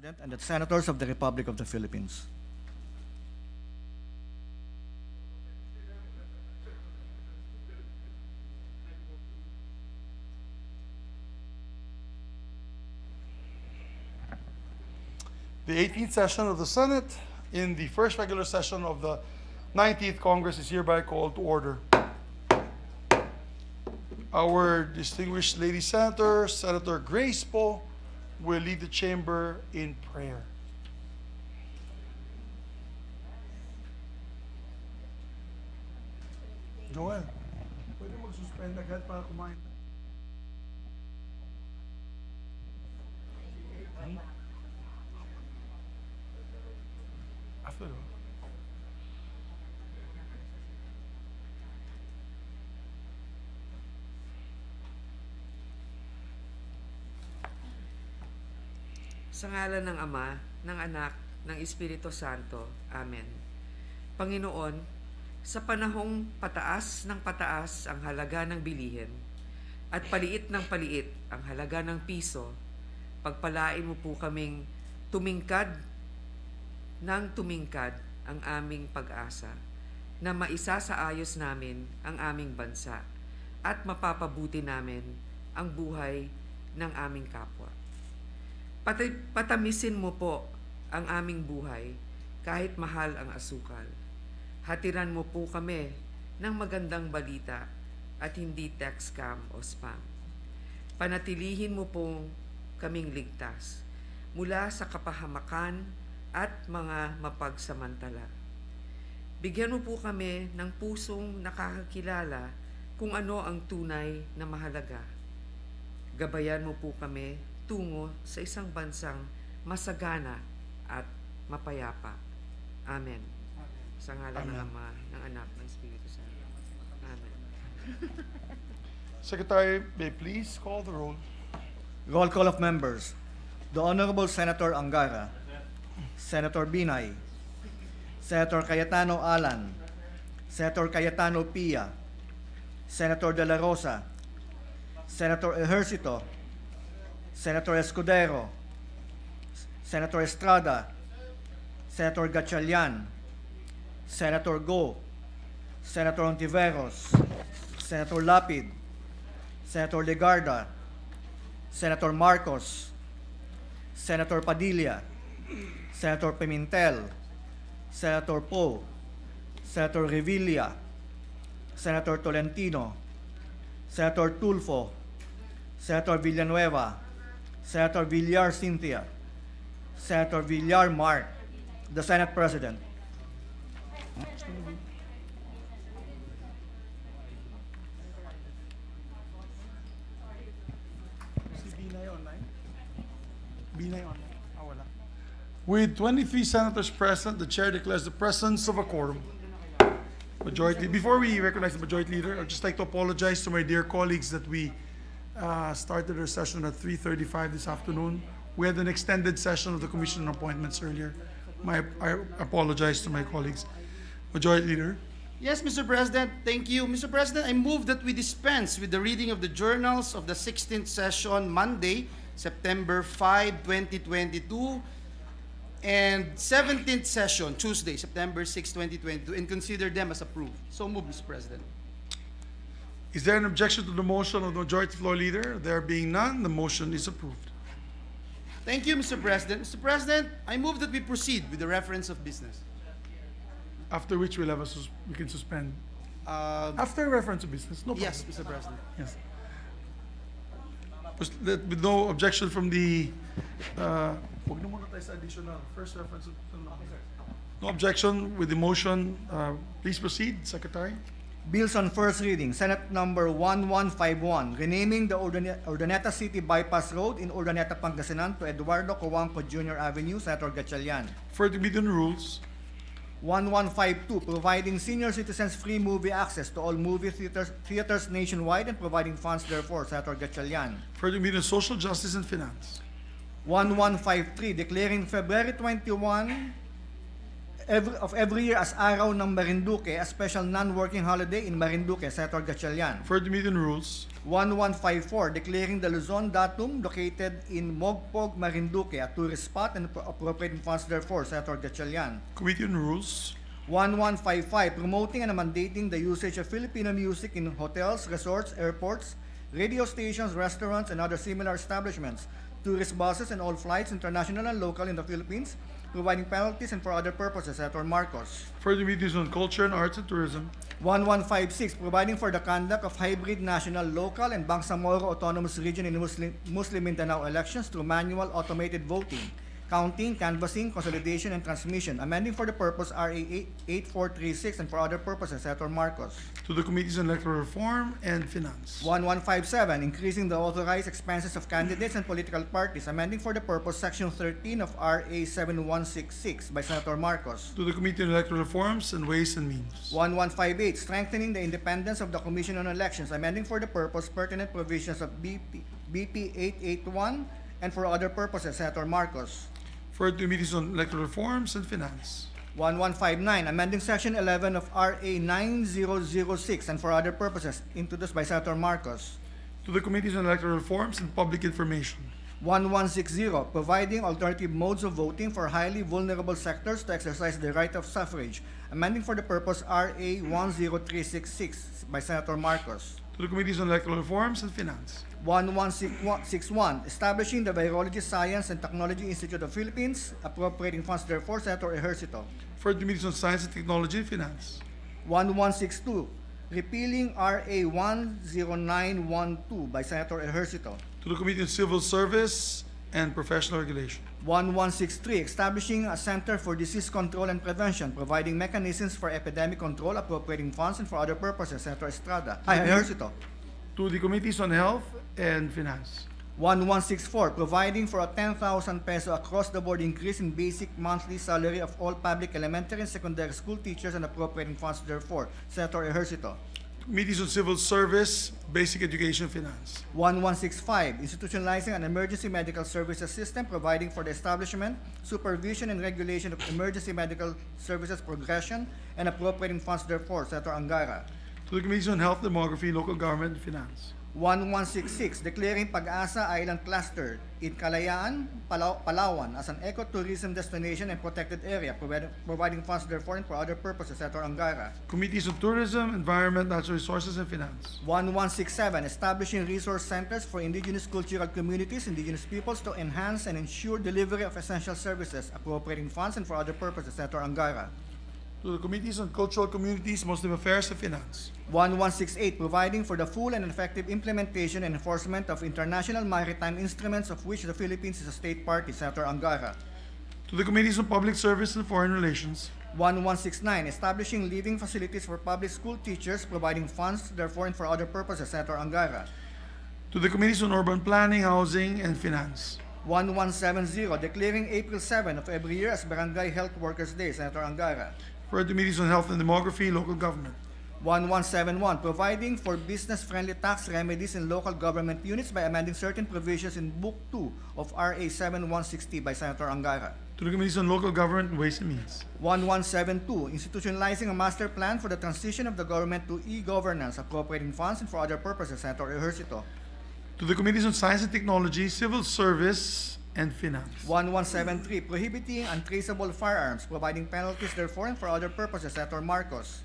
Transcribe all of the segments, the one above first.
President and the Senators of the Republic of the Philippines. The 18th session of the Senate in the first regular session of the 19th Congress is hereby called to order. Our distinguished lady senator, Senator Grace Poe, will lead the chamber in prayer. Joel, pwede mag-suspend agad para kumain. After all. Sa ngalan ng Ama, ng Anak, ng Espiritu Santo. Amen. Panginoon, sa panahong pataas ng pataas ang halaga ng bilihin at paliit ng paliit ang halaga ng piso, pagpalain mo po kaming tumingkad ng tumingkad ang aming pag-asa na maisasaayos namin ang aming bansa at mapapabuti namin ang buhay ng aming kapwa. Patamisin mo po ang aming buhay kahit mahal ang asukal. Hatiran mo po kami ng magandang balita at hindi text scam o spam. Panatilihin mo po kaming ligtas mula sa kapahamakan at mga mapagsamantala. Bigyan mo po kami ng pusong nakakakilala kung ano ang tunay na mahalaga. Gabayan mo po kami tungo sa isang bansang masagana at mapayapa. Amen. Sa ngalan ng Ama, ng Anak, ng Espiritu Santo. Amen. Secretary, may please call the roll. Roll call of members. The Honorable Senator Angara, Senator Binay, Senator Cayetano Alan, Senator Cayetano Pia, Senator De La Rosa, Senator Ejercito, Senator Escudero, Senator Estrada, Senator Gatchalian, Senator Go, Senator Ontiveros, Senator Lapid, Senator Legarda, Senator Marcos, Senator Padilla, Senator Pimentel, Senator Poe, Senator Revilla, Senator Tolentino, Senator Tulfo, Senator Villanueva, Senator Villar Cynthia, Senator Villar Mark, the Senate President. With 23 senators present, the chair declares the presence of a quorum. Majority. Before we recognize the majority leader, I'd just like to apologize to my dear colleagues that we started our session at 3:35 this afternoon. We had an extended session of the Commission on Appointments earlier. I apologize to my colleagues. Majority Leader. Yes, Mr. President. Thank you. Mr. President, I move that we dispense with the reading of the journals of the 16th session Monday, September 5, 2022, and 17th session Tuesday, September 6, 2022, and consider them as approved. So move, Mr. President. Is there an objection to the motion of the Majority Floor Leader? There being none, the motion is approved. Thank you, Mr. President. Mr. President, I move that we proceed with the reference of business. After which we'll have we can suspend. After reference to business, no problem. Yes, Mr. President. Yes. With no objection from the, wag na muna tayo sa additional, first reference. No objection with the motion. Please proceed, Secretary. Bills on first reading. Senate number 1151, renaming the Urdaneta City Bypass Road in Urdaneta, Pangasinan to Eduardo Cojuangco Jr. Avenue, Senator Gatchalian. Further be on rules. 1152, providing senior citizens free movie access to all movie theaters nationwide and providing funds therefore, Senator Gatchalian. Further be on social justice and finance. 1153, declaring February 21 every year as Araw ng Marinduque, a special non-working holiday in Marinduque, Senator Gatchalian. For the meeting rules. 1154, declaring the Luzon Datum located in Mogpog, Marinduque, a tourist spot and appropriating funds therefore, Senator Gatchalian. Committee on Rules. 1155, promoting and mandating the usage of Filipino music in hotels, resorts, airports, radio stations, restaurants, and other similar establishments, tourist buses, and all flights, international and local in the Philippines, providing penalties and for other purposes, Senator Marcos. For the meetings on Culture and Arts and Tourism. 1156, providing for the conduct of hybrid national, local, and Bangsamoro Autonomous Region in Muslim Mindanao elections through manual automated voting, counting, canvassing, consolidation, and transmission, amending for the purpose RA 8436 and for other purposes, Senator Marcos. To the Committees on Electoral Reform and Finance. 1157, increasing the authorized expenses of candidates and political parties, amending for the purpose Section 13 of RA 7166 by Senator Marcos. To the Committee on Electoral Reforms and Ways and Means. 1158, strengthening the independence of the Commission on Elections, amending for the purpose pertinent provisions of BP 881 and for other purposes, Senator Marcos. For the Committees on Electoral Reforms and Finance. 1159, amending Section 11 of RA 9006 and for other purposes, introduced by Senator Marcos. To the Committees on Electoral Reforms and Public Information. 1160, providing alternative modes of voting for highly vulnerable sectors to exercise the right of suffrage, amending for the purpose RA 10366 by Senator Marcos. To the Committees on Electoral Reforms and Finance. 1161, establishing the Virology Science and Technology Institute of Philippines, appropriating funds therefore, Senator Ejercito. For the Committees on Science and Technology and Finance. 1162, repealing RA 10912 by Senator Ejercito. To the Committee on Civil Service and Professional Regulation. 1163, establishing a Center for Disease Control and Prevention, providing mechanisms for epidemic control, appropriating funds and for other purposes, Senator Ejercito. To the Committees on Health and Finance. 1164, providing for a 10,000 peso across-the-board increase in basic monthly salary of all public elementary and secondary school teachers and appropriating funds therefore, Senator Ejercito. Committees on Civil Service, Basic Education, Finance. 1165, institutionalizing an emergency medical services system, providing for the establishment, supervision, and regulation of emergency medical services progression, and appropriating funds therefore, Senator Angara. To the Committees on Health, Demography, Local Government, and Finance. 1166, declaring Pag-asa Island Cluster in Kalayaan, Palawan as an ecotourism destination and protected area, providing funds therefore and for other purposes, Senator Angara. Committees on Tourism, Environment, Natural Resources, and Finance. 1167, establishing resource centers for indigenous cultural communities, indigenous peoples to enhance and ensure delivery of essential services, appropriating funds and for other purposes, Senator Angara. To the Committees on Cultural Communities, Muslim Affairs, and Finance. 1168, providing for the full and effective implementation and enforcement of international maritime instruments of which the Philippines is a state party, Senator Angara. To the Committees on Public Service and Foreign Relations. 1169, establishing living facilities for public school teachers, providing funds therefore and for other purposes, Senator Angara. To the Committees on Urban Planning, Housing, and Finance. 1170, declaring April 7 of every year as Barangay Health Workers Day, Senator Angara. For the Committees on Health and Demography, Local Government. 1171, providing for business-friendly tax remedies in local government units by amending certain provisions in Book 2 of RA 7160 by Senator Angara. To the Committees on Local Government and Ways and Means. 1172, institutionalizing a master plan for the transition of the government to e-governance, appropriating funds and for other purposes, Senator Ejercito. To the Committees on Science and Technology, Civil Service, and Finance. 1173, prohibiting untraceable firearms, providing penalties therefore and for other purposes, Senator Marcos.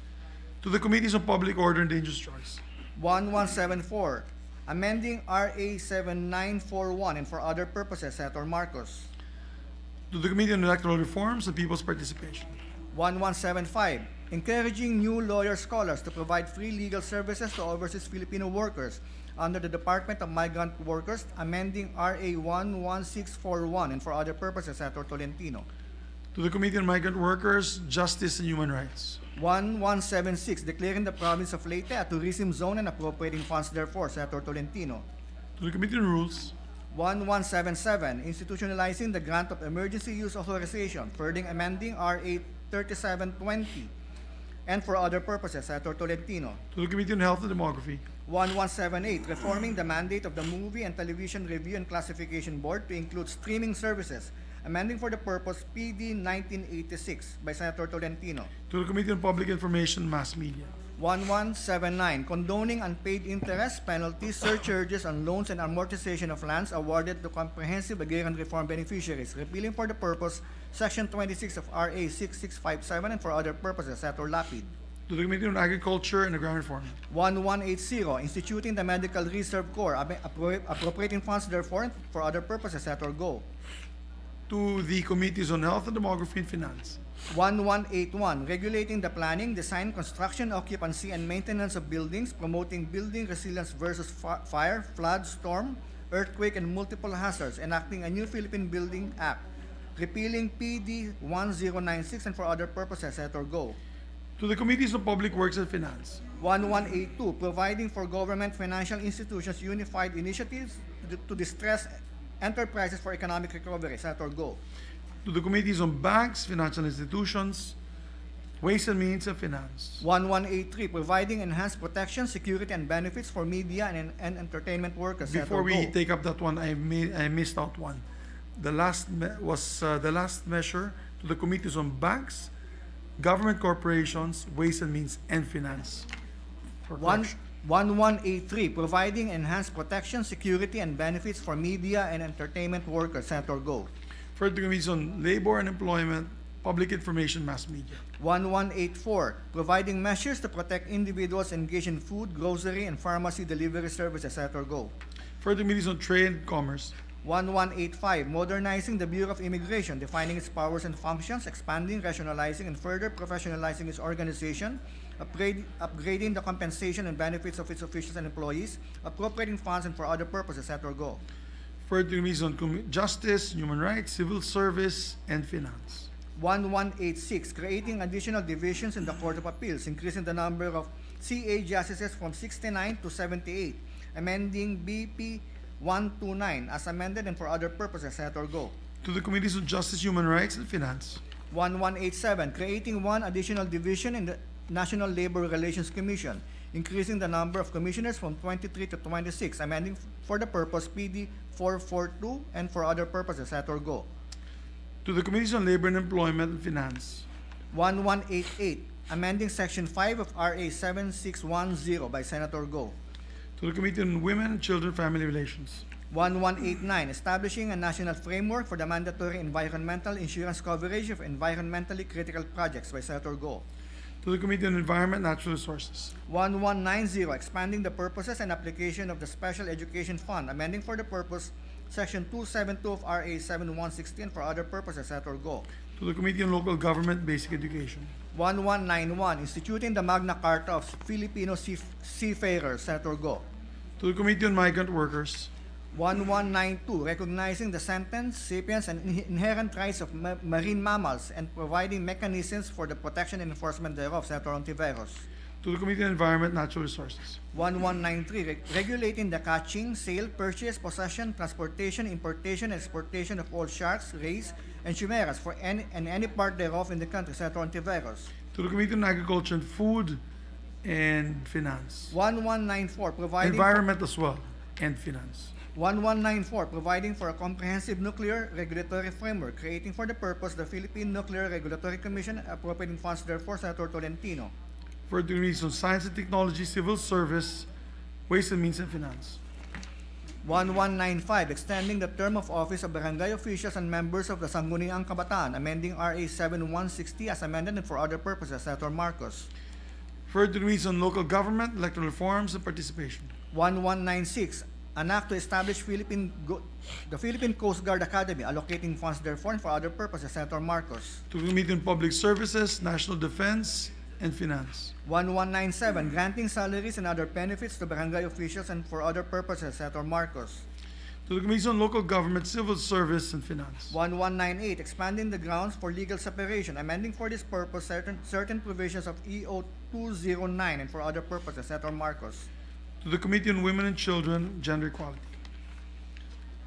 To the Committees on Public Order and Dangerous Drugs. 1174, amending RA 7941 and for other purposes, Senator Marcos. To the Committee on Electoral Reforms and People's Participation. 1175, encouraging new lawyer scholars to provide free legal services to overseas Filipino workers under the Department of Migrant Workers, amending RA 11641 and for other purposes, Senator Tolentino. To the Committee on Migrant Workers, Justice and Human Rights. 1176, declaring the province of Leyte a tourism zone and appropriating funds therefore, Senator Tolentino. To the Committee on Rules. 1177, institutionalizing the grant of emergency use authorization, further amending RA 3720 and for other purposes, Senator Tolentino. To the Committee on Health and Demography. 1178, reforming the mandate of the Movie and Television Review and Classification Board to include streaming services, amending for the purpose PD 1986 by Senator Tolentino. To the Committee on Public Information, Mass Media. 1179, condoning unpaid interest, penalties, surcharges on loans and amortization of lands awarded to comprehensive agrarian reform beneficiaries, repealing for the purpose Section 26 of RA 6657 and for other purposes. Senator Lapid. To the Committee on Agriculture and Agrarian Reform. 1180, instituting the Medical Reserve Corps, appropriating funds therefore for other purposes. Senator Go. To the Committees on Health and Demography and Finance. 1181, regulating the planning, design, construction, occupancy, and maintenance of buildings, promoting building resilience versus fire, flood, storm, earthquake, and multiple hazards, enacting a new Philippine Building Act, repealing PD 1096 and for other purposes. Senator Go. To the Committees on Public Works and Finance. 1182, providing for government financial institutions unified initiatives to distress enterprises for economic recovery. Senator Go. To the Committees on Banks, Financial Institutions, Ways and Means, and Finance. 1183, providing enhanced protection, security, and benefits for media and entertainment workers. Before Senator we Go. take up that one, I missed out one. The last the last measure to the Committees on Banks, Government Corporations, Ways and Means, and Finance. For correction. 1183, providing enhanced protection, security, and benefits for media and entertainment workers. Senator Go. For the Committees on Labor and Employment, Public Information, Mass Media. 1184, providing measures to protect individuals engaged in food, grocery, and pharmacy delivery services. Senator Go. For the Committees on Trade and Commerce. 1185, modernizing the Bureau of Immigration, defining its powers and functions, expanding, rationalizing, and further professionalizing its organization, upgrading the compensation and benefits of its officials and employees, appropriating funds and for other purposes. Senator Go. For the Committees on Justice, Human Rights, Civil Service, and Finance. 1186, creating additional divisions in the Court of Appeals, increasing the number of CA justices from 69 to 78, amending BP 129 as amended and for other purposes. Senator Go. To the Committees on Justice, Human Rights, and Finance. 1187, creating one additional division in the National Labor Relations Commission, increasing the number of commissioners from 23 to 26, amending for the purpose PD 442 and for other purposes. Senator Go. To the Committees on Labor and Employment and Finance. 1188, amending Section 5 of RA 7610 by Senator Go. To the Committee on Women and Children Family Relations. 1189, establishing a national framework for the mandatory environmental insurance coverage of environmentally critical projects by Senator Go. To the Committee on Environment and Natural Resources. 1190, expanding the purposes and application of the Special Education Fund, amending for the purpose Section 272 of RA 7116 for other purposes. Senator Go. To the Committee on Local Government Basic Education. 1191, instituting the Magna Carta of Filipino seafarers. Senator Go. To the Committee on Migrant Workers. 1192, recognizing the sentence, sapience, and inherent rights of marine mammals and providing mechanisms for the protection and enforcement thereof. Senator Ontiveros. To the Committee on Environment and Natural Resources. 1193, regulating the catching, sale, purchase, possession, transportation, importation, and exportation of all sharks, rays, and chimeras for any part thereof in the country. Senator Ontiveros. To the Committee on Agriculture and Food and Finance. 1194, providing Environment as well, and Finance. 1194, providing for a comprehensive nuclear regulatory framework, creating for the purpose the Philippine Nuclear Regulatory Commission, appropriating funds therefore. Senator Tolentino. For the Committees on Science and Technology, Civil Service, Ways and Means, and Finance. 1195, extending the term of office of barangay officials and members of the Sangguniang Kabataan, amending RA 7160 as amended and for other purposes. Senator Marcos. For the Committees on Local Government, Electoral Reforms, and Participation. 1196, an act to establish the Philippine Coast Guard Academy, allocating funds therefore and for other purposes. Senator Marcos. To the Committee on Public Services, National Defense, and Finance. 1197, granting salaries and other benefits to barangay officials and for other purposes. Senator Marcos. To the Committee on Local Government, Civil Service, and Finance. 1198, expanding the grounds for legal separation, amending for this purpose certain provisions of EO 209 and for other purposes. Senator Marcos. To the Committee on Women and Children, Gender Equality.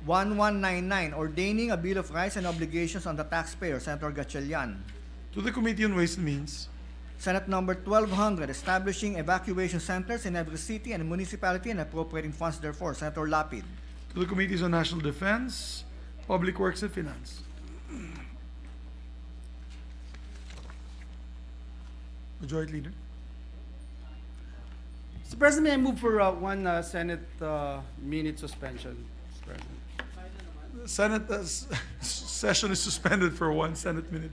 1199, ordaining a Bill of Rights and Obligations on the taxpayer. Senator Gatchalian. To the Committee on Ways and Means. Senate Number 1200, establishing evacuation centers in every city and municipality and appropriating funds therefore. Senator Lapid. To the Committees on National Defense, Public Works, and Finance. Majority Leader. Mr. President, may I move for one Senate minute suspension, Mr. President? The Senate session is suspended for 1 Senate minute.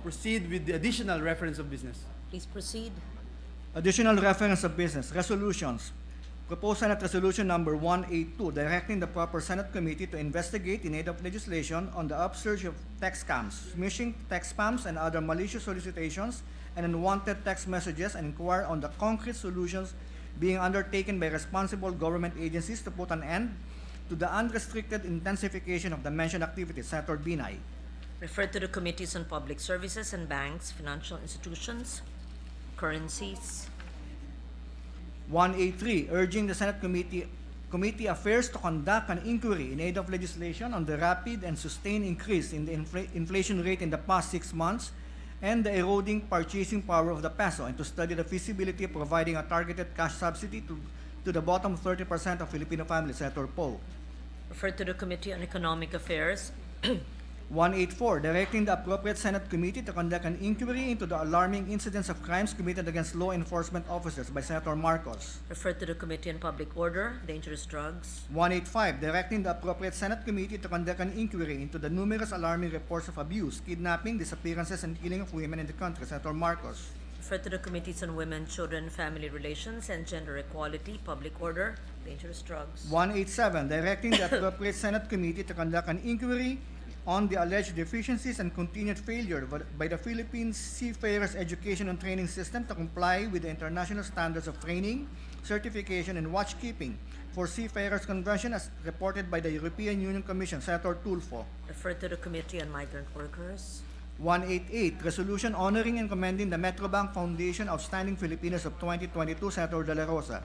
Proceed with the additional reference of business. Please proceed. Additional reference of business, resolutions. Proposed Senate Resolution Number 182, directing the proper Senate committee to investigate in aid of legislation on the upsurge of text scams, smishing text spams and other malicious solicitations and unwanted text messages, and inquire on the concrete solutions being undertaken by responsible government agencies to put an end to the unrestricted intensification of the mentioned activities. Senator Binay. Refer to the Committees on Public Services and Banks, Financial Institutions, Currencies. 183, urging the Senate Committee Affairs to conduct an inquiry in aid of legislation on the rapid and sustained increase in the inflation rate in the past 6 months and the eroding purchasing power of the peso, and to study the feasibility of providing a targeted cash subsidy to the bottom 30% of Filipino families. Senator Poe. Refer to the Committee on Economic Affairs. 184, directing the appropriate Senate committee to conduct an inquiry into the alarming incidents of crimes committed against law enforcement officers by Senator Marcos. Refer to the Committee on Public Order, Dangerous Drugs. 185, directing the appropriate Senate committee to conduct an inquiry into the numerous alarming reports of abuse, kidnapping, disappearances, and killing of women in the country. Senator Marcos. Refer to the Committees on Women, Children, Family Relations, and Gender Equality, Public Order, Dangerous Drugs. 187, directing the appropriate Senate committee to conduct an inquiry on the alleged deficiencies and continued failure by the Philippine Seafarers Education and Training System to comply with the international standards of training, certification, and watchkeeping for Seafarers Convention as reported by the European Union Commission. Senator Tulfo. Refer to the Committee on Migrant Workers. 188, resolution honoring and commending the Metrobank Foundation Outstanding Filipinos of 2022. Senator De La Rosa.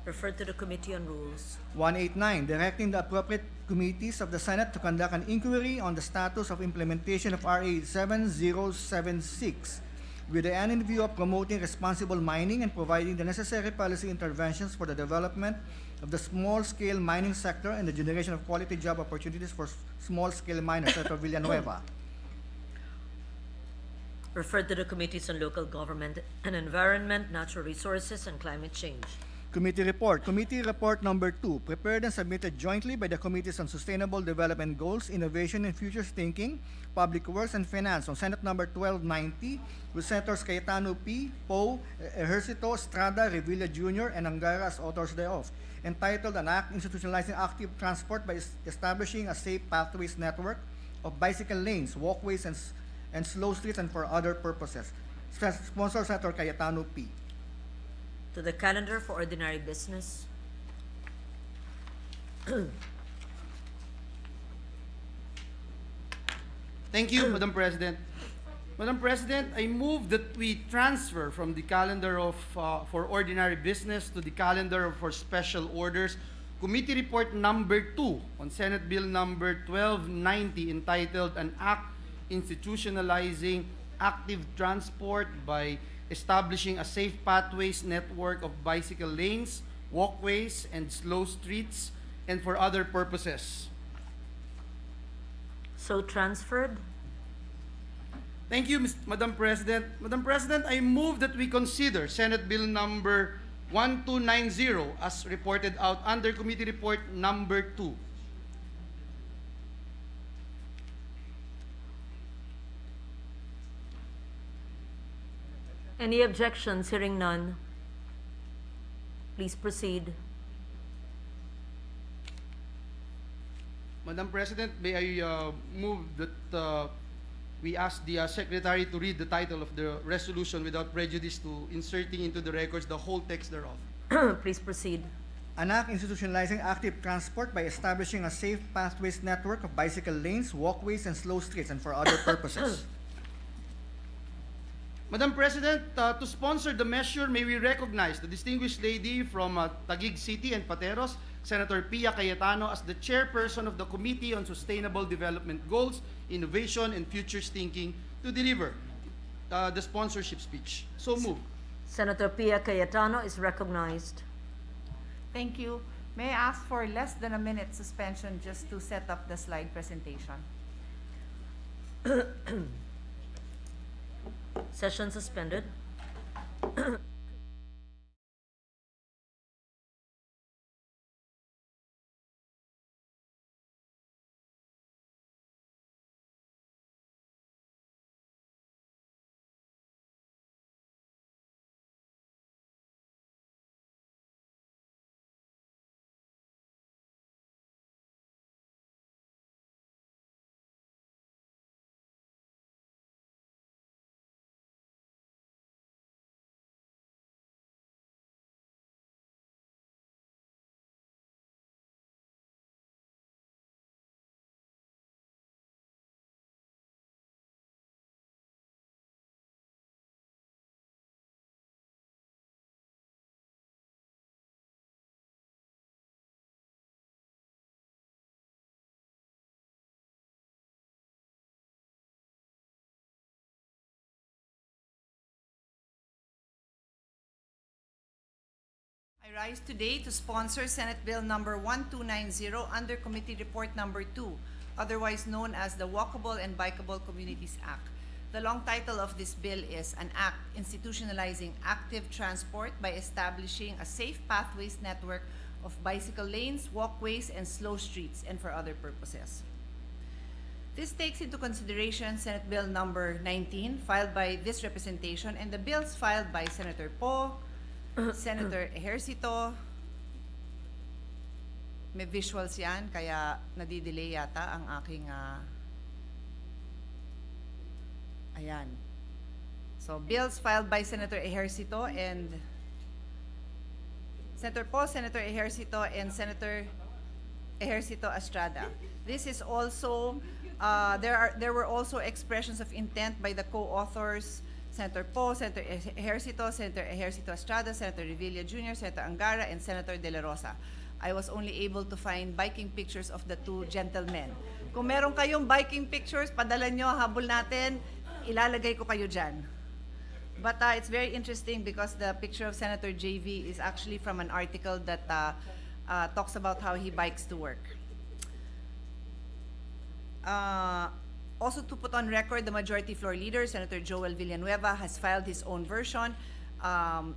referred to the Committee on Rules. 189, directing the appropriate committees of the Senate to conduct an inquiry on the status of implementation of RA 7076 with the end in view of promoting responsible mining and providing the necessary policy interventions for the development of the small-scale mining sector and the generation of quality job opportunities for small-scale miners. Senator Villanueva. Referred to the Committees on Local Government and Environment, Natural Resources, and Climate Change. Committee report. Committee report number 2, prepared and submitted jointly by the Committees on Sustainable Development Goals, Innovation and Futures Thinking, Public Works and Finance on Senate number 1290 with Senators Cayetano P., Poe, Ejercito, Estrada, Revilla Jr., and Angara as authors thereof, entitled An Act Institutionalizing Active Transport by Establishing a Safe Pathways Network of Bicycle Lanes, Walkways, and Slow Streets and for other purposes. Sponsor Senator Cayetano P. To the calendar for ordinary business. Thank you, Madam President. Madam President, I move that we transfer from the calendar of for ordinary business to the calendar for special orders Committee Report number 2 on Senate Bill number 1290 entitled An Act Institutionalizing Active Transport by Establishing a Safe Pathways Network of Bicycle Lanes, Walkways, and Slow Streets, and for other purposes. So transferred. Thank you, Madam President. Madam President, I move that we consider Senate Bill number 1290 as reported out under Committee Report number 2. Any objections? Hearing none. Please proceed. Madam President, may I move that we ask the Secretary to read the title of the resolution without prejudice to inserting into the records the whole text thereof. Please proceed. An act institutionalizing active transport by establishing a safe pathways network of bicycle lanes, walkways, and slow streets, and for other purposes. Madam President, to sponsor the measure, may we recognize the distinguished lady from Taguig City and Pateros, Senator Pia Cayetano, as the chairperson of the Committee on Sustainable Development Goals, Innovation, and Futures Thinking to deliver the sponsorship speech. So move. Senator Pia Cayetano is recognized. Thank you. May I ask for less than a minute suspension just to set up the slide presentation? Session suspended. I rise today to sponsor Senate Bill number 1290 under Committee Report number 2, otherwise known as the Walkable and Bikeable Communities Act. The long title of this bill is An Act Institutionalizing Active Transport by Establishing a Safe Pathways Network of Bicycle Lanes, Walkways, and Slow Streets, and for other purposes. This takes into consideration Senate Bill number 19, filed by this representation, and the bills filed by Senator Poe, Senator Ejercito. May visuals yan, kaya nadidelay yata ang aking ayan. So, bills filed by Senator Ejercito and Senator Poe, Senator Ejercito, and Senator Ejercito Estrada. This is also, there were also expressions of intent by the co-authors, Senator Poe, Senator Ejercito, Senator Ejercito Estrada, Senator Revilla Jr., Senator Angara, and Senator De La Rosa. I was only able to find biking pictures of the two gentlemen. Kung meron kayong biking pictures, padala nyo, habol natin, ilalagay ko kayo dyan. But it's very interesting because the picture of Senator JV is actually from an article that talks about how he bikes to work. Also to put on record, the Majority Floor Leader, Senator Joel Villanueva, has filed his own version on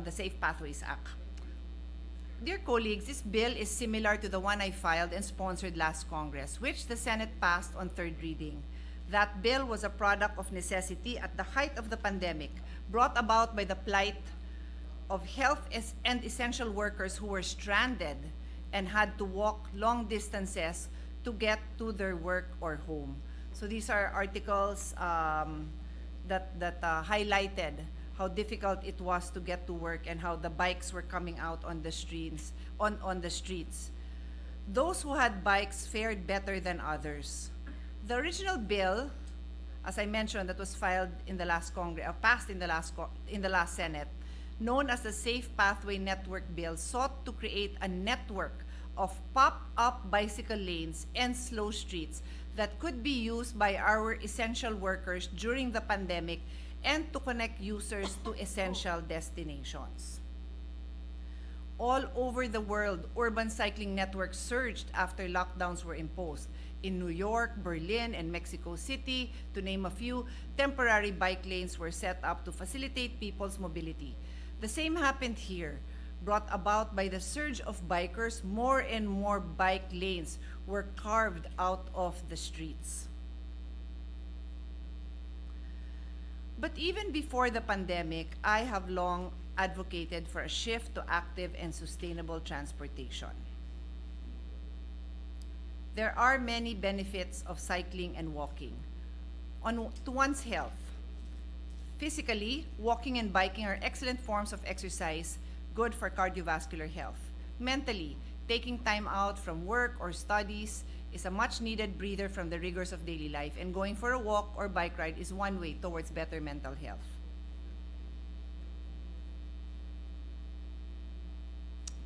the Safe Pathways Act. Dear colleagues, this bill is similar to the one I filed and sponsored last Congress, which the Senate passed on third reading. That bill was a product of necessity at the height of the pandemic, brought about by the plight of health and essential workers who were stranded and had to walk long distances to get to their work or home. So these are articles that highlighted how difficult it was to get to work and how the bikes were coming out on the streets. On the streets. Those who had bikes fared better than others. The original bill, as I mentioned, that was filed in the last Congress, passed in the last Senate, known as the Safe Pathway Network Bill, sought to create a network of pop-up bicycle lanes and slow streets that could be used by our essential workers during the pandemic and to connect users to essential destinations. All over the world, urban cycling networks surged after lockdowns were imposed. In New York, Berlin, and Mexico City, to name a few, temporary bike lanes were set up to facilitate people's mobility. The same happened here. Brought about by the surge of bikers, more and more bike lanes were carved out of the streets. But even before the pandemic, I have long advocated for a shift to active and sustainable transportation. There are many benefits of cycling and walking to one's health. Physically, walking and biking are excellent forms of exercise, good for cardiovascular health. Mentally, taking time out from work or studies is a much-needed breather from the rigors of daily life, and going for a walk or bike ride is one way towards better mental health.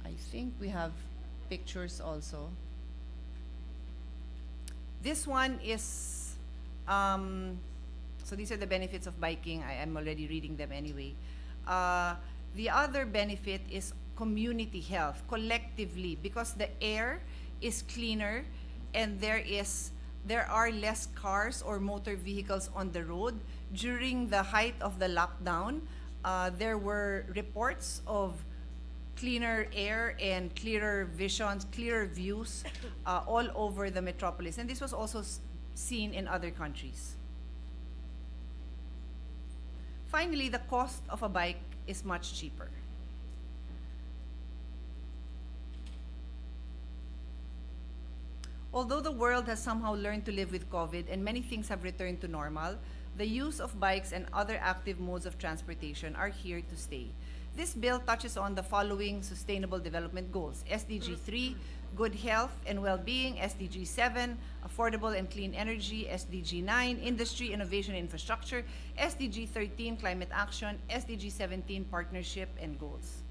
I think we have pictures also. This one is, so these are the benefits of biking. I am already reading them anyway. The other benefit is community health, collectively, because the air is cleaner and there are less cars or motor vehicles on the road. During the height of the lockdown, there were reports of cleaner air and clearer visions, clearer views all over the metropolis. And this was also seen in other countries. Finally, the cost of a bike is much cheaper. Although the world has somehow learned to live with COVID and many things have returned to normal, the use of bikes and other active modes of transportation are here to stay. This bill touches on the following Sustainable Development Goals: SDG 3, good health and well-being; SDG 7, affordable and clean energy; SDG 9, industry, innovation, and infrastructure; SDG 13, climate action; SDG 17, partnership and goals.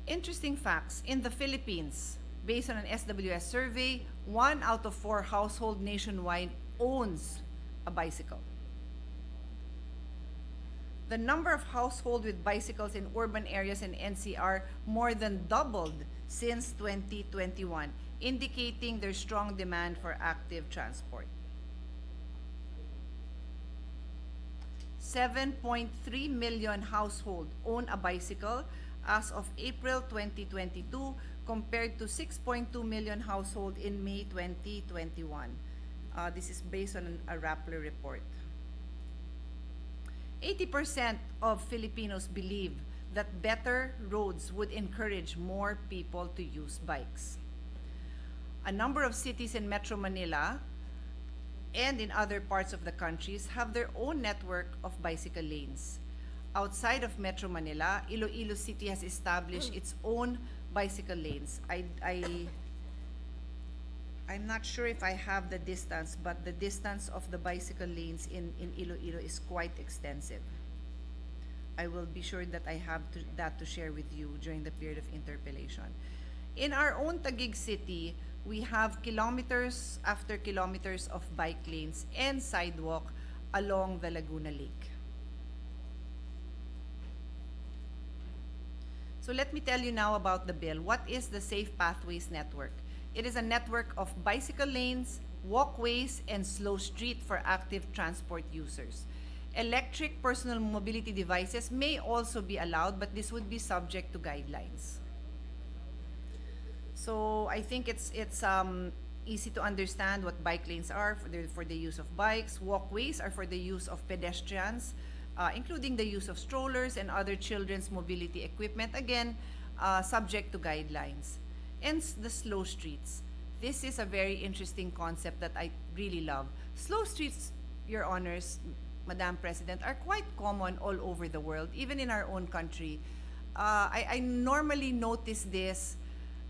Interesting facts: in the Philippines, based on an SWS survey, 1 out of 4 households nationwide owns a bicycle. The number of households with bicycles in urban areas in NCR more than doubled since 2021, indicating their strong demand for active transport. 7.3 million households own a bicycle as of April 2022, compared to 6.2 million households in May 2021. This is based on a Rappler report. 80% of Filipinos believe that better roads would encourage more people to use bikes. A number of cities in Metro Manila and in other parts of the countries have their own network of bicycle lanes. Outside of Metro Manila, Iloilo City has established its own bicycle lanes. I'm not sure if I have the distance, but the distance of the bicycle lanes in Iloilo is quite extensive. I will be sure that I have that to share with you during the period of interpellation. In our own Taguig City, we have kilometers after kilometers of bike lanes and sidewalk along the Laguna Lake. So let me tell you now about the bill. What is the Safe Pathways Network? It is a network of bicycle lanes, walkways, and slow street for active transport users. Electric personal mobility devices may also be allowed, but this would be subject to guidelines. So I think it's easy to understand what bike lanes are for the use of bikes. Walkways are for the use of pedestrians, including the use of strollers and other children's mobility equipment, again, subject to guidelines. And the slow streets. This is a very interesting concept that I really love. Slow streets, Your Honors, Madam President, are quite common all over the world, even in our own country. I normally notice this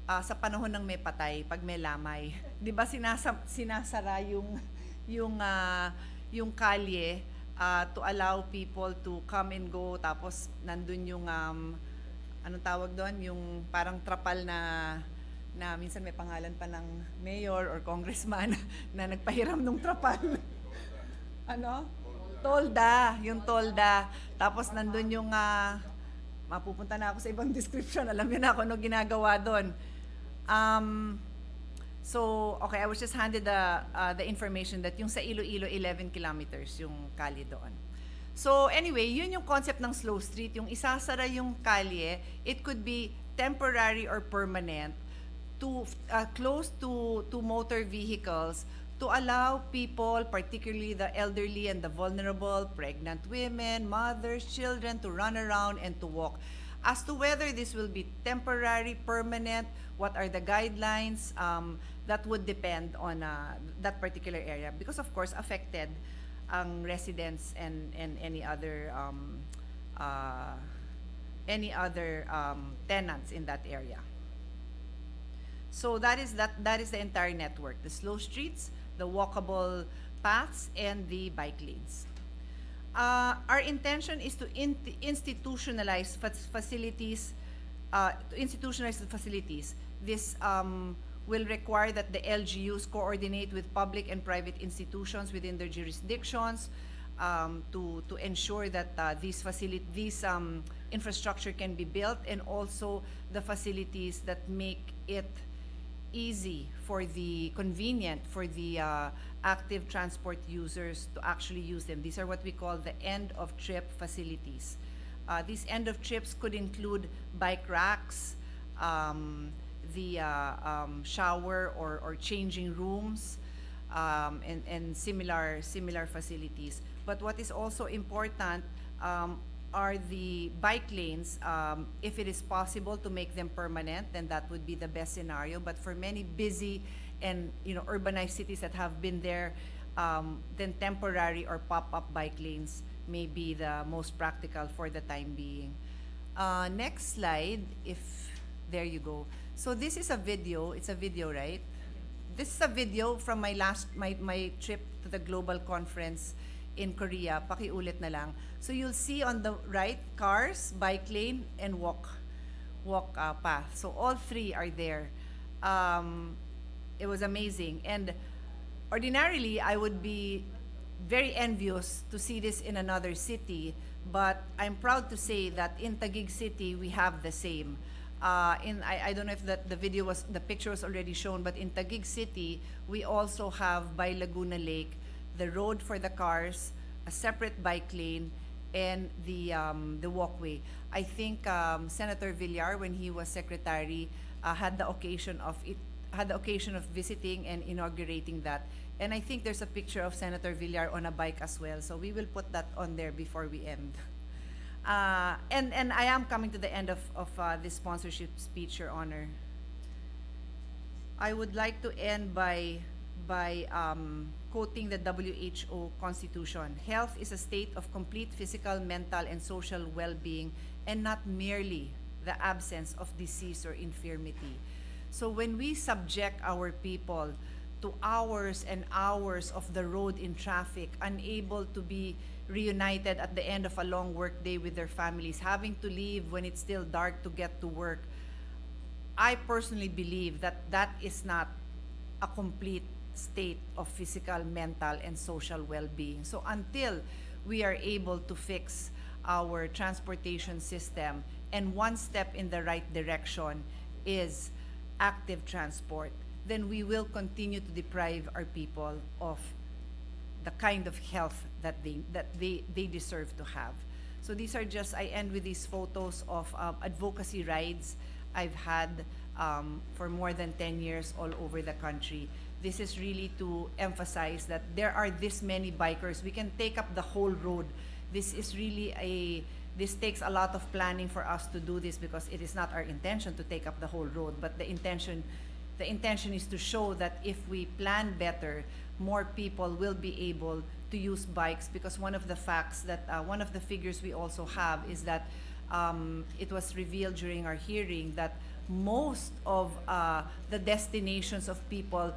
sa panahon ng may patay, pag may lamay. Di ba sinasara yung kalye to allow people to come and go, tapos nandun yung, anong tawag doon? Yung parang trapal na minsan may pangalan pa ng mayor or congressman na nagpahiram ng trapal. Ano? Tolda, yung tolda. Tapos nandun yung, mapupunta na ako sa ibang description, alam niyo na ako ano ginagawa doon. So, okay, I was just handed the information that yung sa Iloilo, 11 kilometers yung kalye doon. So anyway, yun yung concept ng slow street, yung isasara yung kalye, it could be temporary or permanent, to close to motor vehicles to allow people, particularly the elderly and the vulnerable, pregnant women, mothers, children, to run around and to walk. As to whether this will be temporary, permanent, what are the guidelines, that would depend on that particular area, because of course affected ang residents and any other tenants in that area. So that is the entire network: the slow streets, the walkable paths, and the bike lanes. Our intention is to institutionalize facilities. This will require that the LGUs coordinate with public and private institutions within their jurisdictions to ensure that these infrastructure can be built, and also the facilities that make it easy convenient for the active transport users to actually use them. These are what we call the end-of-trip facilities. These end-of-trips could include bike racks, the shower or changing rooms, and similar facilities. But what is also important are the bike lanes. If it is possible to make them permanent, then that would be the best scenario. But for many busy and urbanized cities that have been there, then temporary or pop-up bike lanes may be the most practical for the time being. Next slide, there you go. So this is a video. It's a video, right? This is a video from my trip to the global conference in Korea. Pakiulit na lang. So you'll see on the right, cars, bike lane, and walk path. So all three are there. It was amazing. And ordinarily, I would be very envious to see this in another city, but I'm proud to say that in Taguig City, we have the same. I don't know if the picture was already shown, but in Taguig City, we also have by Laguna Lake, the road for the cars, a separate bike lane, and the walkway. I think Senator Villar, when he was secretary, had the occasion of visiting and inaugurating that. And I think there's a picture of Senator Villar on a bike as well. So we will put that on there before we end. And I am coming to the end of this sponsorship speech, Your Honor. I would like to end by quoting the WHO Constitution. Health is a state of complete physical, mental, and social well-being, and not merely the absence of disease or infirmity. So when we subject our people to hours and hours of the road in traffic, unable to be reunited at the end of a long work day with their families, having to leave when it's still dark to get to work. I personally believe that that is not a complete state of physical, mental, and social well-being. So until we are able to fix our transportation system, and one step in the right direction is active transport, then we will continue to deprive our people of the kind of health that they deserve to have. So these are just, I end with these photos of advocacy rides I've had for more than 10 years all over the country. This is really to emphasize that there are this many bikers. We can take up the whole road. This is really this takes a lot of planning for us to do this, because it is not our intention to take up the whole road, but the intention is to show that if we plan better, more people will be able to use bikes, because one of the facts that, one of the figures we also have is that it was revealed during our hearing that most of the destinations of people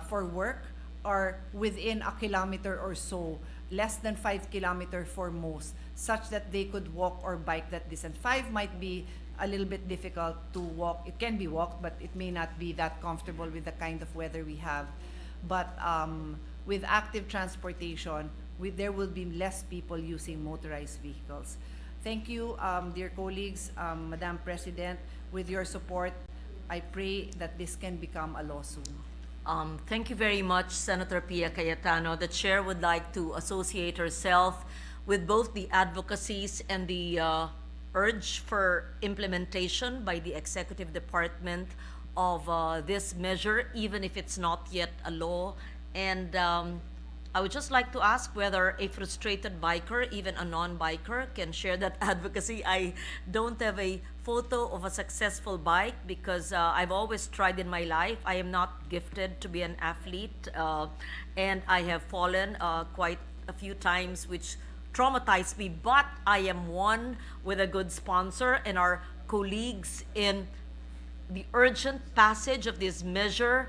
for work are within a kilometer or so, less than 5 kilometers for most, such that they could walk or bike that distance. 5 might be a little bit difficult to walk. It can be walked, but it may not be that comfortable with the kind of weather we have. But with active transportation, there will be less people using motorized vehicles. Thank you, dear colleagues, Madam President. With your support, I pray that this can become a law soon. Thank you very much, Senator Pia Cayetano. The chair would like to associate herself with both the advocacies and the urge for implementation by the executive department of this measure, even if it's not yet a law. And I would just like to ask whether a frustrated biker, even a non-biker, can share that advocacy. I don't have a photo of a successful bike because I've always tried in my life. I am not gifted to be an athlete, and I have fallen quite a few times, which traumatized me, but I am one with a good sponsor and our colleagues in the urgent passage of this measure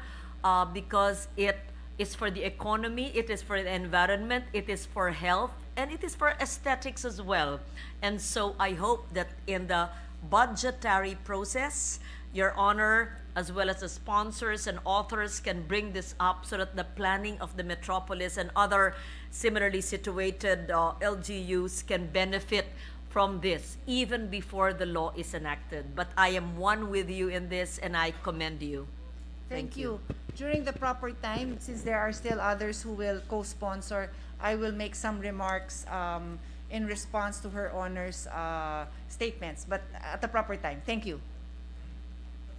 because it is for the economy, it is for the environment, it is for health, and it is for aesthetics as well. And so I hope that in the budgetary process, Your Honor, as well as the sponsors and authors can bring this up so that the planning of the metropolis and other similarly situated LGUs can benefit from this even before the law is enacted. But I am one with you in this and I commend you. Thank you. During the proper time, since there are still others who will co-sponsor, I will make some remarks in response to Her Honor's statements, but at the proper time. Thank you.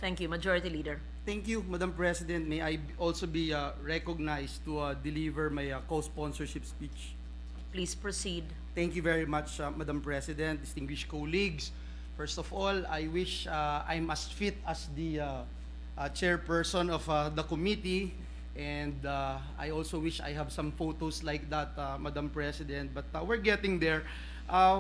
Thank you, Majority Leader. Thank you, Madam President. May I also be recognized to deliver my co-sponsorship speech. Please proceed. Thank you very much, Madam President, distinguished colleagues. First of all, I wish I'm as fit as the chairperson of the committee, and I also wish I have some photos like that, Madam President, but we're getting there.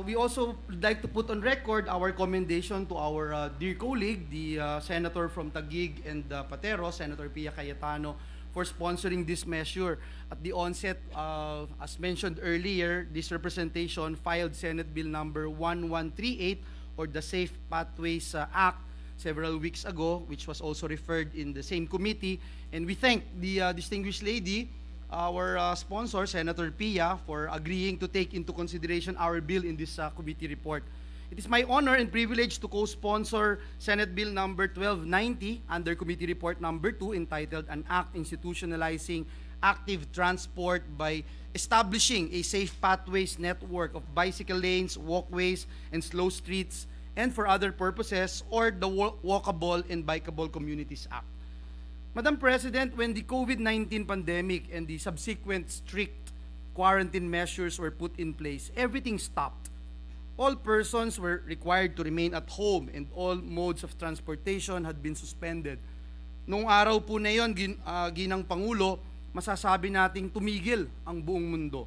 We also would like to put on record our commendation to our dear colleague, the Senator from Taguig and Patero, Senator Pia Cayetano, for sponsoring this measure. At the onset, as mentioned earlier, this representation filed Senate Bill number 1138, or the Safe Pathways Act, several weeks ago, which was also referred in the same committee. And we thank the distinguished lady, our sponsor, Senator Pia, for agreeing to take into consideration our bill in this committee report. It is my honor and privilege to co-sponsor Senate Bill number 1290 under Committee Report number 2, entitled An Act Institutionalizing Active Transport by Establishing a Safe Pathways Network of Bicycle Lanes, Walkways, and Slow Streets, and for other purposes, or the Walkable and Bikeable Communities Act. Madam President, when the COVID-19 pandemic and the subsequent strict quarantine measures were put in place, everything stopped. All persons were required to remain at home and all modes of transportation had been suspended. Noong araw po na yon, ginang Pangulo, masasabi nating tumigil ang buong mundo.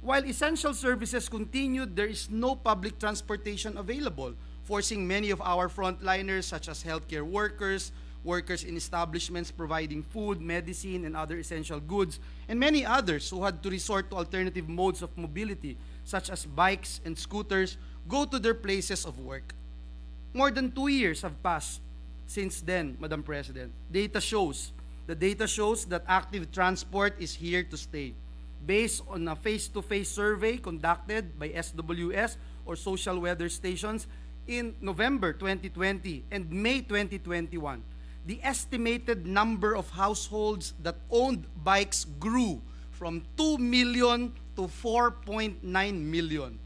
While essential services continued, there is no public transportation available, forcing many of our frontliners such as healthcare workers, workers in establishments providing food, medicine, and other essential goods, and many others who had to resort to alternative modes of mobility, such as bikes and scooters, go to their places of work. More than 2 years have passed since then, Madam President. The data shows that active transport is here to stay. Based on a face-to-face survey conducted by SWS or social weather stations in November 2020 and May 2021, the estimated number of households that owned bikes grew from 2 million to 4.9 million.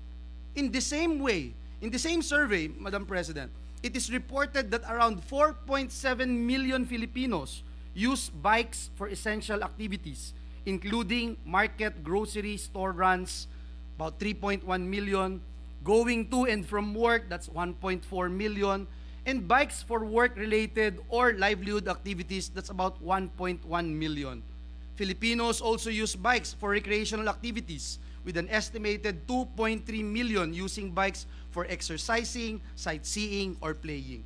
In the same way, in the same survey, Madam President, it is reported that around 4.7 million Filipinos use bikes for essential activities, including market, grocery, store runs, about 3.1 million, going to and from work, that's 1.4 million, and bikes for work-related or livelihood activities, that's about 1.1 million. Filipinos also use bikes for recreational activities, with an estimated 2.3 million using bikes for exercising, sightseeing, or playing.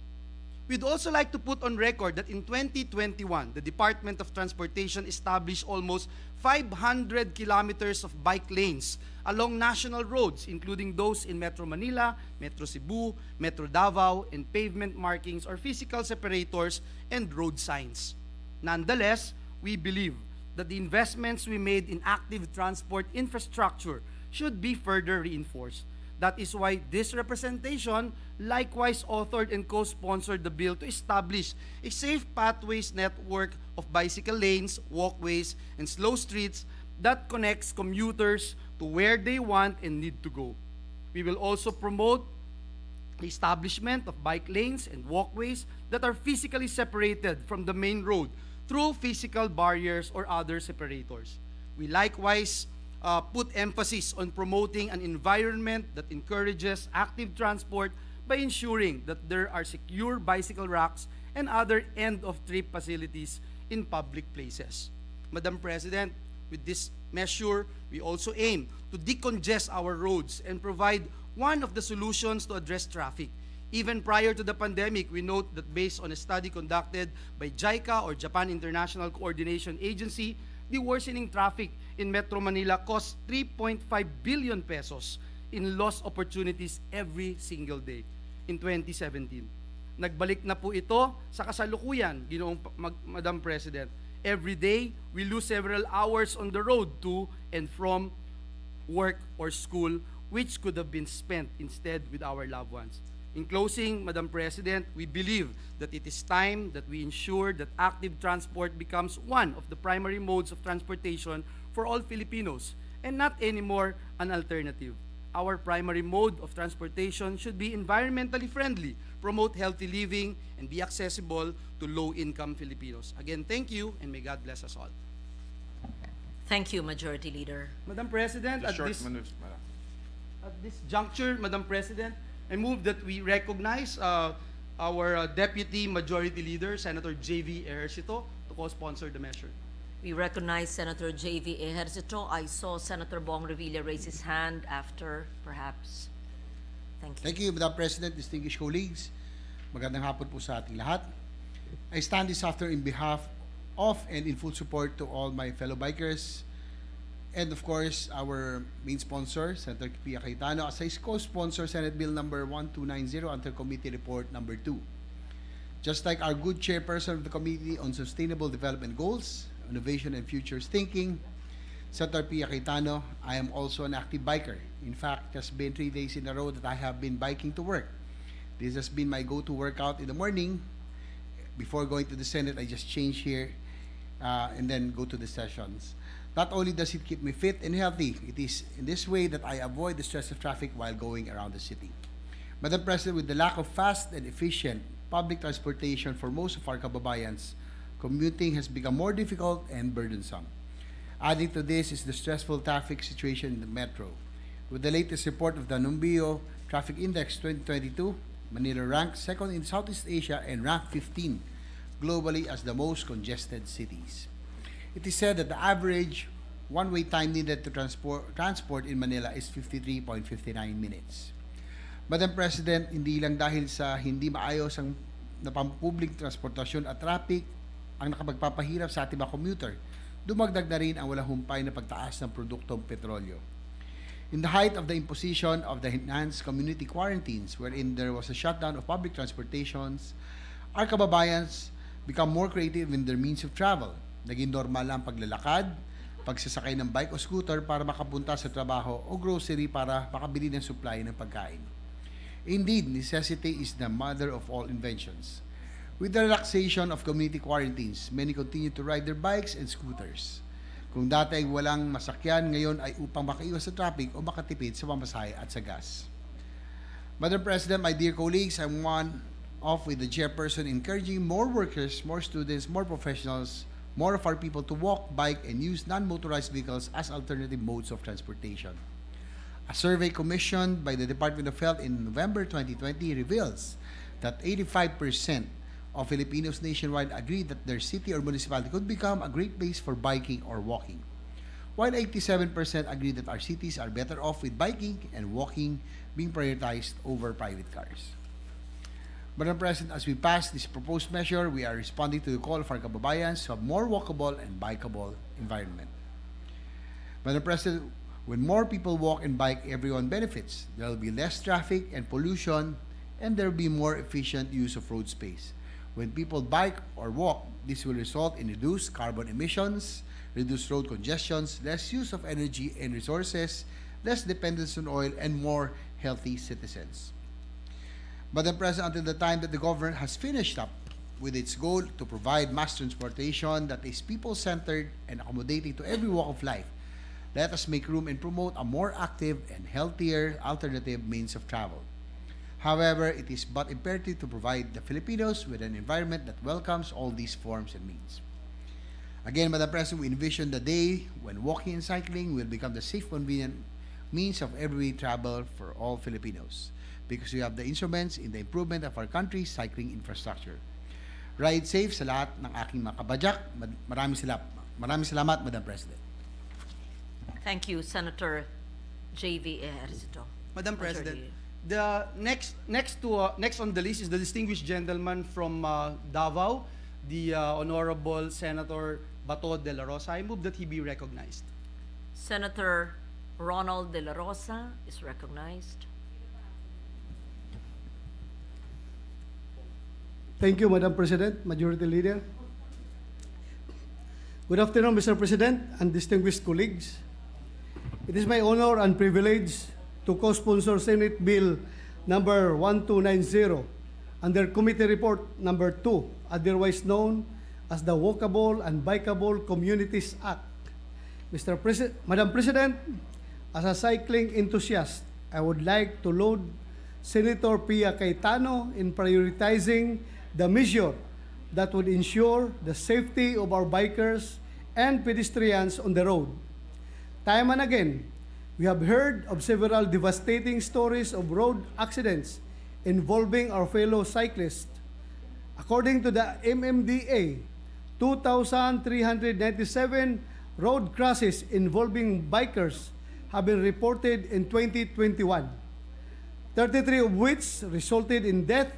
We'd also like to put on record that in 2021, the Department of Transportation established almost 500 kilometers of bike lanes along national roads, including those in Metro Manila, Metro Cebu, Metro Davao, and pavement markings or physical separators and road signs. Nonetheless, we believe that the investments we made in active transport infrastructure should be further reinforced. That is why this representation likewise authored and co-sponsored the bill to establish a safe pathways network of bicycle lanes, walkways, and slow streets that connects commuters to where they want and need to go. We will also promote the establishment of bike lanes and walkways that are physically separated from the main road through physical barriers or other separators. We likewise put emphasis on promoting an environment that encourages active transport by ensuring that there are secure bicycle racks and other end-of-trip facilities in public places. Madam President, with this measure, we also aim to decongest our roads and provide one of the solutions to address traffic. Even prior to the pandemic, we note that based on a study conducted by JICA or Japan International Coordination Agency, the worsening traffic in Metro Manila cost 3.5 billion pesos in lost opportunities every single day in 2017. Nagbalik na po ito sa kasalukuyan, Madam President. Every day, we lose several hours on the road to and from work or school, which could have been spent instead with our loved ones. In closing, Madam President, we believe that it is time that we ensure that active transport becomes one of the primary modes of transportation for all Filipinos and not anymore an alternative. Our primary mode of transportation should be environmentally friendly, promote healthy living, and be accessible to low-income Filipinos. Again, thank you, and may God bless us all. Thank you, Majority Leader. Madam President, at this juncture, Madam President, I move that we recognize our Deputy Majority Leader, Senator J.V. Ejercito, to co-sponsor the measure. We recognize Senator J.V. Ejercito. I saw Senator Bong Revilla raise his hand after, perhaps. Thank you. Thank you, Madam President, distinguished colleagues. Magandang hapon po sa ating lahat. I stand this afternoon in behalf of and in full support to all my fellow bikers and of course our main sponsor, Senator Pia Cayetano, as I co-sponsor Senate Bill number 1290 under Committee Report number 2. Just like our good chairperson of the Committee on Sustainable Development Goals, Innovation and Futures Thinking, Senator Pia Cayetano, I am also an active biker. In fact, it has been 3 days in a row that I have been biking to work. This has been my go-to workout in the morning. Before going to the Senate, I just change here and then go to the sessions. Not only does it keep me fit and healthy, it is in this way that I avoid the stress of traffic while going around the city. Madam President, with the lack of fast and efficient public transportation for most of our kababayans, commuting has become more difficult and burdensome. Adding to this is the stressful traffic situation in the metro. With the latest report of the Numbeo Traffic Index 2022, Manila ranked second in Southeast Asia and ranked 15 globally as the most congested cities. It is said that the average one-way time needed to transport in Manila is 53.59 minutes. Madam President, hindi lang dahil sa hindi maayos ang na pampublic transportasyon at traffic ang nakapagpapahirap sa ating mga commuter. Dumagdag na rin ang walang humpay na pagtaas ng produktong petrolyo. In the height of the imposition of the enhanced community quarantines, wherein there was a shutdown of public transportations, our kababayans become more creative in their means of travel. Naging normal lang paglalakad, pagsasakay ng bike o scooter para makapunta sa trabaho o grocery para makabili ng supply ng pagkain. Indeed, necessity is the mother of all inventions. With the relaxation of community quarantines, many continue to ride their bikes and scooters. Kung dati ay walang masakyan, ngayon ay upang makaiwas sa traffic o makatipid sa pamasahe at sa gas. Madam President, my dear colleagues, I'm one of with the chairperson encouraging more workers, more students, more professionals, more of our people to walk, bike, and use non-motorized vehicles as alternative modes of transportation. A survey commissioned by the Department of Health in November 2020 reveals that 85% of Filipinos nationwide agree that their city or municipality could become a great place for biking or walking, while 87% agree that our cities are better off with biking and walking being prioritized over private cars. Madam President, as we pass this proposed measure, we are responding to the call of our kababayans to a more walkable and bikeable environment. Madam President, when more people walk and bike, everyone benefits. There will be less traffic and pollution, and there will be more efficient use of road space. When people bike or walk, this will result in reduced carbon emissions, reduced road congestions, less use of energy and resources, less dependence on oil, and more healthy citizens. Madam President, until the time that the government has finished up with its goal to provide mass transportation that is people-centered and accommodating to every walk of life, let us make room and promote a more active and healthier alternative means of travel. However, it is but imperative to provide the Filipinos with an environment that welcomes all these forms and means. Again, Madam President, we envision the day when walking and cycling will become the safe, convenient means of everyday travel for all Filipinos, because we have the instruments in the improvement of our country's cycling infrastructure. Ride safe sa lahat ng aking mga kabadyak. Maraming salamat, Madam President. Thank you, Senator J.V. Ejercito. Madam Majority President, Leader. the next on the list is the distinguished gentleman from Davao, the Honorable Senator Bato de la Rosa. I move that he be recognized. Senator Ronald De La Rosa is recognized. Thank you, Madam President, Majority Leader. Good afternoon, Mr. President and distinguished colleagues. It is my honor and privilege to co-sponsor Senate Bill number 1290 under Committee Report number 2, otherwise known as the Walkable and Bikeable Communities Act. Madam President, as a cycling enthusiast, I would like to laud Senator Pia Cayetano in prioritizing the measure that would ensure the safety of our bikers and pedestrians on the road. Time and again, we have heard of several devastating stories of road accidents involving our fellow cyclists. According to the MMDA, 2,397 road crashes involving bikers have been reported in 2021, 33 of which resulted in death,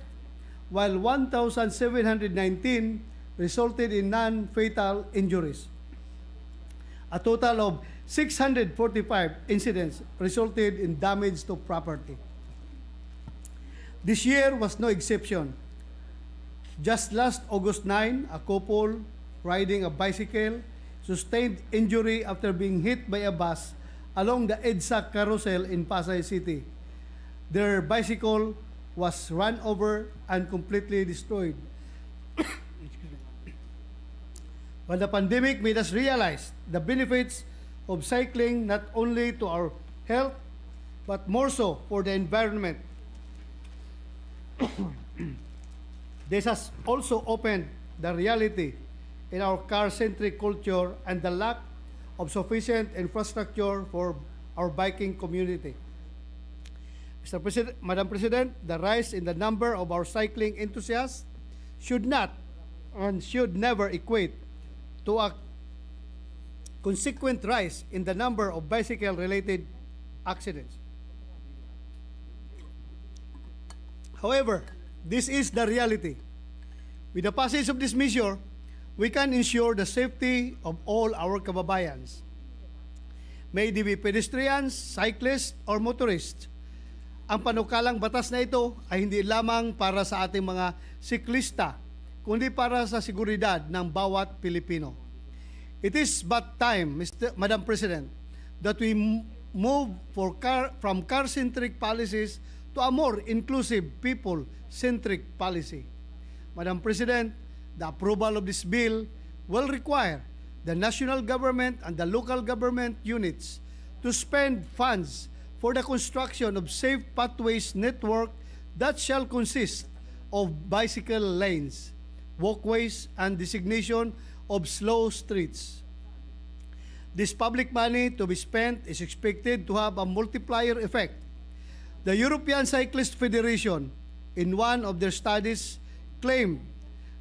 while 1,719 resulted in non-fatal injuries. A total of 645 incidents resulted in damage to property. This year was no exception. Just last August 9, a couple riding a bicycle sustained injury after being hit by a bus along the EDSA carousel in Pasay City. Their bicycle was run over and completely destroyed. While the pandemic made us realize the benefits of cycling not only to our health, but more so for the environment, this has also opened the reality in our car-centric culture and the lack of sufficient infrastructure for our biking community. Madam President, the rise in the number of our cycling enthusiasts should not and should never equate to a consequent rise in the number of bicycle-related accidents. However, this is the reality. With the passage of this measure, we can ensure the safety of all our kababayans. May they be pedestrians, cyclists, or motorists. Ang panukalang batas na ito ay hindi lamang para sa ating mga siklista, kundi para sa seguridad ng bawat Pilipino. It is but time, Madam President, that we move from car-centric policies to a more inclusive, people-centric policy. Madam President, the approval of this bill will require the national government and the local government units to spend funds for the construction of safe pathways network that shall consist of bicycle lanes, walkways, and designation of slow streets. This public money to be spent is expected to have a multiplier effect. The European Cyclist Federation, in one of their studies, claimed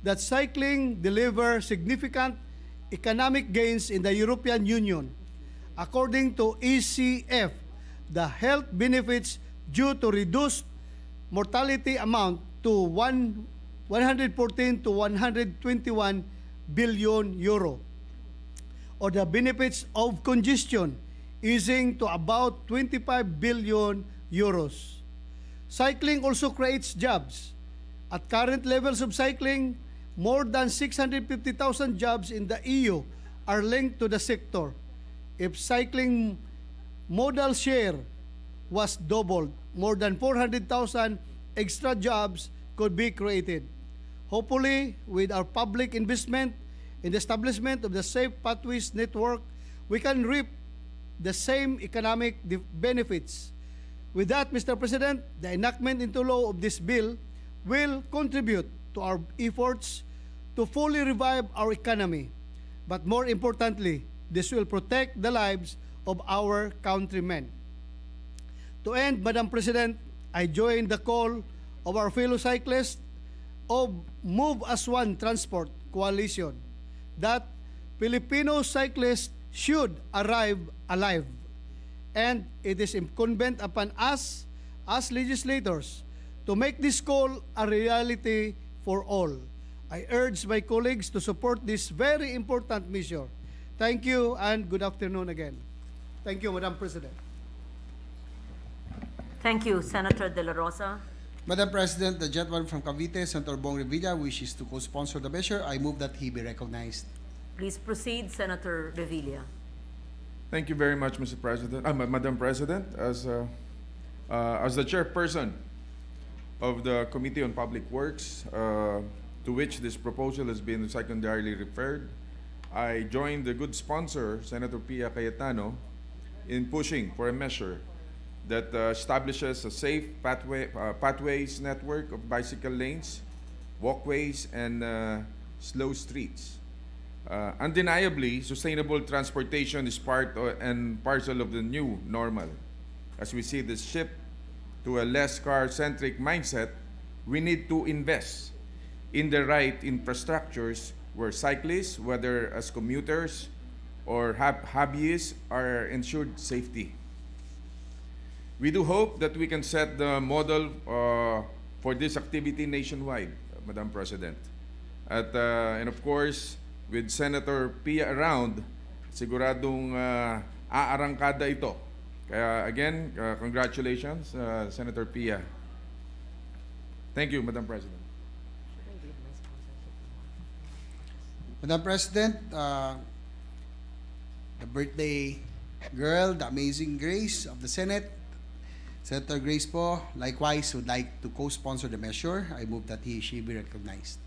that cycling delivers significant economic gains in the European Union. According to ECF, the health benefits due to reduced mortality amount to 114 to 121 billion euro, or the benefits of congestion easing to about 25 billion euros. Cycling also creates jobs. At current levels of cycling, more than 650,000 jobs in the EU are linked to the sector. If cycling modal share was doubled, more than 400,000 extra jobs could be created. Hopefully, with our public investment in the establishment of the Safe Pathways Network, we can reap the same economic benefits. With that, Mr. President, the enactment into law of this bill will contribute to our efforts to fully revive our economy. But more importantly, this will protect the lives of our countrymen. To end, Madam President, I join the call of our fellow cyclists of Move as One Transport Coalition that Filipino cyclists should arrive alive. And it is incumbent upon us as legislators to make this call a reality for all. I urge my colleagues to support this very important measure. Thank you and good afternoon again. Thank you, Madam President. Thank you, Senator De La Rosa. Madam President, the gentleman from Cavite, Senator Bong Revilla, wishes to co-sponsor the measure. I move that he be recognized. Please proceed, Senator Revilla. Thank you very much, Mr. President, Madam President. As the chairperson of the Committee on Public Works, to which this proposal has been secondarily referred, I joined the good sponsor, Senator Pia Cayetano, in pushing for a measure that establishes a safe pathways network of bicycle lanes, walkways, and slow streets. Undeniably, sustainable transportation is part and parcel of the new normal. As we see this shift to a less car-centric mindset, we need to invest in the right infrastructures where cyclists, whether as commuters or hobbyists, are ensured safety. We do hope that we can set the model for this activity nationwide, Madam President. And of course, with Senator Pia around, siguradong aarangkada ito. Kaya again, congratulations, Senator Pia. Thank you, Madam President. Madam President, the birthday girl, the amazing Grace of the Senate, Senator Grace po, likewise would like to co-sponsor the measure. I move that she be recognized.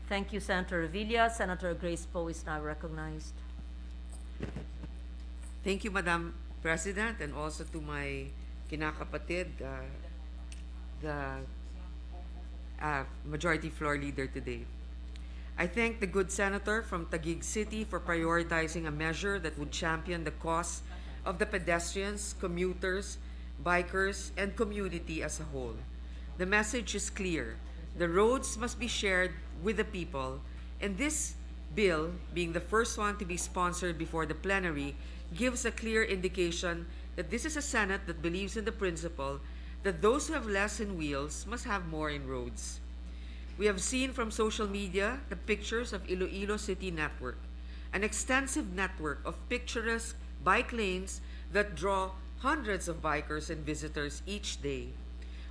Thank you, Senator Revilla. Senator Grace Poe is now recognized. Thank you, Madam President, and also to my kinakapatid, the Majority Floor Leader today. I thank the good senator from Taguig City for prioritizing a measure that would champion the cause of the pedestrians, commuters, bikers, and community as a whole. The message is clear. The roads must be shared with the people, and this bill, being the first one to be sponsored before the plenary, gives a clear indication that this is a Senate that believes in the principle that those who have less in wheels must have more in roads. We have seen from social media the pictures of Iloilo City Network, an extensive network of picturesque bike lanes that draw hundreds of bikers and visitors each day.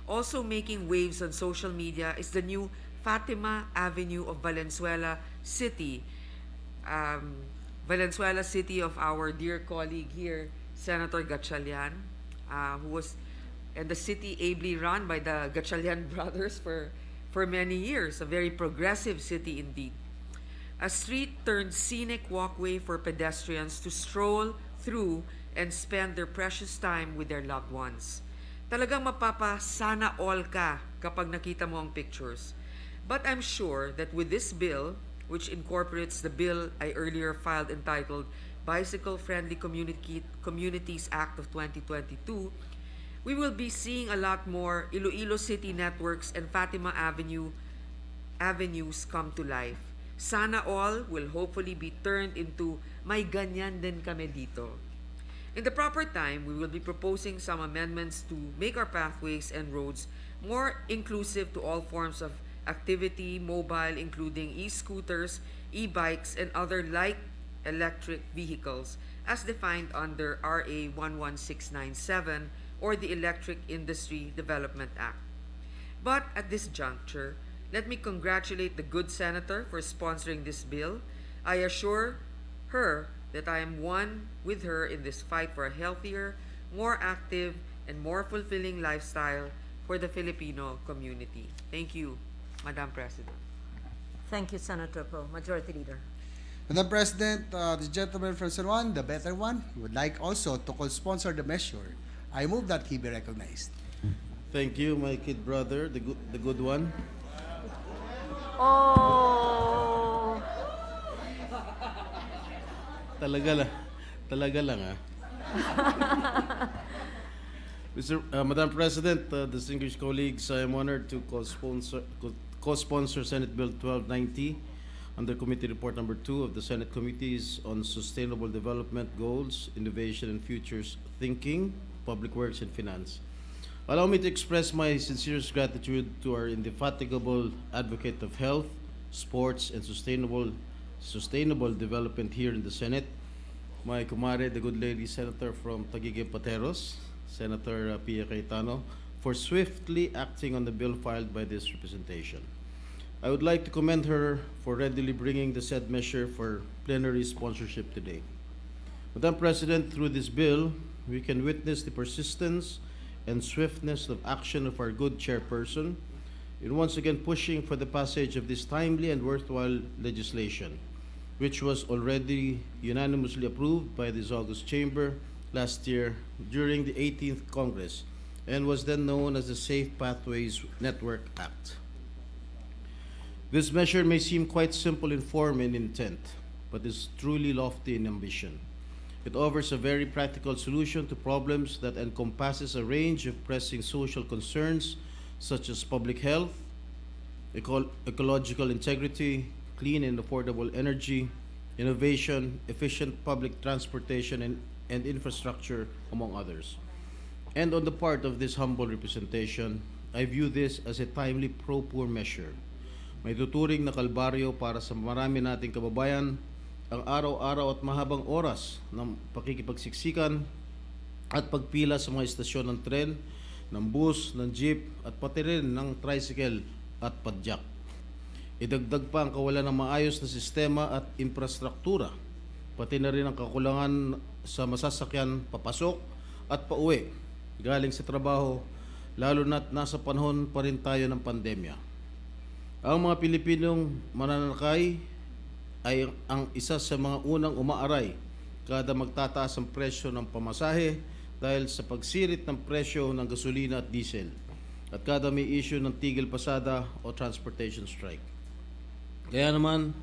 Also making waves on social media is the new Fatima Avenue of Valenzuela City. Valenzuela City of our dear colleague here, Senator Gatchalian, and the city ably run by the Gatchalian brothers for many years, a very progressive city indeed. A street turned scenic walkway for pedestrians to stroll through and spend their precious time with their loved ones. Talagang mapapa-sana all ka kapag nakita mo ang pictures. But I'm sure that with this bill, which incorporates the bill I earlier filed entitled Bicycle Friendly Communities Act of 2022, we will be seeing a lot more Iloilo City networks and Fatima avenues come to life. Sana all will hopefully be turned into may ganyan din kami dito. In the proper time, we will be proposing some amendments to make our pathways and roads more inclusive to all forms of activity, mobile, including e-scooters, e-bikes, and other light electric vehicles as defined under RA 11697 or the Electric Industry Development Act. But at this juncture, let me congratulate the good senator for sponsoring this bill. I assure her that I am one with her in this fight for a healthier, more active, and more fulfilling lifestyle for the Filipino community. Thank you, Madam President. Thank you, Senator Poe. Majority Leader. Madam President, the gentleman from San Juan, the better one, would like also to co-sponsor the measure. I move that he be recognized. Thank you, my kid brother, the good one. Oh, Talaga lang ah. Madam President, distinguished colleagues, I am honored to co-sponsor Senate Bill 1290 under Committee Report Number 2 of the Senate Committees on Sustainable Development Goals, Innovation and Futures Thinking, Public Works and Finance. Allow me to express my sincerest gratitude to our indefatigable advocate of health, sports, and sustainable development here in the Senate, my kumare, the good lady Senator from Taguig Pateros, Senator Pia Cayetano, for swiftly acting on the bill filed by this representation. I would like to commend her for readily bringing the said measure for plenary sponsorship today. Madam President, through this bill, we can witness the persistence and swiftness of action of our good chairperson in once again pushing for the passage of this timely and worthwhile legislation, which was already unanimously approved by this August Chamber last year during the 18th Congress and was then known as the Safe Pathways Network Act. This measure may seem quite simple in form and intent, but is truly lofty in ambition. It offers a very practical solution to problems that encompasses a range of pressing social concerns such as public health, ecological integrity, clean and affordable energy, innovation, efficient public transportation, and infrastructure, among others. And on the part of this humble representation, I view this as a timely pro-poor measure. May tuturing na kalbaryo para sa marami nating kababayan ang araw-araw at mahabang oras ng pakikipagsiksikan at pagpila sa mga istasyon ng tren, ng bus, ng jeep, at pati rin ng tricycle at padjak. Idagdag pa ang kawalan ng maayos na sistema at infrastruktura, pati na rin ang kakulangan sa masasakyan papasok at pauwi galing sa trabaho, lalo na't nasa panahon pa rin tayo ng pandemya. Ang mga Pilipinong mananakay ay ang isa sa mga unang umaaray kada magtataas ang presyo ng pamasahe dahil sa pagsirit ng presyo ng gasolina at diesel at kada may issue ng tigil pasada o transportation strike. Kaya naman,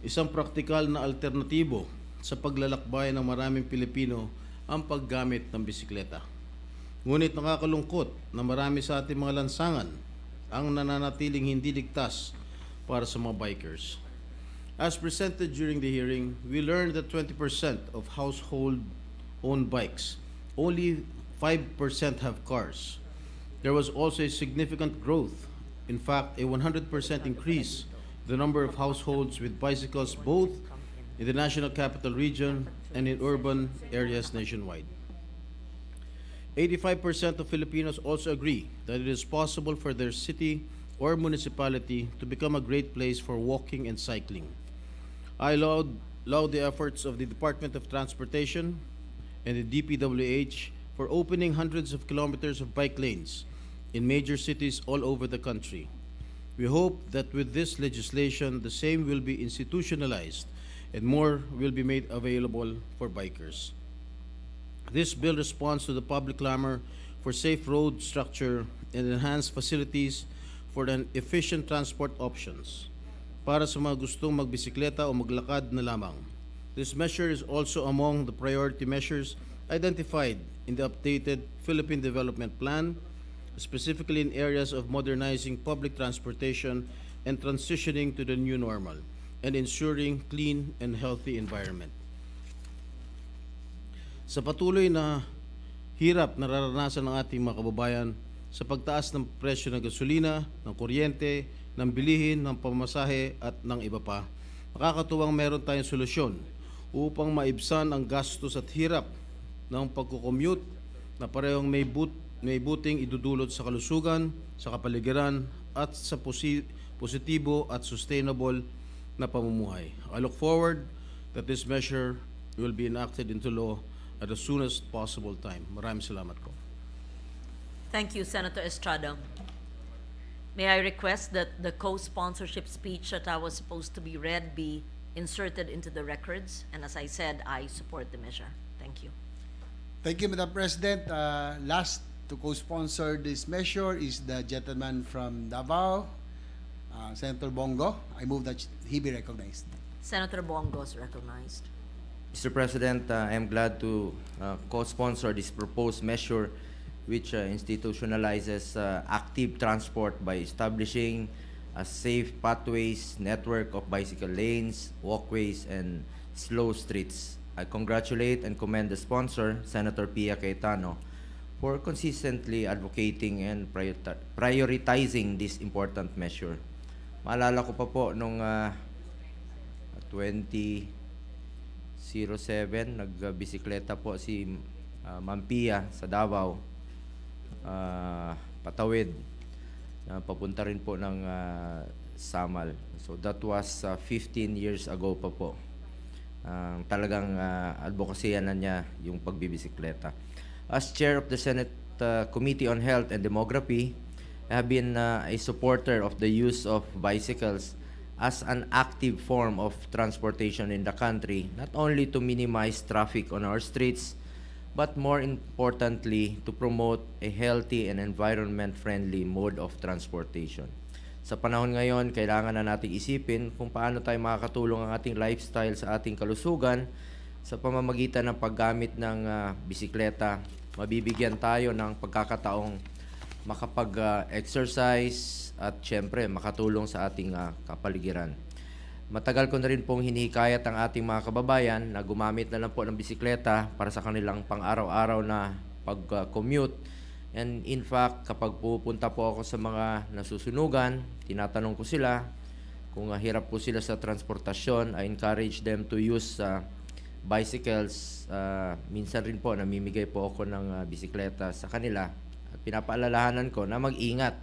isang praktikal na alternatibo sa paglalakbay ng maraming Pilipino ang paggamit ng bisikleta. Ngunit nakakalungkot na marami sa ating mga lansangan ang nananatiling hindi ligtas para sa mga bikers. As presented during the hearing, we learned that 20% of household-owned bikes, only 5% have cars. There was also a significant growth in fact, a 100% increase the number of households with bicycles both in the National Capital Region and in urban areas nationwide. 85% of Filipinos also agree that it is possible for their city or municipality to become a great place for walking and cycling. I laud the efforts of the Department of Transportation and the DPWH for opening hundreds of kilometers of bike lanes in major cities all over the country. We hope that with this legislation, the same will be institutionalized and more will be made available for bikers. This bill responds to the public clamor for safe road structure and enhanced facilities for an efficient transport options para sa mga gustong magbisikleta o maglakad na lamang. This measure is also among the priority measures identified in the updated Philippine Development Plan, specifically in areas of modernizing public transportation and transitioning to the new normal, and ensuring clean and healthy environment. Sa patuloy na hirap na nararanasan ng ating mga kababayan sa pagtaas ng presyo ng gasolina, ng kuryente, ng bilihin, ng pamasahe at ng iba pa, makakatuwang meron tayong solusyon upang maibsan ang gastos at hirap ng pagkukommute na parehong may buting idudulot sa kalusugan, sa kapaligiran at sa positibo at sustainable na pamumuhay. I look forward that this measure will be enacted into law at the soonest possible time. Maraming salamat po. Thank you, Senator Estrada. May I request that the co-sponsorship speech that I was supposed to be read be inserted into the records? And as I said, I support the measure. Thank you. Thank you, Madam President. Last to co-sponsor this measure is the gentleman from Davao, Senator Bongo. I move that he be recognized. Senator Bongo is recognized. Mr. President, I am glad to co-sponsor this proposed measure which institutionalizes active transport by establishing a safe pathways network of bicycle lanes, walkways, and slow streets. I congratulate and commend the sponsor, Senator Pia Cayetano, for consistently advocating and prioritizing this important measure. Maalala ko pa po nung 2007, nagbisikleta po si Ma'am Pia sa Davao, patawid, papunta rin po ng Samal. So that was 15 years ago pa po. Talagang advokasya na niya yung pagbibisikleta. As chair of the Senate Committee on Health and Demography, I have been a supporter of the use of bicycles as an active form of transportation in the country, not only to minimize traffic on our streets, but more importantly, to promote a healthy and environment-friendly mode of transportation. Sa panahon ngayon, kailangan na nating isipin kung paano tayo makakatulong ang ating lifestyle sa ating kalusugan sa pamamagitan ng paggamit ng bisikleta. Mabibigyan tayo ng pagkakataong makapag-exercise at syempre makatulong sa ating kapaligiran. Matagal ko na rin pong hinihikayat ang ating mga kababayan na gumamit na lang po ng bisikleta para sa kanilang pang-araw-araw na pag-commute. And in fact, kapag pupunta po ako sa mga nasusunugan, tinatanong ko sila kung hirap po sila sa transportasyon. I encourage them to use bicycles. Minsan rin po namimigay po ako ng bisikleta sa kanila. At pinapaalalahanan ko na mag-ingat.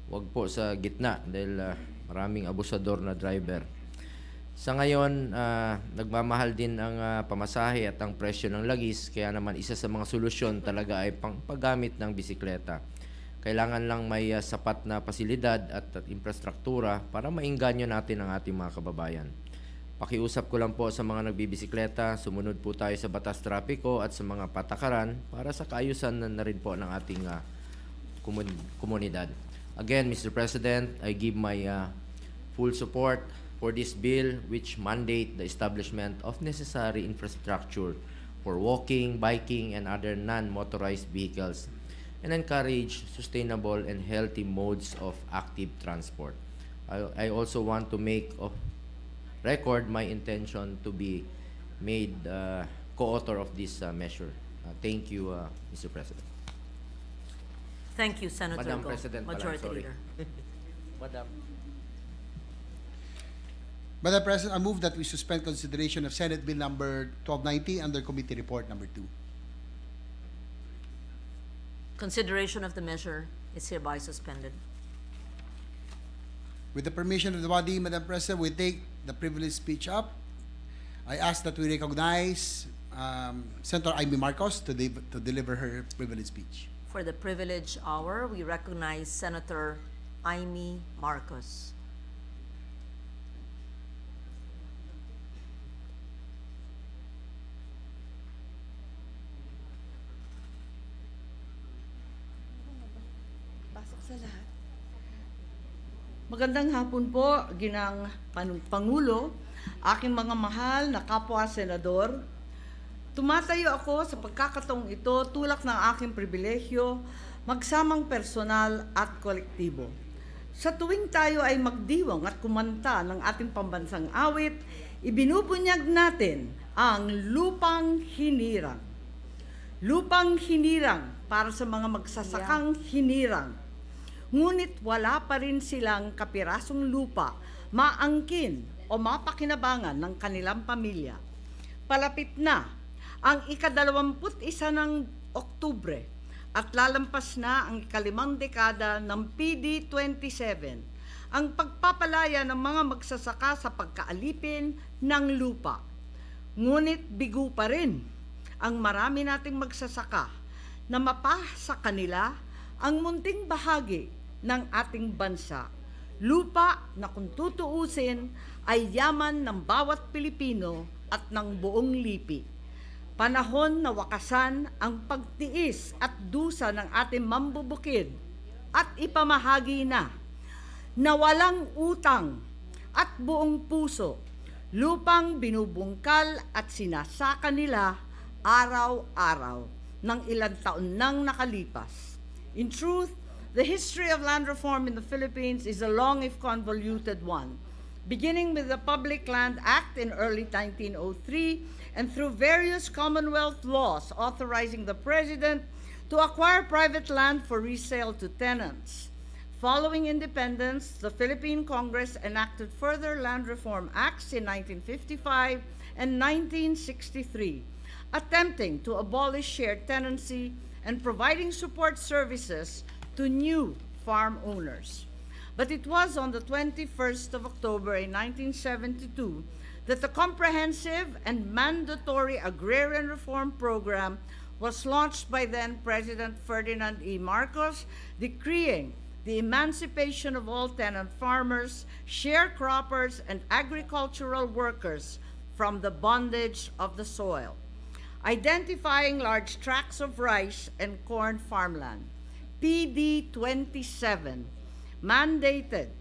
Huwag po sa gitna dahil maraming abusador na driver. Sa ngayon, nagmamahal din ang pamasahe at ang presyo ng lagis, kaya naman isa sa mga solusyon talaga ay paggamit ng bisikleta. Kailangan lang may sapat na pasilidad at infrastruktura para mainganyo natin ang ating mga kababayan. Pakiusap ko lang po sa mga nagbibisikleta, sumunod po tayo sa batas trapiko at sa mga patakaran para sa kaayusan na rin po ng ating komunidad. Again, Mr. President, I give my full support for this bill which mandate the establishment of necessary infrastructure for walking, biking, and other non-motorized vehicles and encourage sustainable and healthy modes of active transport. I also want to make of record my intention to be made co-author of this measure. Thank you, Mr. President. Thank you, Senator Madam Go, President pala, Majority sorry. Leader. Madam. Madam President, I move that we suspend consideration of Senate Bill number 1290 under Committee Report number 2. Consideration of the measure is hereby suspended. With the permission of the body, Madam President, we take the privileged speech up. I ask that we recognize Senator Amy Marcos to deliver her privileged speech. For the privilege hour, we recognize Senator Amy Marcos. Pasok sa lahat. Magandang hapon po, Ginang Pangulo, aking mga mahal na kapwa senador. Tumatayo ako sa pagkakataong ito tulak ng aking pribilehyo, magsamang personal at kolektibo. Sa tuwing tayo ay magdiwang at kumanta ng ating pambansang awit, ibinubunyag natin ang lupang hinirang. Lupang hinirang para sa mga magsasakang hinirang. Ngunit wala pa rin silang kapirasong lupa maangkin o mapakinabangan ng kanilang pamilya. Palapit na ang ika-21 ng Oktubre at lalampas na ang ika-5 dekada ng PD27, ang pagpapalaya ng mga magsasaka sa pagkaalipin ng lupa. Ngunit bigo pa rin ang marami nating magsasaka na mapa sa kanila ang munting bahagi ng ating bansa. Lupa na kung tutuusin ay yaman ng bawat Pilipino at ng buong lipi. Panahon na wakasan ang pagtiis at dusa ng ating mambubukid at ipamahagi na walang utang at buong puso, lupang binubungkal at sinasaka nila araw-araw ng ilang taon nang nakalipas. In truth, the history of land reform in the Philippines is a long if convoluted one, beginning with the Public Land Act in early 1903 and through various Commonwealth laws authorizing the President to acquire private land for resale to tenants. Following independence, the Philippine Congress enacted further land reform acts in 1955 and 1963, attempting to abolish shared tenancy and providing support services to new farm owners. But it was on the 21st of October in 1972 that the comprehensive and mandatory agrarian reform program was launched by then President Ferdinand E. Marcos, decreeing the emancipation of all tenant farmers, sharecroppers, and agricultural workers from the bondage of the soil, identifying large tracts of rice and corn farmland. PD 27 mandated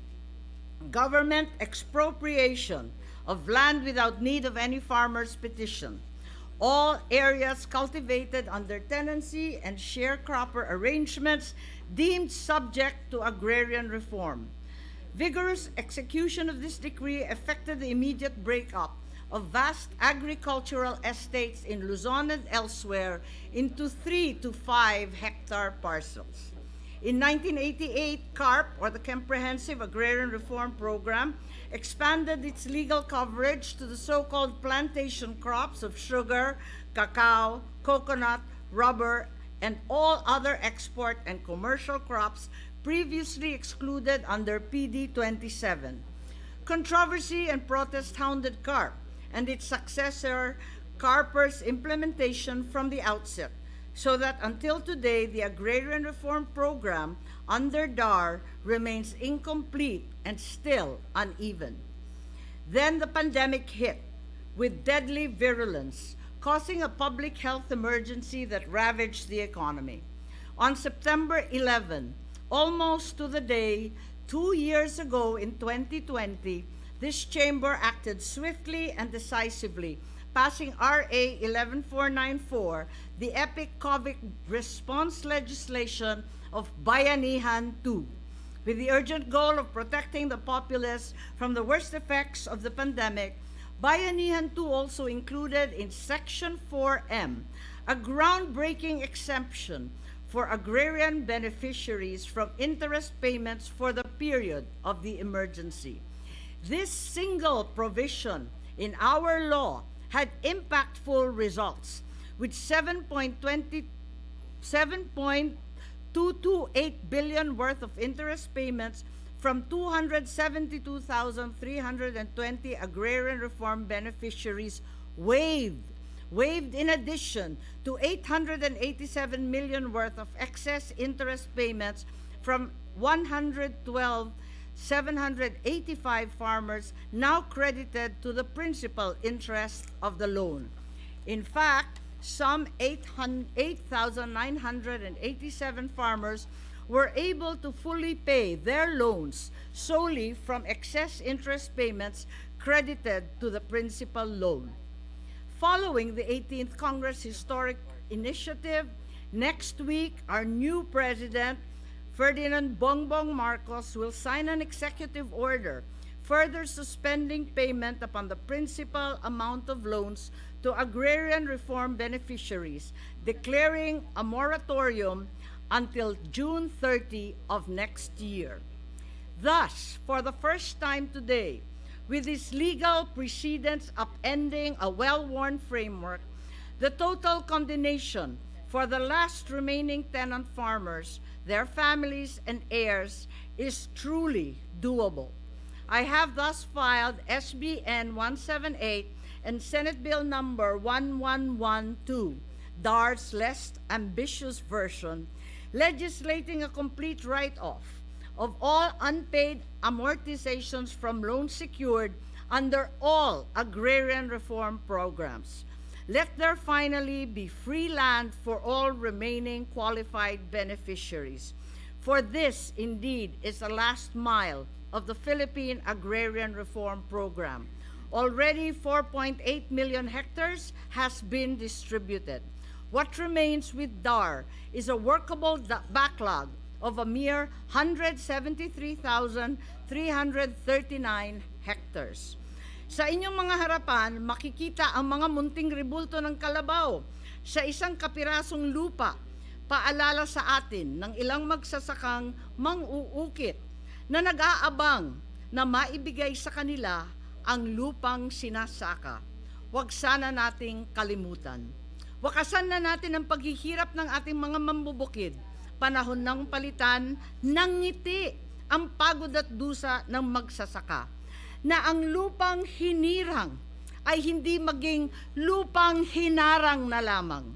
government expropriation of land without need of any farmer's petition. All areas cultivated under tenancy and sharecropper arrangements deemed subject to agrarian reform. Vigorous execution of this decree effected the immediate breakup of vast agricultural estates in Luzon and elsewhere into 3 to 5 hectare parcels. In 1988, CARP, or the Comprehensive Agrarian Reform Program, expanded its legal coverage to the so-called plantation crops of sugar, cacao, coconut, rubber, and all other export and commercial crops previously excluded under PD 27. Controversy and protest hounded CARP and its successor, CARPER's implementation from the outset, so that until today, the Agrarian Reform Program under DAR remains incomplete and still uneven. Then the pandemic hit with deadly virulence, causing a public health emergency that ravaged the economy. On September 11, almost to the day, 2 years ago in 2020, this chamber acted swiftly and decisively, passing RA 11494, the epic COVID response legislation of Bayanihan 2, with the urgent goal of protecting the populace from the worst effects of the pandemic. Bayanihan 2 also included in Section 4M a groundbreaking exemption for agrarian beneficiaries from interest payments for the period of the emergency. This single provision in our law had impactful results, with 7.228 billion worth of interest payments from 272,320 agrarian reform beneficiaries waived in addition to 887 million worth of excess interest payments from 112,785 farmers now credited to the principal interest of the loan. In fact, some 8,987 farmers were able to fully pay their loans solely from excess interest payments credited to the principal loan. Following the 18th Congress Historic Initiative, next week our new president, Ferdinand Bongbong Marcos, will sign an executive order further suspending payment upon the principal amount of loans to agrarian reform beneficiaries, declaring a moratorium until June 30 of next year. Thus, for the first time today, with this legal precedents upending a well-worn framework, the total condemnation for the last remaining tenant farmers, their families, and heirs is truly doable. I have thus filed SBN 178 and Senate Bill number 1112, DAR's less ambitious version, legislating a complete write-off of all unpaid amortizations from loans secured under all agrarian reform programs. Let there finally be free land for all remaining qualified beneficiaries. For this, indeed, is the last mile of the Philippine Agrarian Reform Program. Already 4.8 million hectares has been distributed. What remains with DAR is a workable backlog of a mere 173,339 hectares. Sa inyong mga harapan, makikita ang mga munting rebulto ng kalabaw sa isang kapirasong lupa, paalala sa atin ng ilang magsasakang mang-uukit na nag-aabang na maibigay sa kanila ang lupang sinasaka. Huwag sana nating kalimutan. Wakasan na natin ang paghihirap ng ating mga mambubukid. Panahon ng palitan ng ngiti ang pagod at dusa ng magsasaka, na ang lupang hinirang ay hindi maging lupang hinarang na lamang.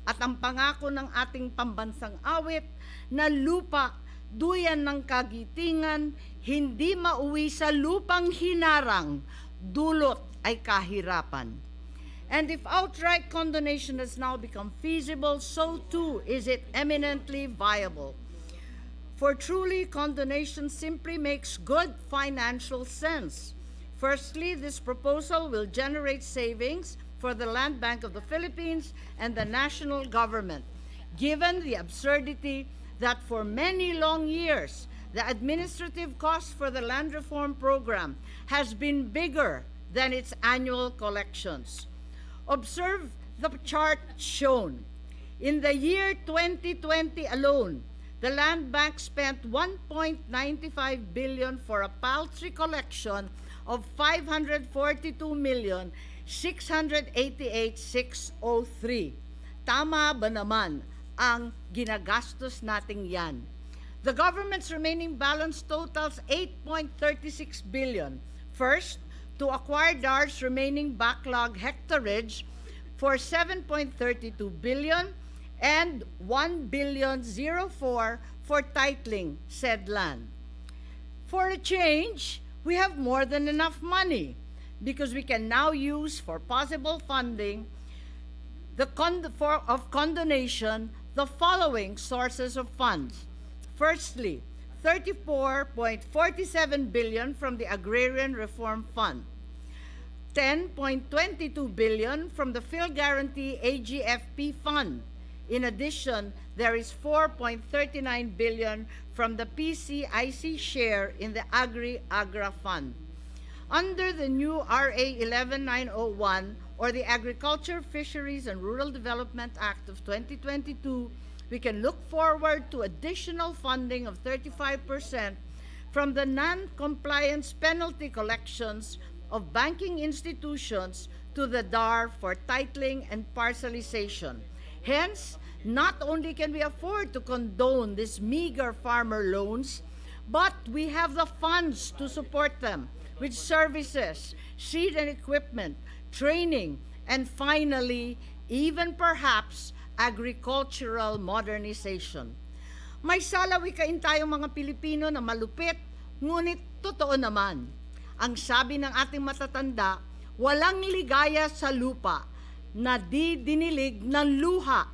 At ang pangako ng ating pambansang awit na lupa duyan ng kagitingan, hindi mauwi sa lupang hinarang, dulot ay kahirapan. And if outright condonation has now become feasible, so too is it eminently viable. For truly, condonation simply makes good financial sense. Firstly, this proposal will generate savings for the Land Bank of the Philippines and the national government, given the absurdity that for many long years, the administrative cost for the land reform program has been bigger than its annual collections. Observe the chart shown. In the year 2020 alone, the Land Bank spent 1.95 billion for a paltry collection of 542,688,603. Tama ba naman ang ginagastos nating yan? The government's remaining balance totals 8.36 billion. First, to acquire DAR's remaining backlog hectarage for 7.32 billion and 1.04 for titling said land. For a change, we have more than enough money because we can now use for possible funding of condonation the following sources of funds. Firstly, 34.47 billion from the Agrarian Reform Fund, 10.22 billion from the Phil Guarantee AGFP Fund. In addition, there is 4.39 billion from the PCIC share in the Agri-Agra Fund. Under the new RA 11901 or the Agriculture, Fisheries and Rural Development Act of 2022, we can look forward to additional funding of 35% from the non-compliance penalty collections of banking institutions to the DAR for titling and parcelization. Hence, not only can we afford to condone these meager farmer loans, but we have the funds to support them with services, seed and equipment, training, and finally, even perhaps, agricultural modernization. May salawikain tayong mga Pilipino na malupit, ngunit totoo naman. Ang sabi ng ating matatanda, walang ligaya sa lupa na di dinilig ng luha.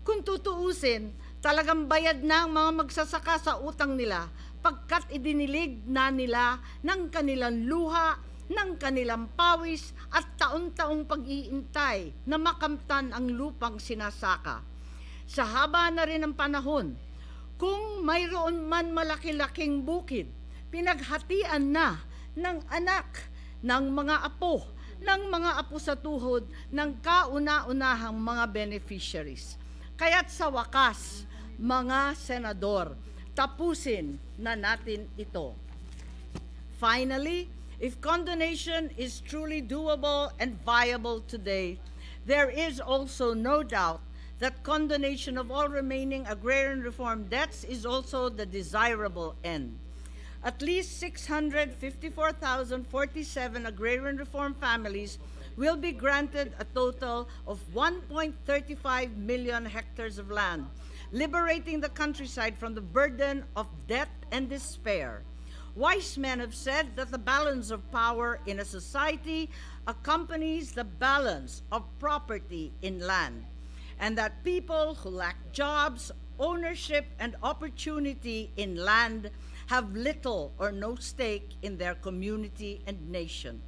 Kung tutuusin, talagang bayad na ang mga magsasaka sa utang nila pagkat idinilig na nila ng kanilang luha, ng kanilang pawis at taon-taong pag-iintay na makamtan ang lupang sinasaka. Sa haba na rin ng panahon, kung mayroon man malaki-laking bukid, pinaghatian na ng anak, ng mga apo sa tuhod ng kauna-unahang mga beneficiaries. Kaya't sa wakas, mga senador, tapusin na natin ito. Finally, if condonation is truly doable and viable today, there is also no doubt that condonation of all remaining agrarian reform debts is also the desirable end. At least 654,047 agrarian reform families will be granted a total of 1.35 million hectares of land, liberating the countryside from the burden of debt and despair. Wise men have said that the balance of power in a society accompanies the balance of property in land, and that people who lack jobs, ownership, and opportunity in land have little or no stake in their community and nation.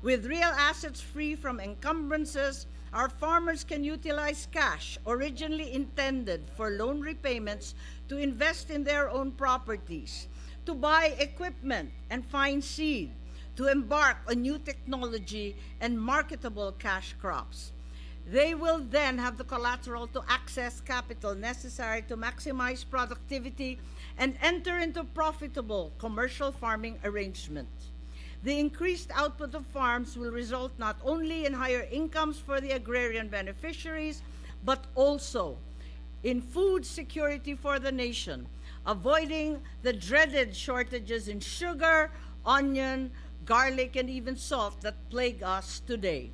With real assets free from encumbrances, our farmers can utilize cash originally intended for loan repayments to invest in their own properties, to buy equipment and find seed, to embark on new technology and marketable cash crops. They will then have the collateral to access capital necessary to maximize productivity and enter into profitable commercial farming arrangements. The increased output of farms will result not only in higher incomes for the agrarian beneficiaries, but also in food security for the nation, avoiding the dreaded shortages in sugar, onion, garlic, and even salt that plague us today.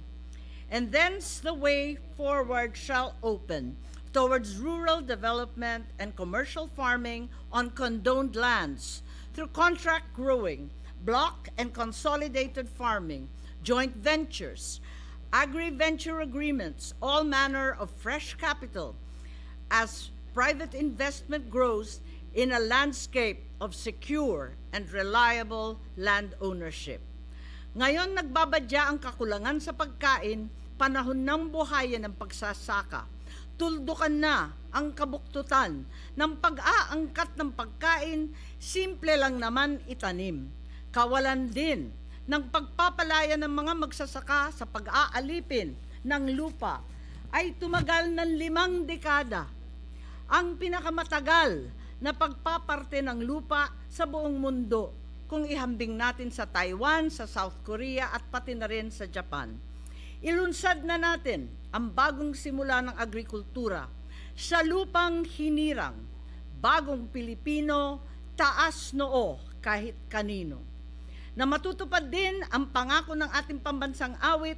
And thence the way forward shall open towards rural development and commercial farming on condoned lands through contract growing, block and consolidated farming, joint ventures, agri-venture agreements, all manner of fresh capital as private investment grows in a landscape of secure and reliable land ownership. Ngayon nagbabadya ang kakulangan sa pagkain, panahon ng buhayan ng pagsasaka. Tuldukan na ang kabuktutan ng pag-aangkat ng pagkain, simple lang naman itanim. Kawalan din ng pagpapalaya ng mga magsasaka sa pag-aalipin ng lupa ay tumagal ng 5 dekada. Ang pinakamatagal na pagpaparte ng lupa sa buong mundo kung ihambing natin sa Taiwan, sa South Korea at pati na rin sa Japan. Ilunsad na natin ang bagong simula ng agrikultura sa lupang hinirang, bagong Pilipino, taas noo kahit kanino. Na matutupad din ang pangako ng ating pambansang awit,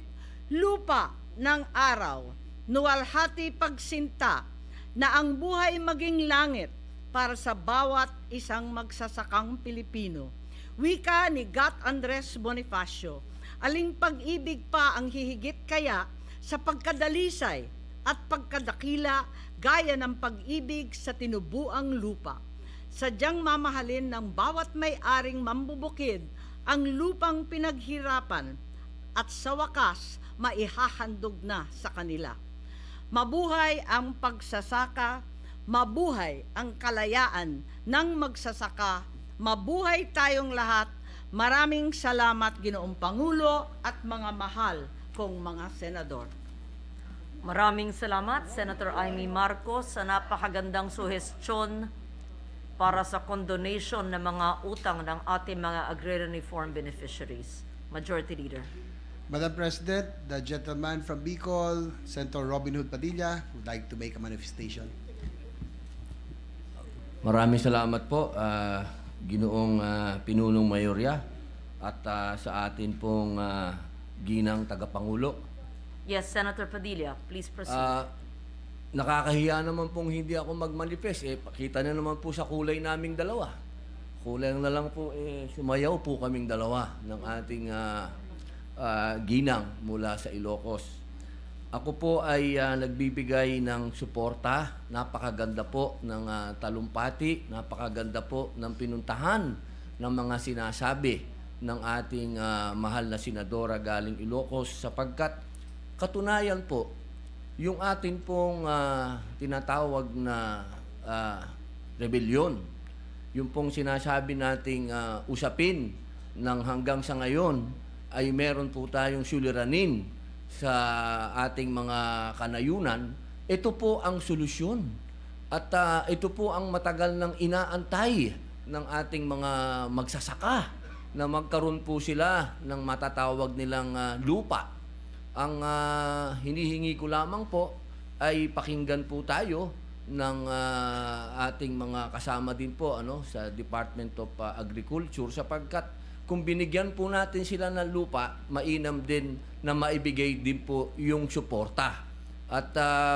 lupa ng araw, nuwalhati pagsinta, na ang buhay maging langit para sa bawat isang magsasakang Pilipino. Wika ni Gat Andres Bonifacio, aling pag-ibig pa ang hihigit kaya sa pagkadalisay at pagkadakila gaya ng pag-ibig sa tinubuang lupa. Sadyang mamahalin ng bawat may-aring mambubukid ang lupang pinaghirapan at sa wakas maihahandog na sa kanila. Mabuhay ang pagsasaka, mabuhay ang kalayaan ng magsasaka, mabuhay tayong lahat. Maraming salamat, Ginoong Pangulo at mga mahal kong mga senador. Maraming salamat, Senator Amy Marcos, sa napakagandang suhestyon para sa condonation ng mga utang ng ating mga agrarian reform beneficiaries. Majority Leader. Madam President, the gentleman from Bicol, Senator Robin Hood Padilla, would like to make a manifestation. Maraming salamat po, Ginoong Pinunong Mayorya at sa atin pong ginang tagapangulo. Yes, Senator Padilla, please proceed. Nakakahiya naman pong hindi ako mag-manifest. Pakita na naman po sa kulay naming dalawa. Kulang na lang po, sumayaw po kaming dalawa ng ating ginang mula sa Ilocos. Ako po ay nagbibigay ng suporta. Napakaganda po ng talumpati. Napakaganda po ng pinuntahan ng mga sinasabi ng ating mahal na senadora galing Ilocos sapagkat katunayan po, yung ating pong tinatawag na rebellion, yung pong sinasabi nating usapin ng hanggang sa ngayon ay meron po tayong suliranin sa ating mga kanayunan, ito po ang solusyon. At ito po ang matagal nang inaantay ng ating mga magsasaka na magkaroon po sila ng matatawag nilang lupa. Ang hinihingi ko lamang po ay pakinggan po tayo ng ating mga kasama din po sa Department of Agriculture sapagkat kung binigyan po natin sila ng lupa, mainam din na maibigay din po yung suporta. At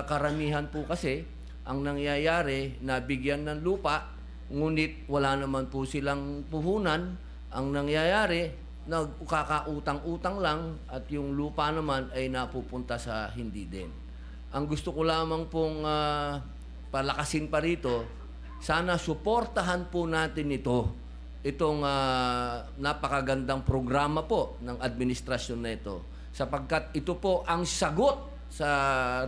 karamihan po kasi ang nangyayari na bigyan ng lupa, ngunit wala naman po silang puhunan. Ang nangyayari, nagkakautang-utang lang at yung lupa naman ay napupunta sa hindi din. Ang gusto ko lamang pong palakasin pa rito, sana suportahan po natin itong napakagandang programa po ng administrasyon na ito sapagkat ito po ang sagot sa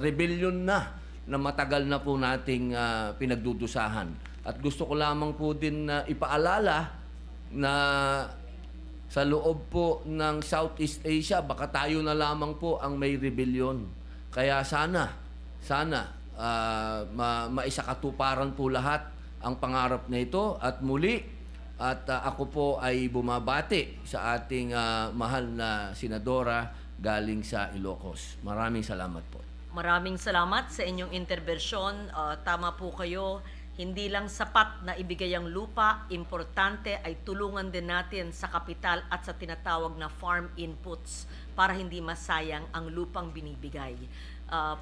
rebellion na matagal na po nating pinagdudusahan. At gusto ko lamang po din ipaalala na sa loob po ng Southeast Asia, baka tayo na lamang po ang may rebellion. Kaya sana maisakatuparan po lahat ang pangarap na ito at muli at ako po ay bumabati sa ating mahal na senadora galing sa Ilocos. Maraming salamat po. Maraming salamat sa inyong interbensyon. Tama po kayo. Hindi lang sapat na ibigay ang lupa, importante ay tulungan din natin sa kapital at sa tinatawag na farm inputs para hindi masayang ang lupang binibigay.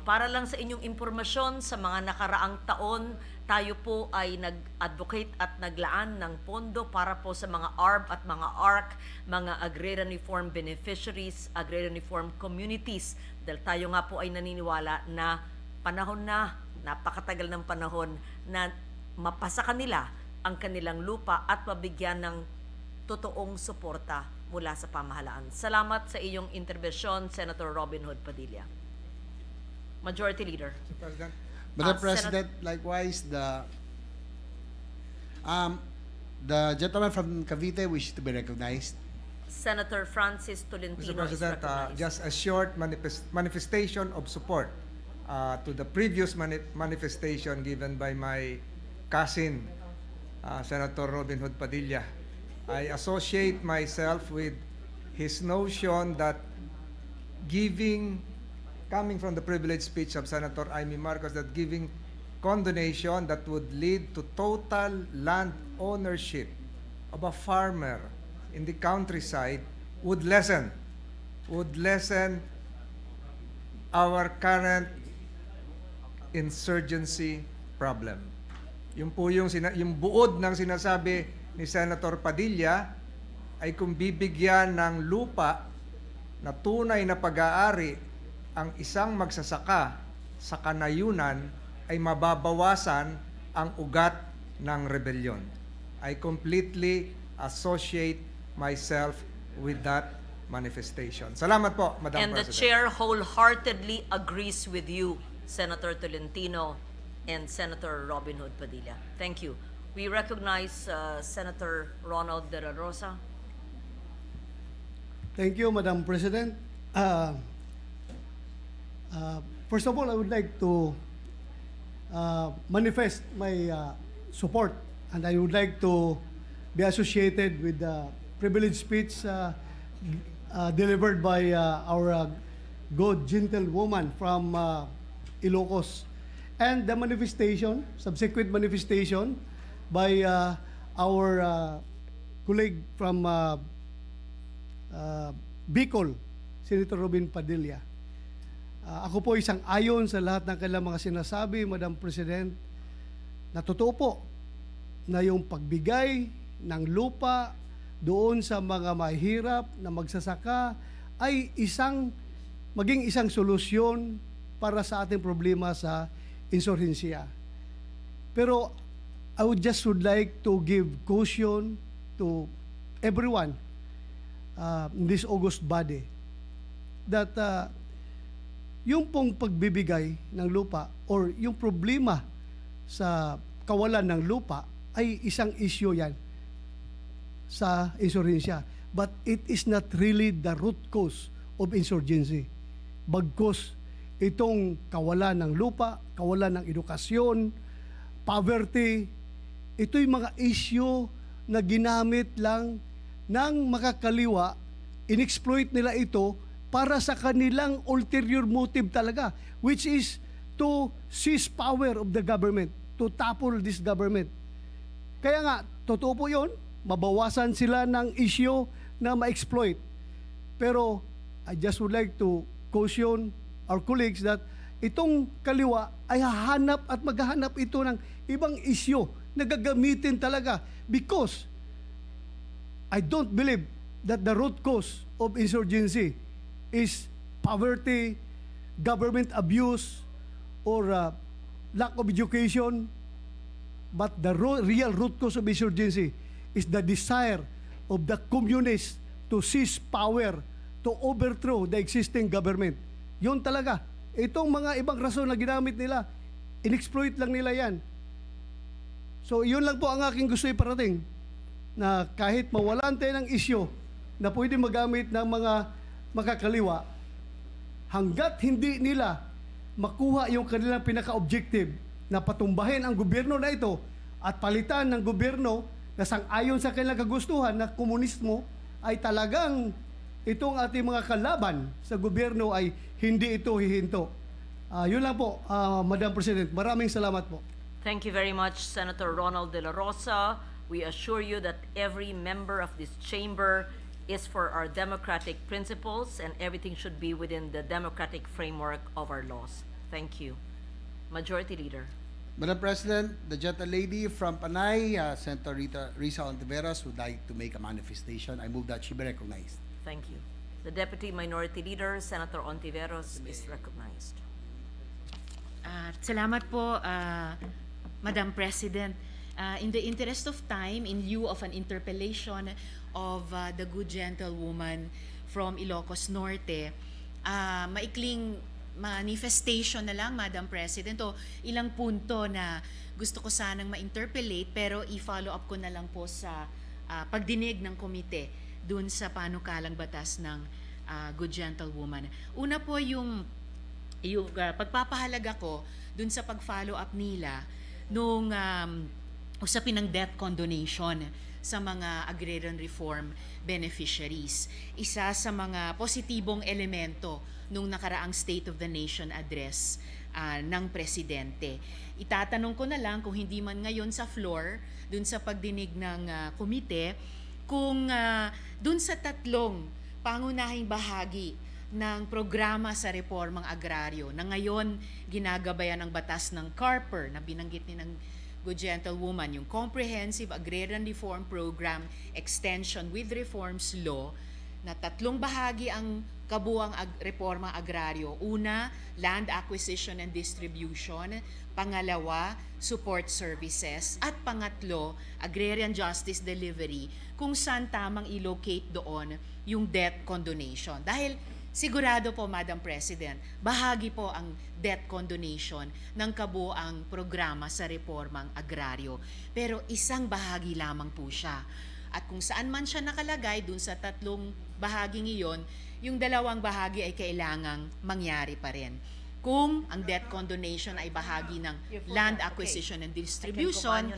Para lang sa inyong impormasyon, sa mga nakaraang taon, tayo po ay nag-advocate at naglaan ng pondo para po sa mga ARB at mga ARC, mga agrarian reform beneficiaries, agrarian reform communities. Dahil tayo nga po ay naniniwala na panahon na, napakatagal ng panahon na mapasa kanila ang kanilang lupa at mabigyan ng totoong suporta mula sa pamahalaan. Salamat sa iyong interbensyon, Senator Robin Hood Padilla. Majority Leader. Madam President, likewise, the gentleman from Cavite wishes to be recognized. Senator Francis Tolentino Mr. President, is recognized. just a short manifestation of support to the previous manifestation given by my cousin, Senator Robin Hood Padilla. I associate myself with his notion that coming from the privileged speech of Senator Amy Marcos, that giving condonation that would lead to total land ownership of a farmer in the countryside would lessen our current insurgency problem. Yung po yung buod ng sinasabi ni Senator Padilla ay kung bibigyan ng lupa na tunay na pag-aari ang isang magsasaka sa kanayunan ay mababawasan ang ugat ng rebellion. I completely associate myself with that manifestation. Salamat po, Madam And the President. Chair wholeheartedly agrees with you, Senator Tolentino and Senator Robin Hood Padilla. Thank you. We recognize Senator Ronald De La Rosa. Thank you, Madam President. First of all, I would like to manifest my support and I would like to be associated with the privileged speech delivered by our good gentlewoman from Ilocos, and the manifestation, subsequent manifestation by our colleague from Bicol, Senator Robin Padilla. Ako po isang ayon sa lahat ng kailang mga sinasabi, Madam President, na totoo po na yung pagbigay ng lupa doon sa mga mahirap na magsasaka ay maging isang solusyon para sa ating problema sa insurhensya. Pero I would like to give caution to everyone in this august body that yung pong pagbibigay ng lupa or yung problema sa kawalan ng lupa ay isang issue yan sa insurhensya. But it is not really the root cause of insurgency. Bagkus itong kawalan ng lupa, kawalan ng edukasyon, poverty, ito'y mga issue na ginamit lang ng makakaliwa, inexploit nila ito para sa kanilang ulterior motive talaga, which is to seize power of the government, to topple this government. Kaya nga, totoo po yun, mabawasan sila ng issue na ma-exploit. Pero I just would like to caution our colleagues that itong kaliwa ay hahanap at maghahanap ito ng ibang issue na gagamitin talaga, because I don't believe that the root cause of insurgency is poverty, government abuse, or lack of education. But the real root cause of insurgency is the desire of the communists to seize power, to overthrow the existing government. Yun talaga. Itong mga ibang rason na ginamit nila, inexploit lang nila yan. So yun lang po ang aking gusto iparating, na kahit mawalan tayo ng issue na pwede magamit ng mga makakaliwa, hanggat hindi nila makuha yung kanilang pinaka-objective na patumbahin ang gobyerno na ito at palitan ng gobyerno na sang-ayon sa kanilang kagustuhan na komunismo, ay talagang itong ating mga kalaban sa gobyerno ay hindi ito hihinto. Yun lang po, Madam President. Maraming salamat po. Thank you very much, Senator Ronald De La Rosa. We assure you that every member of this chamber is for our democratic principles, and everything should be within the democratic framework of our laws. Thank you. Majority Leader. Madam President, the gentle lady from Panay, Senator Risa Ontiveros, would like to make a manifestation. I move that she be recognized. Thank you. The Deputy Minority Leader, Senator Ontiveros, is recognized. Salamat po, Madam President. In the interest of time, in lieu of an interpellation of the good gentlewoman from Ilocos Norte, maikling manifestation na lang, Madam President, o ilang punto na gusto ko sanang ma-interpellate, pero i-follow up ko na lang po sa pagdinig ng komite dun sa panukalang batas ng good gentlewoman. Una po yung pagpapahalaga ko dun sa pag-follow up nila nung usapin ng debt condonation sa mga agrarian reform beneficiaries. Isa sa mga positibong elemento nung nakaraang State of the Nation address ng Presidente. Itatanong ko na lang kung hindi man ngayon sa floor, dun sa pagdinig ng komite, kung dun sa tatlong pangunahing bahagi ng programa sa reformang agraryo na ngayon ginagabayan ng batas ng CARPER na binanggit ni ng good gentlewoman, yung Comprehensive Agrarian Reform Program Extension with Reforms Law, na tatlong bahagi ang kabuang reforma agraryo. Una, land acquisition and distribution. Pangalawa, support services. At pangatlo, agrarian justice delivery, kung saan tamang i-locate doon yung debt condonation. Dahil sigurado po, Madam President, bahagi po ang debt condonation ng kabuang programa sa reformang agraryo. Pero isang bahagi lamang po siya. At kung saan man siya nakalagay dun sa tatlong bahaging iyon, yung dalawang bahagi ay kailangang mangyari pa rin. Kung ang debt condonation ay bahagi ng land acquisition and distribution,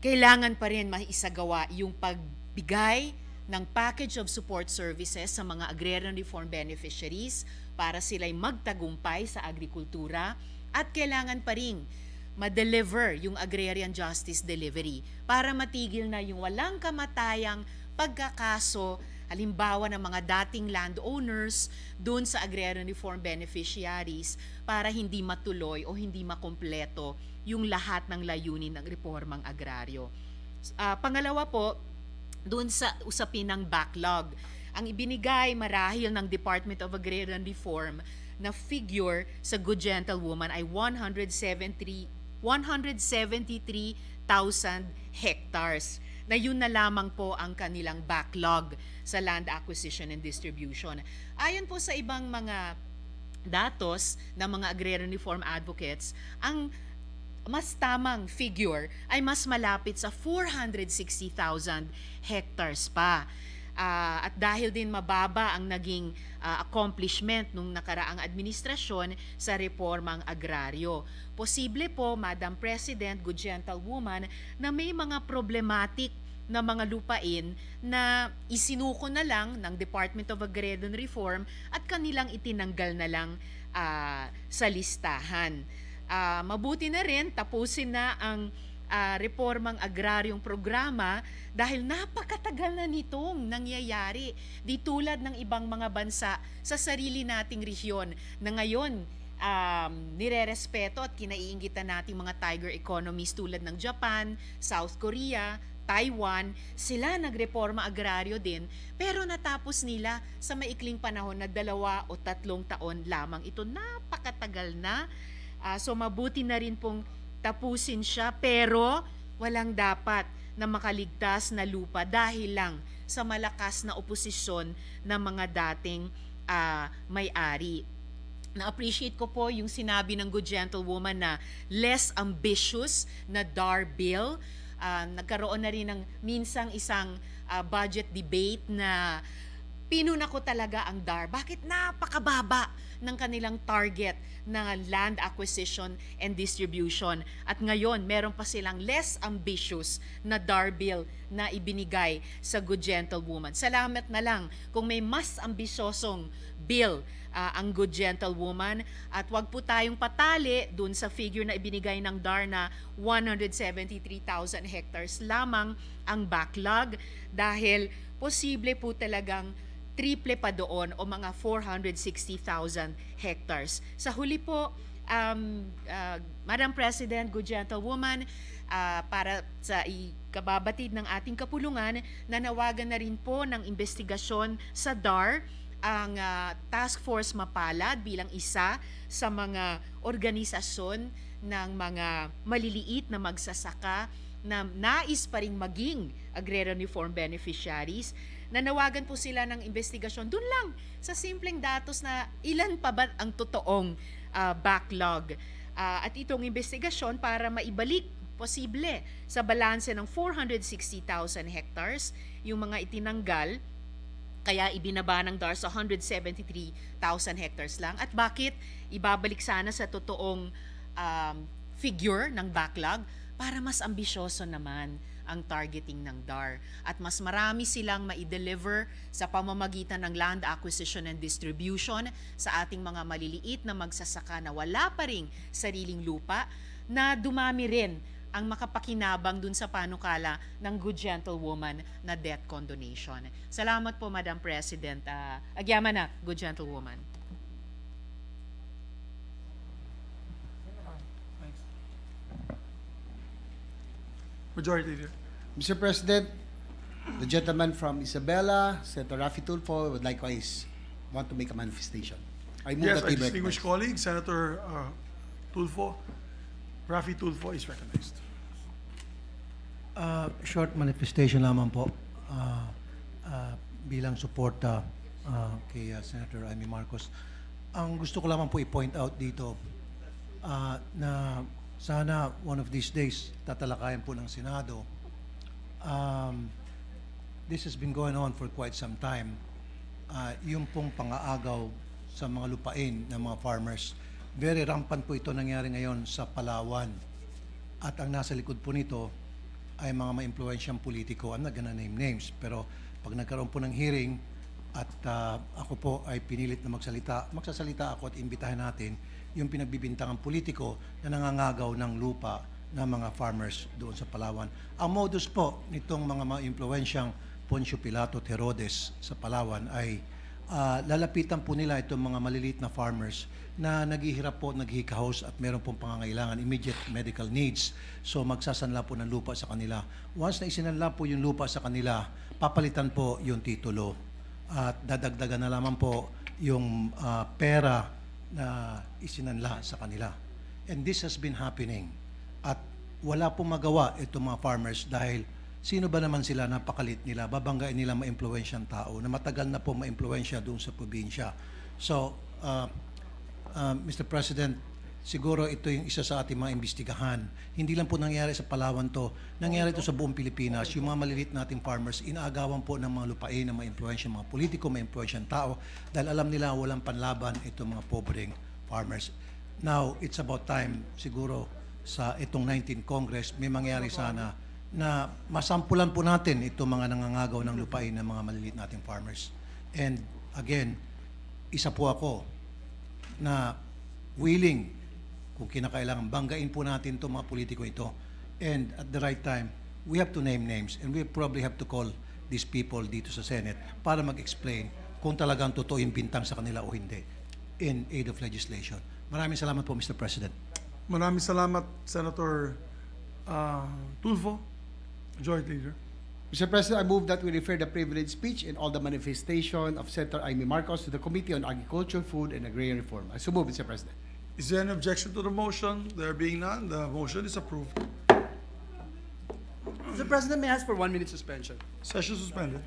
kailangan pa rin maisagawa yung pagbigay ng package of support services sa mga agrarian reform beneficiaries para sila'y magtagumpay sa agrikultura, at kailangan pa rin ma-deliver yung agrarian justice delivery para matigil na yung walang kamatayang pagkakaso, halimbawa ng mga dating landowners doon sa agrarian reform beneficiaries, para hindi matuloy o hindi makumpleto yung lahat ng layunin ng reformang agraryo. Pangalawa po, doon sa usapin ng backlog, ang ibinigay marahil ng Department of Agrarian Reform na figure sa Good Gentlewoman ay 173,000 hectares, na yun na lamang po ang kanilang backlog sa land acquisition and distribution. Ayon po sa ibang mga datos ng mga agrarian reform advocates, ang mas tamang figure ay mas malapit sa 460,000 hectares pa. At dahil din mababa ang naging accomplishment nung nakaraang administrasyon sa reformang agraryo, posible po, Madam President, Good Gentlewoman, na may mga problematic na mga lupain na isinuko na lang ng Department of Agrarian Reform at kanilang itinanggal na lang sa listahan. Mabuti na rin tapusin na ang reformang agraryong programa dahil napakatagal na nitong nangyayari. Di tulad ng ibang mga bansa sa sarili nating rehiyon na ngayon nirerespeto at kinaiingitan nating mga tiger economies tulad ng Japan, South Korea, Taiwan. Sila nagreforma agraryo din, pero natapos nila sa maikling panahon na 2 o 3 taon lamang. Ito napakatagal na. So mabuti na rin pong tapusin siya, pero walang dapat na makaligtas na lupa dahil lang sa malakas na oposisyon ng mga dating may-ari. Na-appreciate ko po yung sinabi ng Good Gentlewoman na less ambitious na DAR bill. Nagkaroon na rin ng minsang isang budget debate na pinuna ko talaga ang DAR. Bakit napakababa ng kanilang target na land acquisition and distribution? At ngayon, meron pa silang less ambitious na DAR bill na ibinigay sa Good Gentlewoman. Salamat na lang kung may mas ambisyosong bill ang Good Gentlewoman, at wag po tayong patali dun sa figure na ibinigay ng DAR na 173,000 hectares lamang ang backlog, dahil posible po talagang triple pa doon o mga 460,000 hectares. Sa huli po, Madam President, Good Gentlewoman, para sa ikababatid ng ating kapulungan, nanawagan na rin po ng investigasyon sa DAR ang Task Force Mapalad bilang isa sa mga organisasyon ng mga maliliit na magsasaka na nais pa ring maging agrarian reform beneficiaries. Nanawagan po sila ng investigasyon doon lang sa simpleng datos na ilan pa ba ang totoong backlog. At itong investigasyon para maibalik posible sa balanse ng 460,000 hectares yung mga itinanggal, kaya ibinaba ng DAR sa 173,000 hectares lang. At bakit ibabalik sana sa totoong figure ng backlog? Para mas ambisyoso naman ang targeting ng DAR at mas marami silang ma-deliver sa pamamagitan ng land acquisition and distribution sa ating mga maliliit na magsasaka na wala pa ring sariling lupa, na dumami rin ang makapakinabang dun sa panukala ng Good Gentlewoman na debt condonation. Salamat po, Madam President. Agyaman na, Good Gentlewoman. Majority Leader. Mr. President, the gentleman from Isabela, Senator Raffy Tulfo, would likewise want to make a manifestation. I move Yes, that our we distinguished recognize. colleague, Senator Tulfo, Raffy Tulfo is recognized. Short manifestation lamang po bilang suporta kay Senator Amy Marcos. Ang gusto ko lamang po i-point out dito na sana one of these days tatalakayan po ng Senado. This has been going on for quite some time. Yung pong pangaagaw sa mga lupain ng mga farmers, very rampant po ito nangyari ngayon sa Palawan. At ang nasa likod po nito ay mga maimpluwensyang politiko. I'm not gonna name names, pero pag nagkaroon po ng hearing at ako po ay pinilit na magsasalita ako at imbitahan natin yung pinagbibintangang politiko na nangangagaw ng lupa ng mga farmers doon sa Palawan. Ang modus po nitong mga maimpluwensyang Poncio Pilato at Herodes sa Palawan ay lalapitan po nila itong mga maliliit na farmers na naghihirap po, naghihikahos at meron pong pangangailangan, immediate medical needs. So magsasanla po ng lupa sa kanila. Once na isinanla po yung lupa sa kanila, papalitan po yung titulo at dadagdagan na lamang po yung pera na isinanla sa kanila. And this has been happening. At wala pong magawa itong mga farmers dahil sino ba naman sila, napakalit nila, babanggain nila ma-impluwensyang tao na matagal na po ma-impluwensya doon sa probinsya. So, Mr. President, siguro ito yung isa sa ating mga imbestigahan. Hindi lang po nangyari sa Palawan to, nangyari ito sa buong Pilipinas. Yung mga maliliit nating farmers, inaagawan po ng mga lupain na ma-impluwensya mga politiko, ma-impluwensyang tao, dahil alam nila walang panlaban itong mga pobreng farmers. Now, it's about time, siguro, sa itong 19th Congress, may mangyari sana na masampulan po natin itong mga nangangagaw ng lupain ng mga maliliit nating farmers. And again, isa po ako na willing, kung kinakailangan, banggain po natin itong mga politiko ito. And at the right time, we have to name names and we probably have to call these people dito sa Senate para mag-explain kung talagang totoo yung bintang sa kanila o hindi in aid of legislation. Maraming salamat po, Mr. President. Maraming salamat, Senator Tulfo, Majority Leader. Mr. President, I move that we refer the privileged speech and all the manifestation of Senator Amy Marcos to the Committee on Agriculture, Food, and Agrarian Reform. I so move, Mr. President. Is there any objection to the motion? There being none, the motion is approved. Mr. President, may I ask for 1 minute suspension? Session suspended.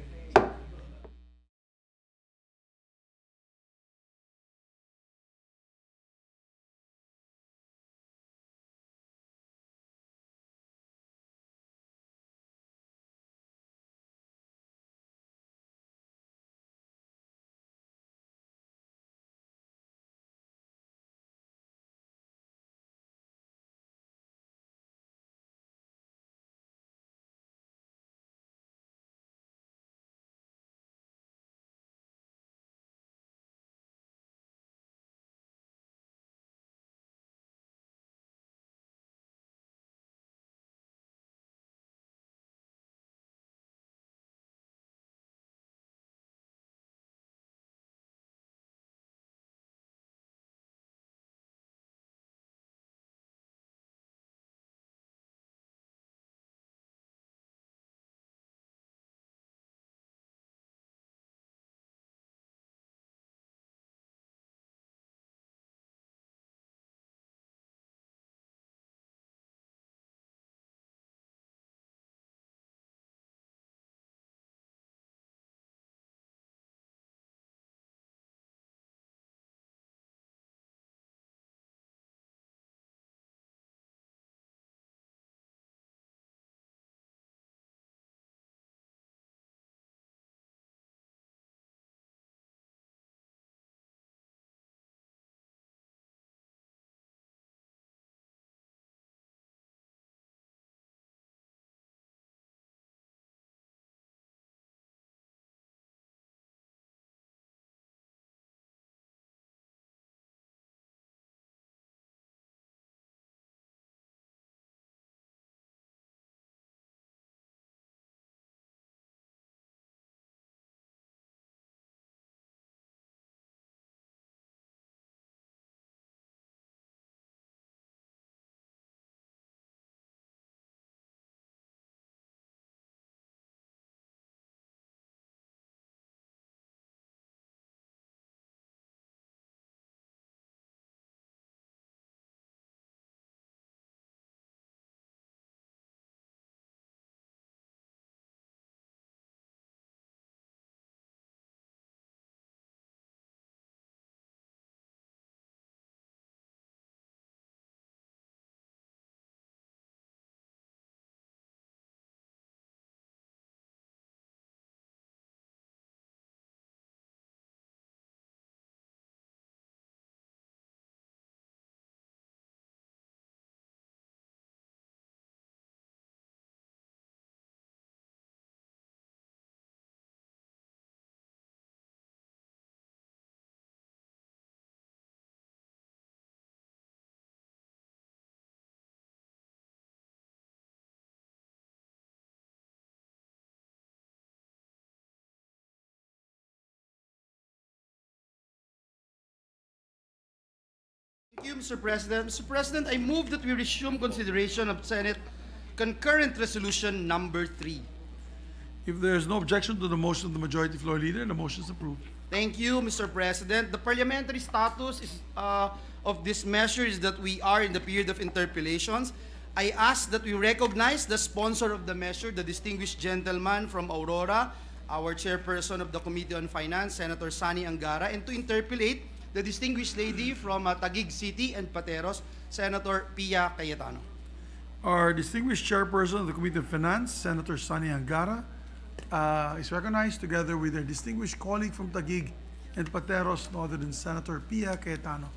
Thank you, Mr. President. Mr. President, I move that we resume consideration of Senate Concurrent Resolution Number 3. If there is no objection to the motion of the Majority Floor Leader, the motion is approved. Thank you, Mr. President. The parliamentary status of this measure is that we are in the period of interpellations. I ask that we recognize the sponsor of the measure, the distinguished gentleman from Aurora, our chairperson of the Committee on Finance, Senator Sani Angara, and to interpellate the distinguished lady from Taguig City and Pateros, Senator Pia Cayetano. Our distinguished chairperson of the Committee on Finance, Senator Sani Angara, is recognized together with their distinguished colleague from Taguig and Pateros, no other than Senator Pia Cayetano,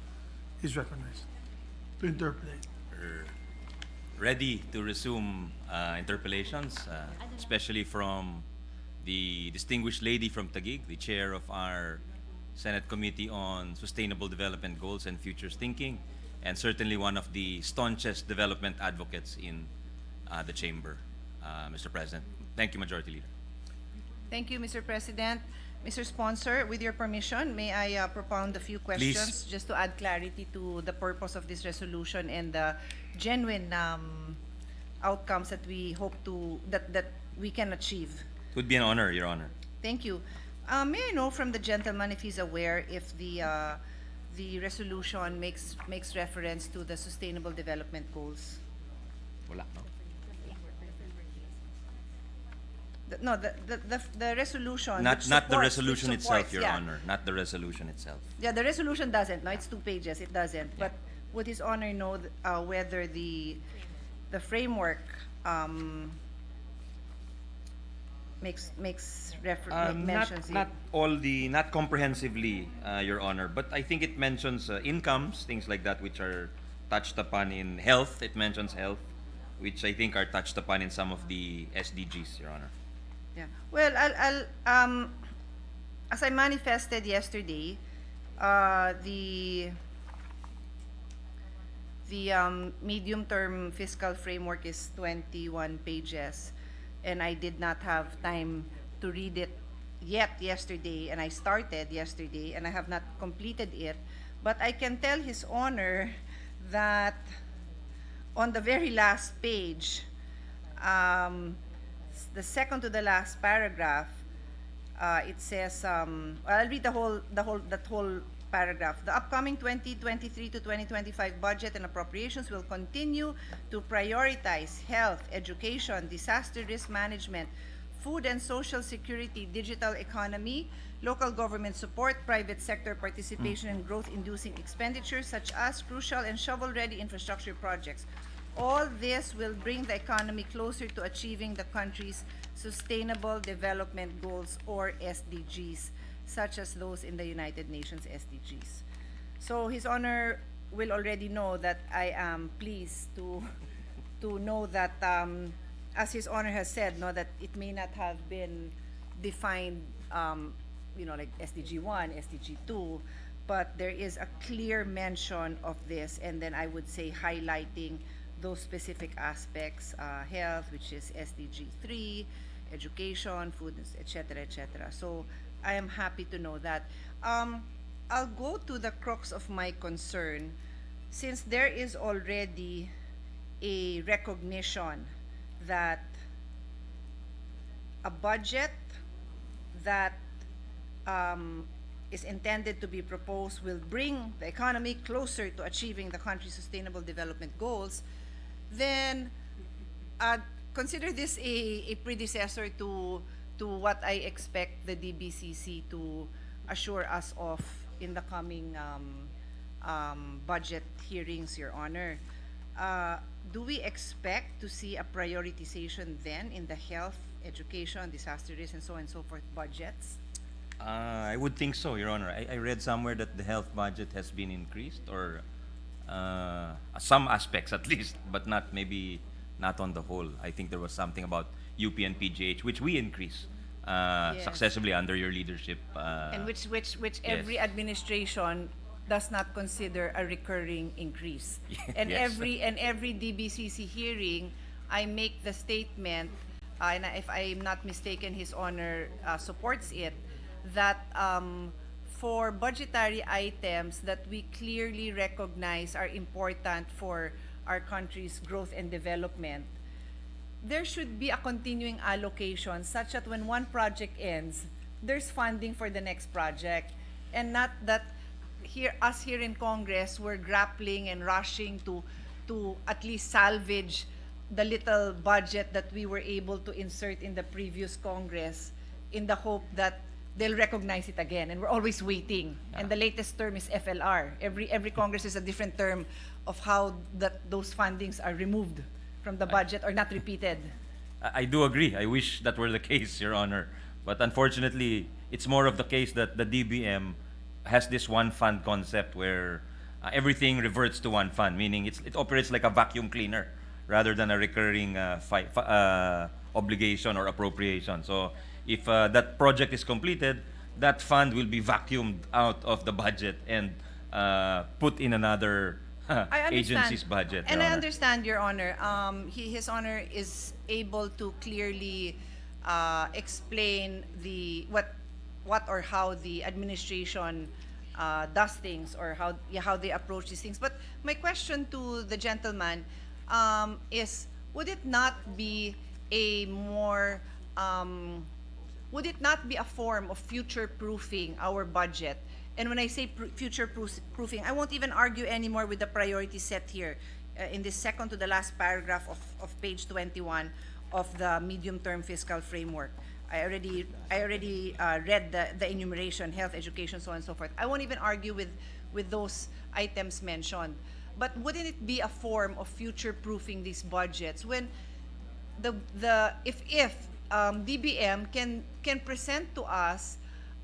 is recognized to interpolate. Ready to resume interpellations, especially from the distinguished lady from Taguig, the chair of our Senate Committee on Sustainable Development Goals and Futures Thinking, and certainly one of the staunchest development advocates in the chamber, Mr. President. Thank you, Majority Leader. Thank you, Mr. President. Mr. Sponsor, with your permission, may I propound a few questions just to add clarity to the purpose of this resolution and the genuine outcomes that we hope to that we can achieve. It would be an honor, Your Honor. Thank you. May I know from the gentleman if he's aware if the resolution makes reference to the Sustainable Development Goals? Wala, no? The resolution. Not the supports- resolution which itself, supports, Your yeah. Honor. Not the resolution itself. Yeah, the resolution doesn't. No, it's 2 pages. It doesn't. But would His Honor know whether the framework mentions it? Not comprehensively, Your Honor, but I think it mentions incomes, things like that, which are touched upon in health. It mentions health, which I think are touched upon in some of the SDGs, Your Honor. Yeah. Well, I'll as I manifested yesterday, the medium-term fiscal framework is 21 pages, and I did not have time to read it yet yesterday, and I started yesterday, and I have not completed it. But I can tell His Honor that on the very last page, the second to the last paragraph, it says, I'll read that whole paragraph. The upcoming 2023 to 2025 budget and appropriations will continue to prioritize health, education, disaster risk management, food and social security, digital economy, local government support, private sector participation, and growth-inducing expenditures such as crucial and shovel-ready infrastructure projects. All this will bring the economy closer to achieving the country's Sustainable Development Goals, or SDGs, such as those in the United Nations SDGs. So His Honor will already know that I am pleased to know that, as His Honor has said, no, that it may not have been defined, like SDG 1, SDG 2, but there is a clear mention of this, and then I would say highlighting those specific aspects, health, which is SDG 3, education, food, etc., etc. So I am happy to know that. I'll go to the crux of my concern. Since there is already a recognition that a budget that is intended to be proposed will bring the economy closer to achieving the country's Sustainable Development Goals, then consider this a predecessor to what I expect the DBCC to assure us of in the coming budget hearings, Your Honor. Do we expect to see a prioritization then in the health, education, disaster risk, and so on and so forth budgets? I would think so, Your Honor. I read somewhere that the health budget has been increased, or some aspects at least, but not on the whole. I think there was something about UP and PGH, which we increased successively under your leadership. And which every administration does not consider a recurring increase. And Yes. every DBCC hearing, I make the statement, and if I'm not mistaken, His Honor supports it, that for budgetary items that we clearly recognize are important for our country's growth and development, there should be a continuing allocation such that when one project ends, there's funding for the next project, and not that here in Congress we're grappling and rushing to at least salvage the little budget that we were able to insert in the previous Congress in the hope that they'll recognize it again, and we're always waiting. And the latest term is FLR. Every Congress is a different term of how those fundings are removed from the budget or not repeated. I do agree. I wish that were the case, Your Honor. But unfortunately, it's more of the case that the DBM has this one fund concept where everything reverts to one fund, meaning it operates like a vacuum cleaner rather than a recurring obligation or appropriation. So if that project is completed, that fund will be vacuumed out of the budget and put in another I understand. agency's budget. And Your I Honor. understand, Your Honor. His Honor is able to clearly explain what or how the administration does things, or how they approach these things. But my question to the gentleman is, would it not be a more would it not be a form of future-proofing our budget? And when I say future-proofing, I won't even argue anymore with the priority set here in this second to the last paragraph of page 21 of the medium-term fiscal framework. I already read the enumeration: health, education, so on and so forth. I won't even argue with those items mentioned. But wouldn't it be a form of future-proofing these budgets when if DBM can present to us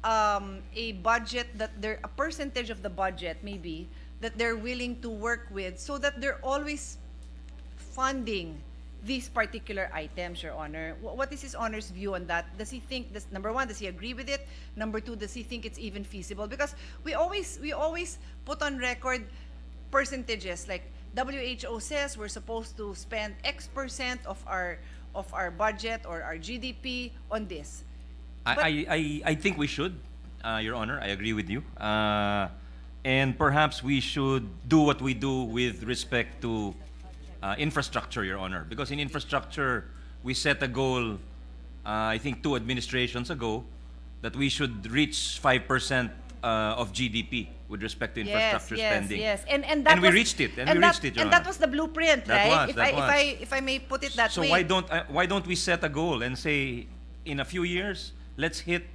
a budget that a percentage of the budget maybe that they're willing to work with, so that they're always funding these particular items, Your Honor? What is His Honor's view on that? Does he think this, number one, does he agree with it? Number two, does he think it's even feasible? Because we always put on record percentages, like WHO says we're supposed to spend X percent of our budget or our GDP on this. I think we should, Your Honor. I agree with you. And perhaps we should do what we do with respect to infrastructure, Your Honor. Because in infrastructure, we set a goal, I think 2 administrations ago, that we should reach 5% of GDP with respect to infrastructure spending. Yes. And we reached it. Your And Honor. That was the blueprint, right? That was. If I may put it that So way. why don't we set a goal and say, in a few years, let's hit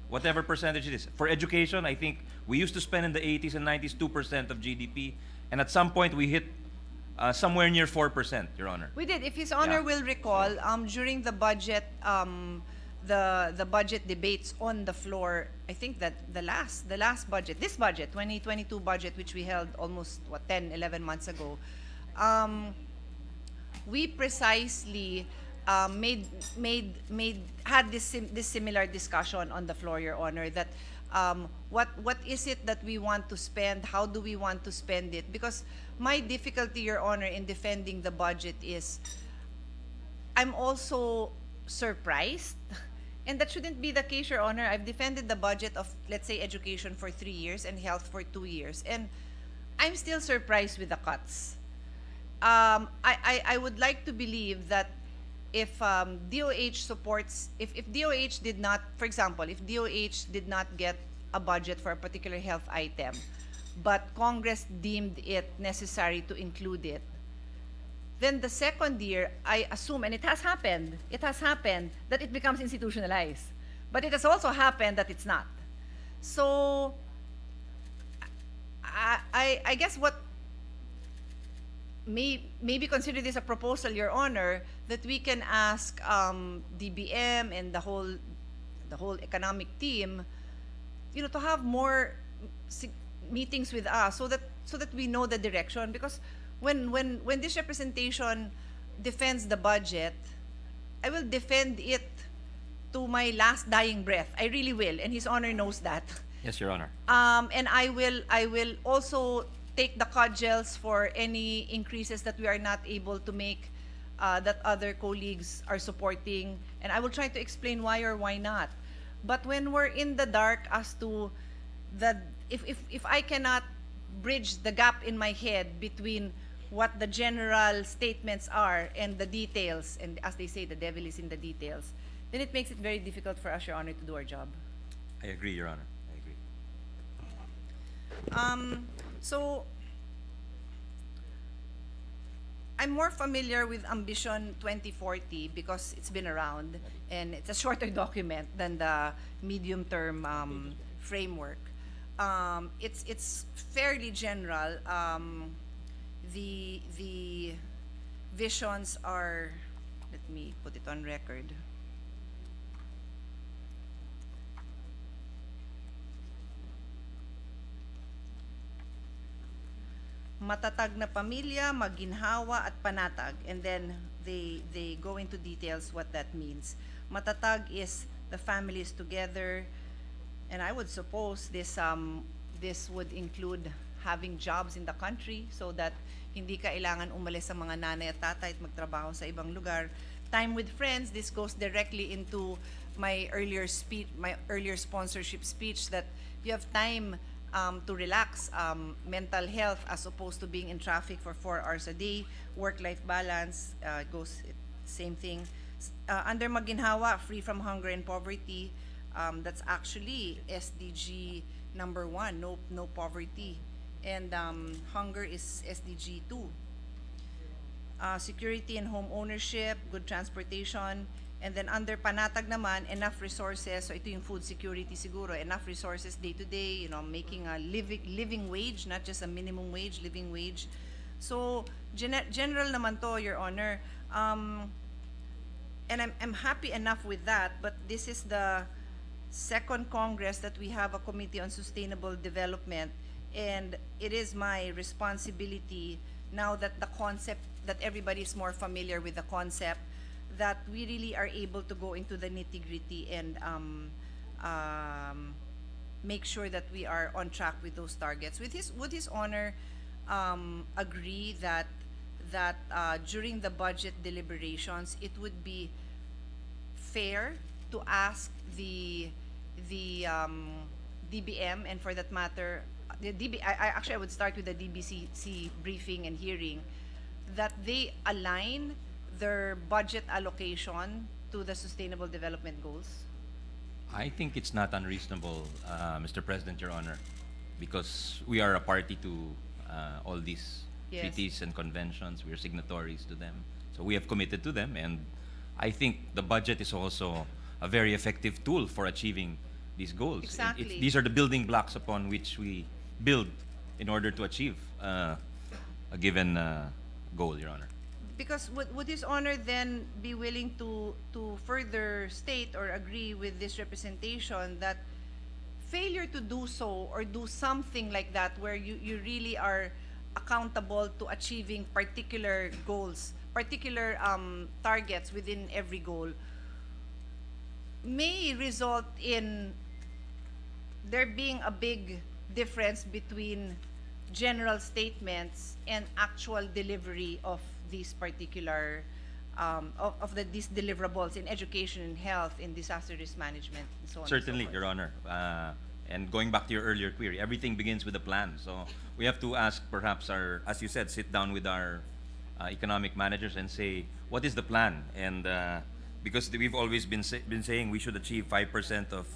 whatever percentage it is. For education, I think we used to spend in the 80s and 90s 2% of GDP, and at some point we hit somewhere near 4%, Your Honor. We did. If His Honor will recall, during the budget, the budget debates on the floor, I think that the last budget, this budget, 2022 budget, which we held almost 10, 11 months ago, we precisely had this similar discussion on the floor, Your Honor, that what is it that we want to spend? How do we want to spend it? Because my difficulty, Your Honor, in defending the budget is I'm also surprised, and that shouldn't be the case, Your Honor. I've defended the budget of, let's say, education for 3 years and health for 2 years, and I'm still surprised with the cuts. I would like to believe that if DOH supports, if DOH did not, for example, if DOH did not get a budget for a particular health item, but Congress deemed it necessary to include it, then the second year, I assume, and it has happened that it becomes institutionalized. But it has also happened that it's not. So, I guess what maybe consider this a proposal, Your Honor, that we can ask DBM and the whole economic team, to have more meetings with us so that we know the direction. Because when this representation defends the budget, I will defend it to my last dying breath. I really will, and His Honor knows that. Yes, Your Honor. And I will also take the cudgels for any increases that we are not able to make, that other colleagues are supporting, and I will try to explain why or why not. But when we're in the dark as to if I cannot bridge the gap in my head between what the general statements are and the details, and as they say, the devil is in the details, then it makes it very difficult for us, Your Honor, to do our job. I agree, Your Honor. I agree. So, I'm more familiar with Ambition 2040 because it's been around and it's a shorter document than the medium-term framework. It's fairly general. The visions are, let me put it on record. Matatag na pamilya, maginhawa at panatag, and then they go into details what that means. Matatag is the families together, and I would suppose this would include having jobs in the country so that hindi kailangan umalis sa mga nanay at tatay at magtrabaho sa ibang lugar. Time with friends, this goes directly into my earlier speech, my earlier sponsorship speech, that you have time to relax, mental health as opposed to being in traffic for 4 hours a day, work-life balance, goes same thing. Under Maginhawa, free from hunger and poverty, that's actually SDG number 1, no poverty. And hunger is SDG 2. Security and home ownership, good transportation, and then under Panatag naman, enough resources, so ito yung food security siguro, enough resources day to day, making a living wage, not just a minimum wage, living wage. So, general naman to, Your Honor. And I'm happy enough with that, but this is the second Congress that we have a Committee on Sustainable Development, and it is my responsibility now that the concept, that everybody is more familiar with the concept, that we really are able to go into the nitty-gritty and make sure that we are on track with those targets. Would His Honor agree that during the budget deliberations, it would be fair to ask the DBM, and for that matter, I would start with the DBCC briefing and hearing, that they align their budget allocation to the Sustainable Development Goals? I think it's not unreasonable, Mr. President, Your Honor, because we are a party to all these treaties and conventions. We are signatories to them. So we have committed to them, and I think the budget is also a very effective tool for achieving these goals. Exactly. These are the building blocks upon which we build in order to achieve a given goal, Your Honor. Because would His Honor then be willing to further state or agree with this representation that failure to do so or do something like that, where you really are accountable to achieving particular goals, particular targets within every goal, may result in there being a big difference between general statements and actual delivery of these particular these deliverables in education and health, in disaster risk management, and so on. Certainly, and so Your Honor. And going back to your earlier query, everything begins with a plan. So we have to ask, perhaps, as you said, sit down with our economic managers and say, what is the plan? And because we've always been saying we should achieve 5% of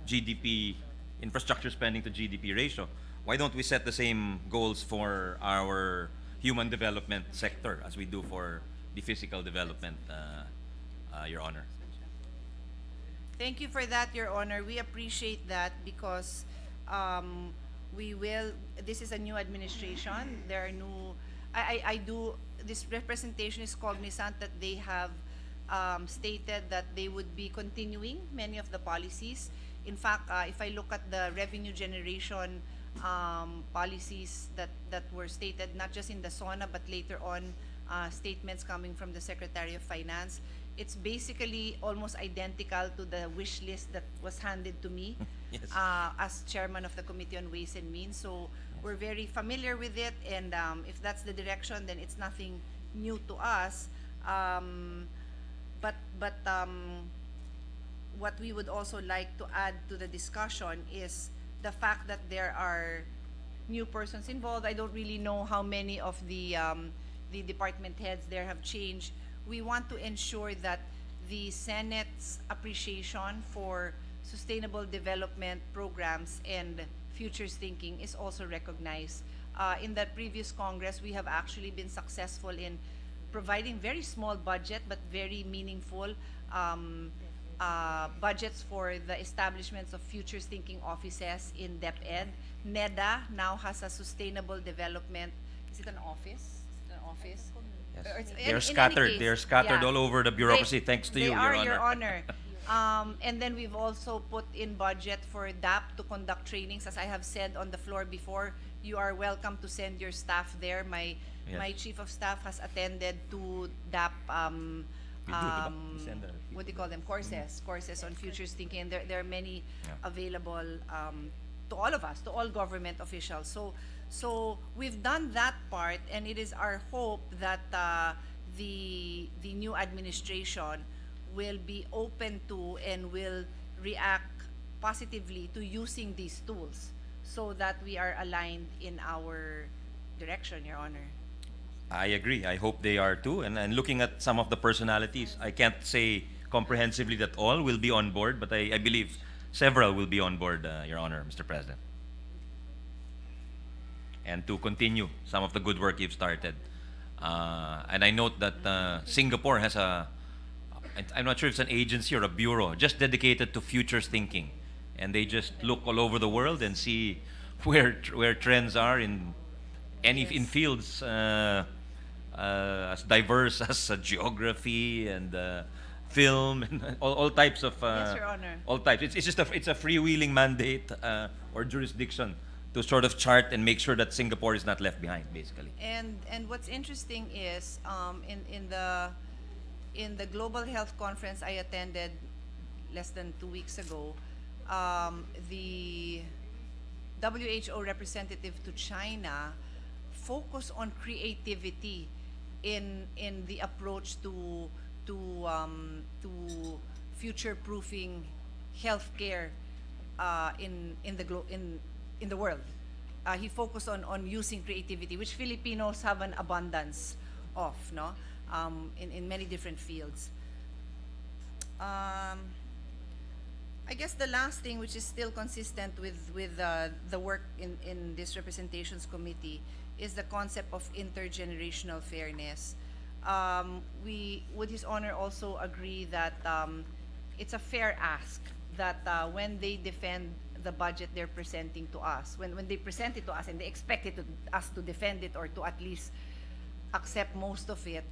GDP, infrastructure spending to GDP ratio. Why don't we set the same goals for our human development sector as we do for the physical development, Your Honor? Thank you for that, Your Honor. We appreciate that because this is a new administration. There are new, this representation is cognizant that they have stated that they would be continuing many of the policies. In fact, if I look at the revenue generation policies that were stated, not just in the SONA, but later on statements coming from the Secretary of Finance, it's basically almost identical to the wish list that was handed to me Yes. as chairman of the Committee on Ways and Means. So we're very familiar with it, and if that's the direction, then it's nothing new to us. But what we would also like to add to the discussion is the fact that there are new persons involved. I don't really know how many of the department heads there have changed. We want to ensure that the Senate's appreciation for sustainable development programs and futures thinking is also recognized. In the previous Congress, we have actually been successful in providing very small budget but very meaningful budgets for the establishments of futures thinking offices in DepEd. NEDA now has a sustainable development. Is it an office? Is it an office? Yes. Or it's- in They're any scattered. case, They're scattered yeah. all over the bureaucracy, thanks to you, They Your are, Honor. Your Honor. And then we've also put in budget for DAP to conduct trainings. As I have said on the floor before, you are welcome to send your staff there. Yes. My chief of staff has attended to DAP We do, diba? We send the what do you call them, courses on futures thinking, and there are many available to all of us, to all government officials. So we've done that part, and it is our hope that the new administration will be open to and will react positively to using these tools so that we are aligned in our direction, Your Honor. I agree. I hope they are too. And looking at some of the personalities, I can't say comprehensively that all will be on board, but I believe several will be on board, Your Honor, Mr. President. And to continue some of the good work you've started. And I note that Singapore has I'm not sure if it's an agency or a bureau, just dedicated to futures thinking. And they just look all over the world and see where trends are in fields as diverse as geography and film and all types of Yes, Your Honor. all types. It's just it's a freewheeling mandate or jurisdiction to sort of chart and make sure that Singapore is not left behind, basically. And what's interesting is in the Global Health Conference I attended less than 2 weeks ago, the WHO representative to China focused on creativity in the approach to future-proofing healthcare in the world. He focused on using creativity, which Filipinos have an abundance of, no, in many different fields. I guess the last thing, which is still consistent with the work in this representations committee, is the concept of intergenerational fairness. Would His Honor also agree that it's a fair ask that when they defend the budget they're presenting to us, when they present it to us and they expect us to defend it or to at least accept most of it,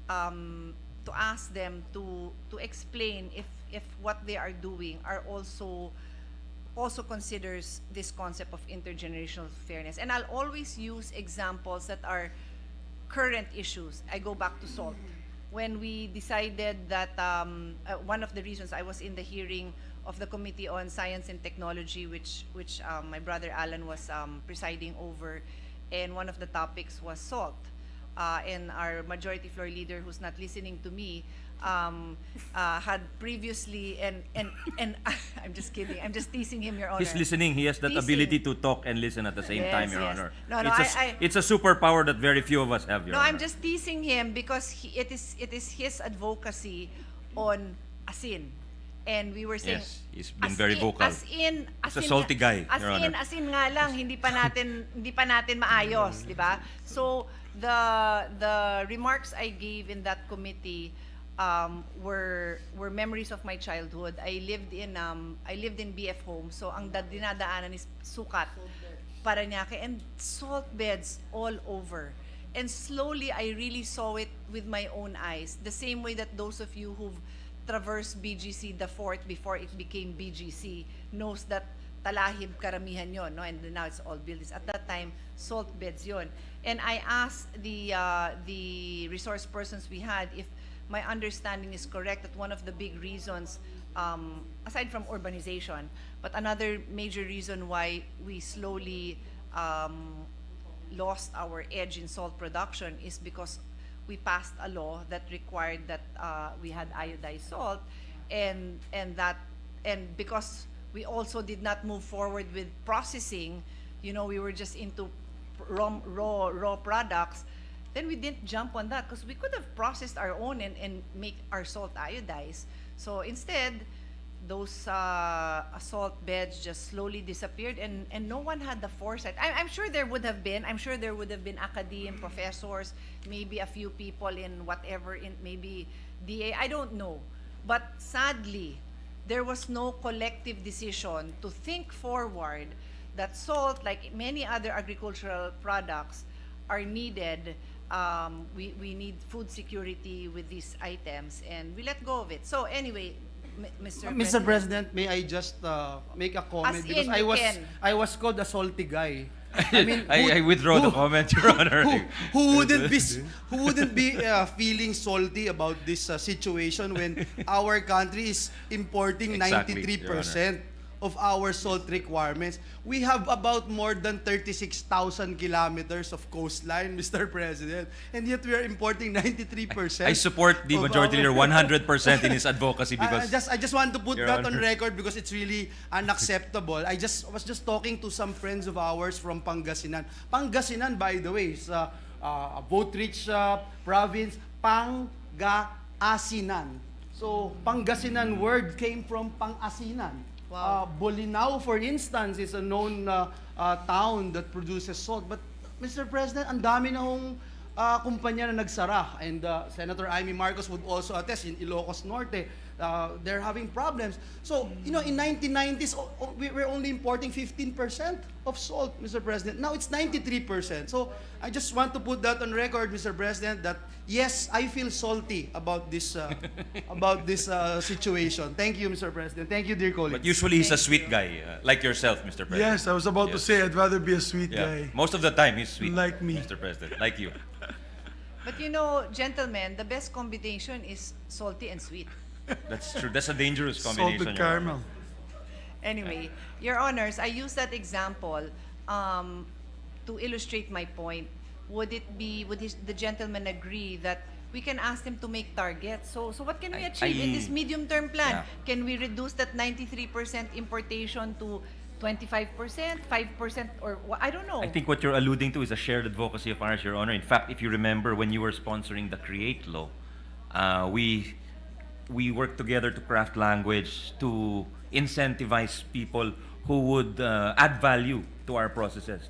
to ask them to explain if what they are doing are also considers this concept of intergenerational fairness. And I'll always use examples that are current issues. I go back to SALT. When we decided that one of the reasons I was in the hearing of the Committee on Science and Technology, which my brother Alan was presiding over, and one of the topics was SALT. And our majority floor leader, who's not listening to me, had previously and I'm just kidding. I'm just teasing him, Your Honor. He's listening. He has that Teasing. ability to talk and listen at the same Yes, time, Your yes. Honor. No, It's a superpower that very few of us have, Your No, Honor. I'm just teasing him because it is his advocacy on asin. And we were saying, Yes, he's been very vocal. He's a salty guy, Your Honor. Asin nga lang, hindi pa natin maayos, di ba? So the remarks I gave in that committee were memories of my childhood. I lived in BF Home, so ang dinadaanan is Sukat, Parañaque, and salt beds all over. And slowly I really saw it with my own eyes, the same way that those of you who've traversed BGC, the fort, before it became BGC, knows that talahib karamihan yon, no? And now it's all buildings. At that time, salt beds yon. And I asked the resource persons we had if my understanding is correct that one of the big reasons, aside from urbanization, but another major reason why we slowly lost our edge in salt production is because we passed a law that required that we had iodized salt, and that and because we also did not move forward with processing, we were just into raw products, then we didn't jump on that because we could have processed our own and make our salt iodized. So instead, those salt beds just slowly disappeared, and no one had the foresight. I'm sure there would have been. I'm sure there would have been academe professors, maybe a few people in whatever, in maybe DA. I don't know, but sadly, there was no collective decision to think forward that salt, like many other agricultural products, are needed. We need food security with these items, and we let go of it. So anyway, Mr. President, may I just make a comment? As Because in, you can. I was called a salty guy. I withdraw the comment, Your Honor. Who wouldn't be feeling salty about this situation when our country is importing Exactly, 93% of our salt requirements? We have about more than 36,000 kilometers of coastline, Mr. President, and yet we are importing 93%. I support the of Majority Leader our- 100% in his advocacy because I just want to put Your that on Honor. record because it's really unacceptable. I was just talking to some friends of ours from Pangasinan. Pangasinan, by the way, is a vote-rich province. Pangasinan. So, Pangasinan word came from Pangasinan. Wow. Bolinao, for instance, is a known town that produces salt. But, Mr. President, ang dami na hong kumpanya na nagsara. And Senator Amy Marcos would also attest in Ilocos Norte, they're having problems. So, in 1990s, we were only importing 15% of salt, Mr. President. Now it's 93%. So, I just want to put that on record, Mr. President, that yes, I feel salty about this situation. Thank you, Mr. President. Thank you, dear colleagues. But usually he's a sweet guy, like yourself, Mr. President. Yes, I was about to Yes. say I'd rather be a sweet Yeah. guy. Most of the time he's sweet. Like me. Mr. President, like you. But gentlemen, the best combination is salty and sweet. That's true. That's a dangerous combination. Salted Your Honor. caramel. Anyway, Your Honors, I use that example to illustrate my point. Would the gentleman agree that we can ask them to make targets? So what can we achieve in this medium-term plan? Yeah. Can we reduce that 93% importation to 25%, 5%, or I don't know. I think what you're alluding to is a shared advocacy of ours, Your Honor. In fact, if you remember when you were sponsoring the CREATE law, we worked together to craft language to incentivize people who would add value to our processes.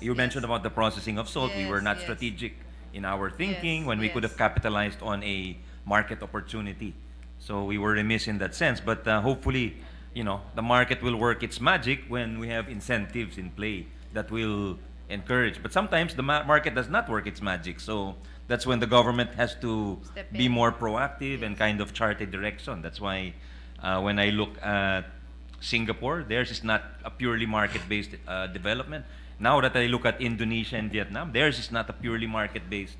You mentioned about the processing of salt. We were not strategic in our thinking when we could have capitalized on a market opportunity. So we were remiss in that sense. But hopefully, the market will work its magic when we have incentives in play that will encourage. But sometimes the market does not work its magic. So that's when the government has to be more proactive and kind of chart a direction. That's why when I look at Singapore, theirs is not a purely market-based development. Now that I look at Indonesia and Vietnam, theirs is not a purely market-based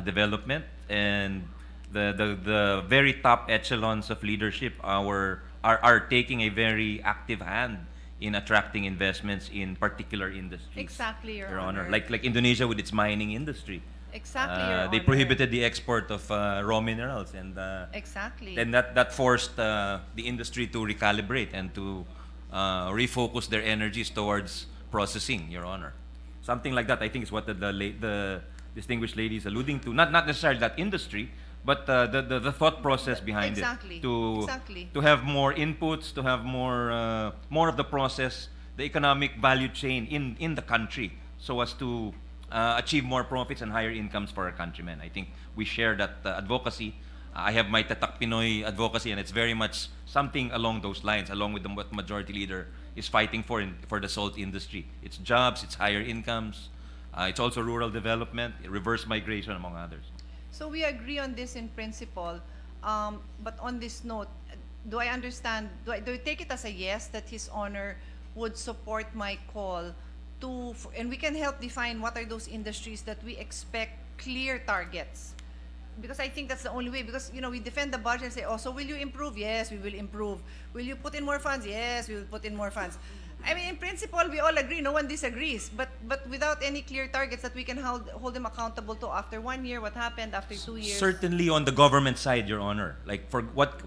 development. And the very top echelons of leadership are taking a very active hand in attracting investments in particular industries. Exactly, Your Honor. Honor. Like Indonesia with its mining industry. Exactly, Your They Honor. prohibited the export of raw minerals, and Exactly. then that forced the industry to recalibrate and to refocus their energies towards processing, Your Honor. Something like that, I think, is what the distinguished lady is alluding to. Not necessarily that industry, but the thought process behind Exactly. it. To Exactly. to have more inputs, to have more of the process, the economic value chain in the country, so as to achieve more profits and higher incomes for our countrymen. I think we share that advocacy. I have my Tatak Pinoy advocacy, and it's very much something along those lines, along with what Majority Leader is fighting for the salt industry. It's jobs, it's higher incomes, it's also rural development, reverse migration, among others. So we agree on this in principle, but on this note, do I understand, do I take it as a yes that His Honor would support my call and we can help define what are those industries that we expect clear targets? Because I think that's the only way, because we defend the budget and say, oh, so will you improve? Yes, we will improve. Will you put in more funds? Yes, we will put in more funds. I mean, in principle, we all agree, no one disagrees, but without any clear targets that we can hold them accountable to after 1 year, what happened after 2 years. Certainly on the government side, Your Honor. Like for what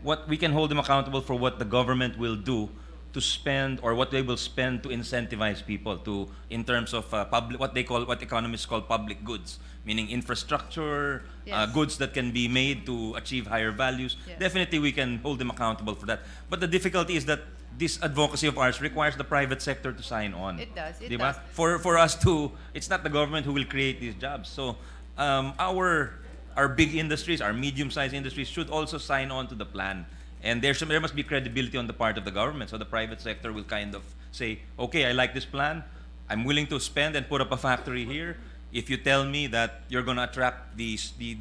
what we can hold them accountable for what the government will do to spend, or what they will spend to incentivize people to, in terms of what economists call public goods, meaning infrastructure, Yes. goods that can be made to achieve higher values. Yes. Definitely we can hold them accountable for that. But the difficulty is that this advocacy of ours requires the private sector to sign on. It does, it Diba? does. For us to, it's not the government who will create these jobs. So our big industries, our medium-sized industries should also sign on to the plan. And there must be credibility on the part of the government. So the private sector will kind of say, okay, I like this plan. I'm willing to spend and put up a factory here if you tell me that you're going to attract the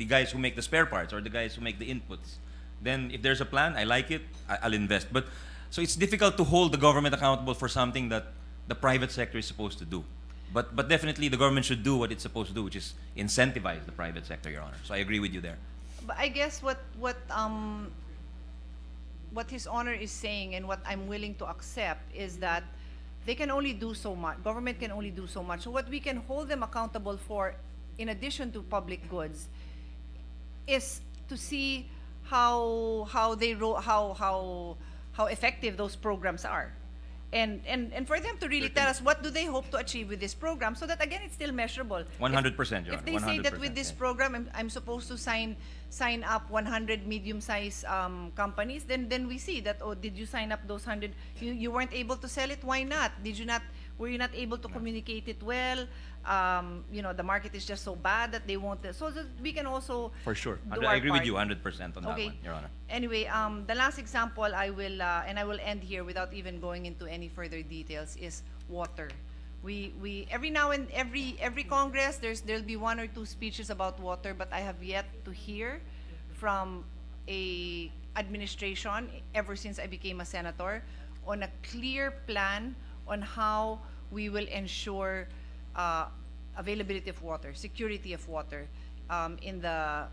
guys who make the spare parts or the guys who make the inputs. Then if there's a plan, I like it, I'll invest. But so it's difficult to hold the government accountable for something that the private sector is supposed to do. But definitely the government should do what it's supposed to do, which is incentivize the private sector, Your Honor. So I agree with you there. But I guess what His Honor is saying, and what I'm willing to accept, is that they can only do so much. Government can only do so much. So what we can hold them accountable for, in addition to public goods, is to see how effective those programs are. And for them to really tell us what do they hope to achieve with this program, so that again it's still measurable. 100%, Your If Honor. they say that with 100%, this yes. program I'm supposed to sign up 100 medium-sized companies, then we see that, oh, did you sign up those 100? You weren't able to sell it. Why not? Were you not able to communicate it well? The market is just so bad that they won't. So that we can also For sure. do I our agree with part. you 100% on that Okay. one, Your Honor. Anyway, the last example I will end here without even going into any further details is water. We every now and every Congress there'll be one or two speeches about water, but I have yet to hear from a administration ever since I became a senator on a clear plan on how we will ensure availability of water, security of water in the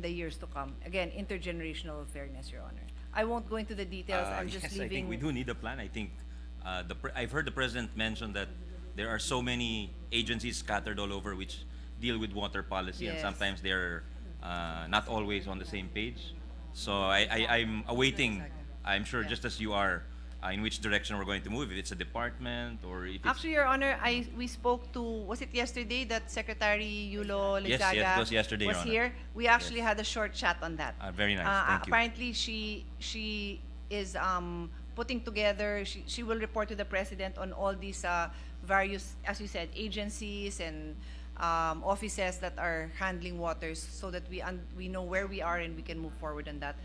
years to come. Again, intergenerational fairness, Your Honor. I won't go into the details. I'm just yes, leaving. I think we do need a plan. I think I've heard the President mention that there are so many agencies scattered all over which deal with water policy, and Yes. sometimes they're not always on the same page. So I'm awaiting, I'm sure just as you are, in which direction we're going to move, if it's a department or if it's... Actually, Your Honor, we spoke to, was it yesterday that Secretary Yulo Yes, Lizaga yes, it was yesterday, was Your Honor. here? We actually Yes. had a short chat on that. Very nice, thank you. Apparently, she is putting together, she will report to the President on all these various, as you said, agencies and offices that are handling waters, so that we know where we are and we can move forward on that.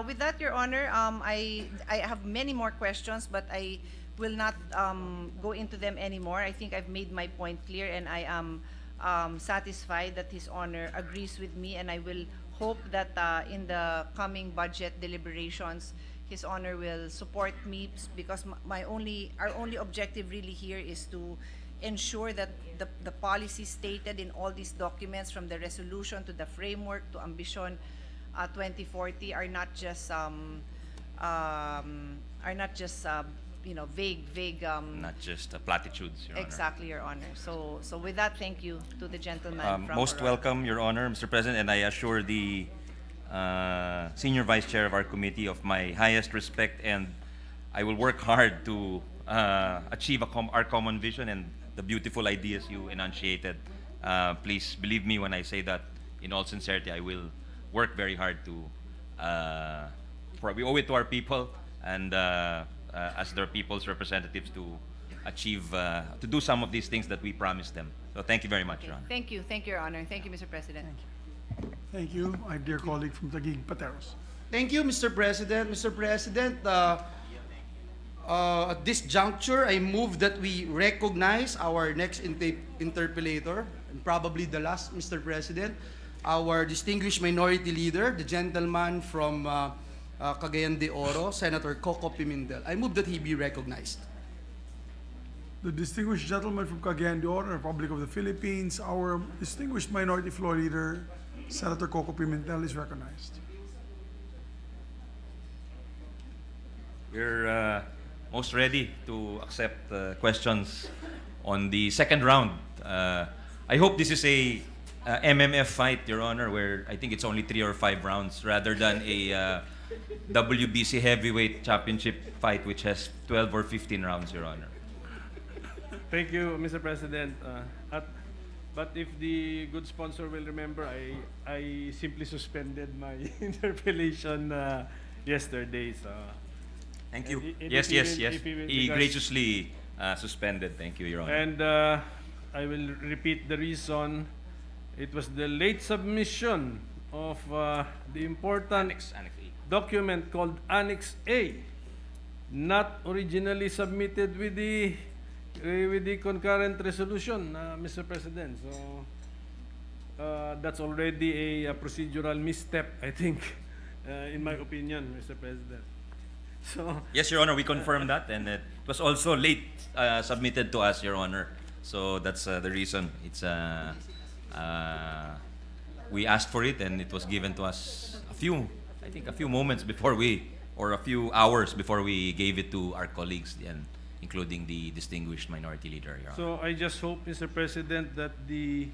With that, Your Honor, I have many more questions, but I will not go into them anymore. I think I've made my point clear, and I am satisfied that His Honor agrees with me, and I will hope that in the coming budget deliberations, His Honor will support me, because our only objective really here is to ensure that the policies stated in all these documents, from the resolution to the framework to Ambition 2040, are not just vague. Not just platitudes, Your Honor. Exactly, Your Honor. So with that, thank you to the gentleman from Most Aurora. welcome, Your Honor, Mr. President, and I assure the Senior Vice Chair of our committee of my highest respect, and I will work hard to achieve our common vision and the beautiful ideas you enunciated. Please believe me when I say that, in all sincerity, I will work very hard to, we owe it to our people, and as their people's representatives, to achieve, to do some of these things that we promised them. So thank you very much, Okay. Your Honor. Thank you, Your Honor. Thank you, Mr. President. Thank you, my dear colleague from Taguig, Pateros. Thank you, Mr. President. Mr. President, at this juncture, I move that we recognize our next interpellator, and probably the last, Mr. President, our distinguished minority leader, the gentleman from Cagayan de Oro, Senator Coco Pimentel. I move that he be recognized. The distinguished gentleman from Cagayan de Oro, Republic of the Philippines, our distinguished minority floor leader, Senator Coco Pimentel, is recognized. We're most ready to accept questions on the second round. I hope this is a MMF fight, Your Honor, where I think it's only 3 or 5 rounds rather than a WBC heavyweight championship fight, which has 12 or 15 rounds, Your Honor. Thank you, Mr. President. But if the good sponsor will remember, I simply suspended my interpellation yesterday. So Thank you. And Yes, if he yes, will- yes. if he will, He because- graciously suspended. Thank you, Your Honor. And I will repeat the reason. It was the late submission of the important Annex A. document called Annex A, not originally submitted with the concurrent resolution, Mr. President. So that's already a procedural misstep, I think, in my opinion, Mr. President. So Yes, Your Honor, we confirm that, and it was also late submitted to us, Your Honor. So that's the reason. It's we asked for it, and it was given to us a few moments before or a few hours before we gave it to our colleagues, and including the distinguished minority leader, Your Honor. So I just hope, Mr. President, that the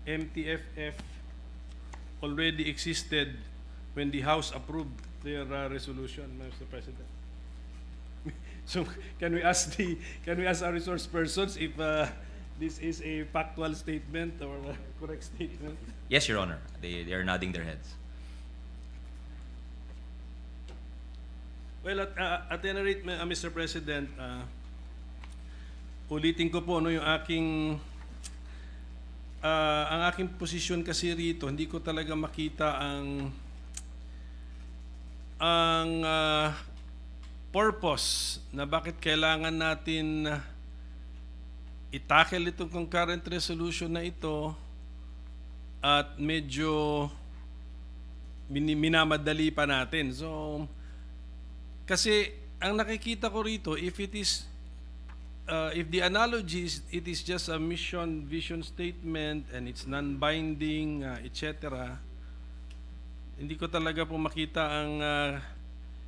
MTFF already existed when the House approved their resolution, Mr. President. So can we ask our resource persons if this is a factual statement or a correct statement? Yes, Your Honor. They are nodding their heads. Well, at any rate, Mr. President, ulitin ko po yung ang aking posisyon kasi rito, hindi ko talaga makita ang purpose na bakit kailangan natin i-tackle itong concurrent resolution na ito at medyo minamadali pa natin. So, kasi ang nakikita ko rito, if the analogy is it is just a mission vision statement and it's non-binding, etc., hindi ko talaga po makita ang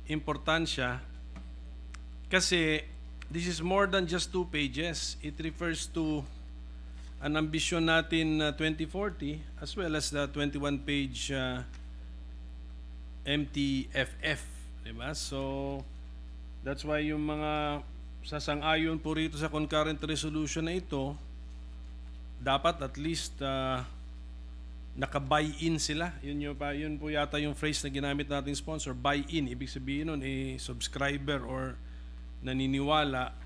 importansya kasi this is more than just 2 pages. It refers to an ambition natin 2040 as well as the 21-page MTFF. Diba? So, that's why yung mga sasang-ayon po rito sa concurrent resolution na ito, dapat at least naka-buy-in sila. Yun po yata yung phrase na ginamit nating sponsor, buy-in. Ibig sabihin nun, subscriber or naniniwala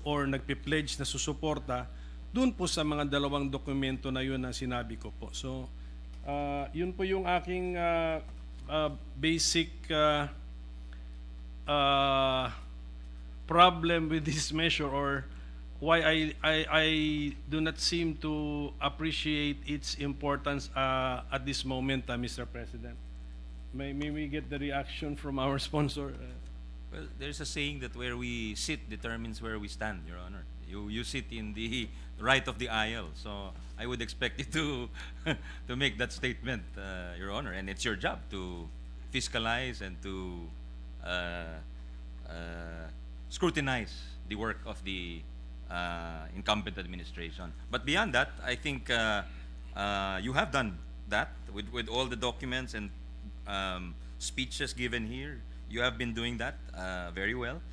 or nagpi-pledge na susuporta dun po sa mga dalawang dokumento na yun na sinabi ko po. So, yun po yung aking basic problem with this measure, or why I do not seem to appreciate its importance at this moment, Mr. President. May we get the reaction from our sponsor? Well, there's a saying that where we sit determines where we stand, Your Honor. You sit in the right of the aisle, so I would expect you to make that statement, Your Honor, and it's your job to fiscalize and to scrutinize the work of the incumbent administration. But beyond that, I think you have done that with all the documents and speeches given here. You have been doing that very well.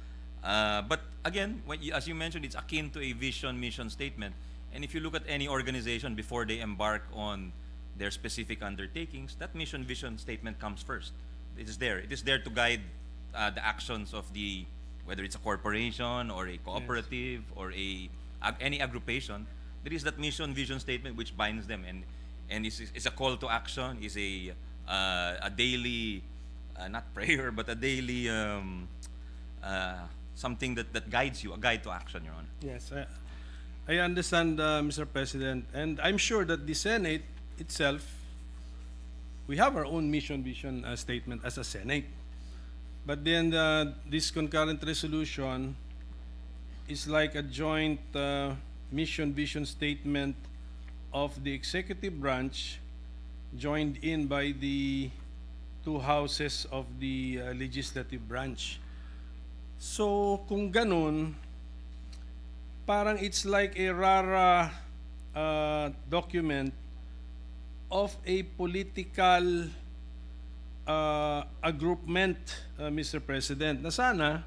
But again, as you mentioned, it's akin to a vision mission statement. And if you look at any organization before they embark on their specific undertakings, that mission vision statement comes first. It is there. It is there to guide the actions of whether it's a corporation or a cooperative or any aggregation. There is that mission vision statement which binds them, and is a call to action, is a daily not prayer, but a daily something that guides you, a guide to action, Your Honor. Yes, I understand, Mr. President, and I'm sure that the Senate itself, we have our own mission vision statement as a Senate. But then this concurrent resolution is like a joint mission vision statement of the executive branch joined in by the two houses of the legislative branch. So kung ganun, parang it's like a rara document of a political a groupment, Mr. President, na sana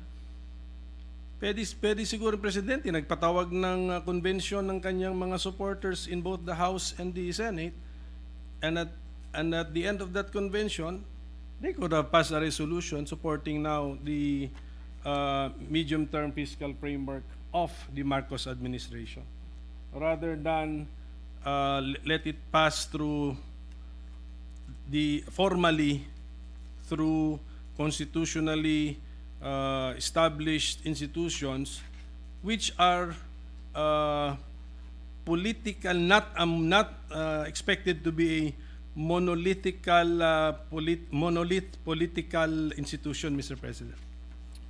pwede siguro ang Presidente nagpatawag ng convention ng kanyang mga supporters in both the House and the Senate, and at the end of that convention, they could have passed a resolution supporting now the medium-term fiscal framework of the Marcos administration, rather than let it pass through formally through constitutionally established institutions, which are political, not expected to be a political institution, Mr. President.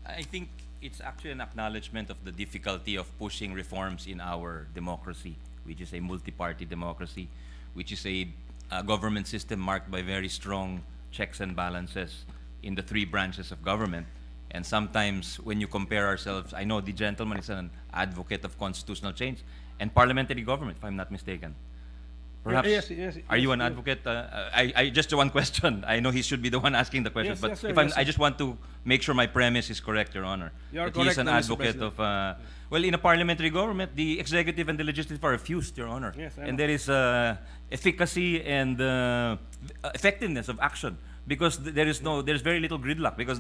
I think it's actually an acknowledgement of the difficulty of pushing reforms in our democracy, which is a multi-party democracy, which is a government system marked by very strong checks and balances in the three branches of government. And sometimes when you compare ourselves, I know the gentleman is an advocate of constitutional change and parliamentary government, if I'm not mistaken. Perhaps, Yes, are you an yes. advocate? I just one question. I know he should be the one asking the question, Yes, but yes, sir, if I'm, yes, I sir. just want to make sure my premise is correct, Your Honor. You are That he is correct, an Mr. advocate President. of, well, in a parliamentary government, the executive and the legislative are fused, Your Honor. Yes, I and know. there is efficacy and effectiveness of action, because there's very little gridlock, because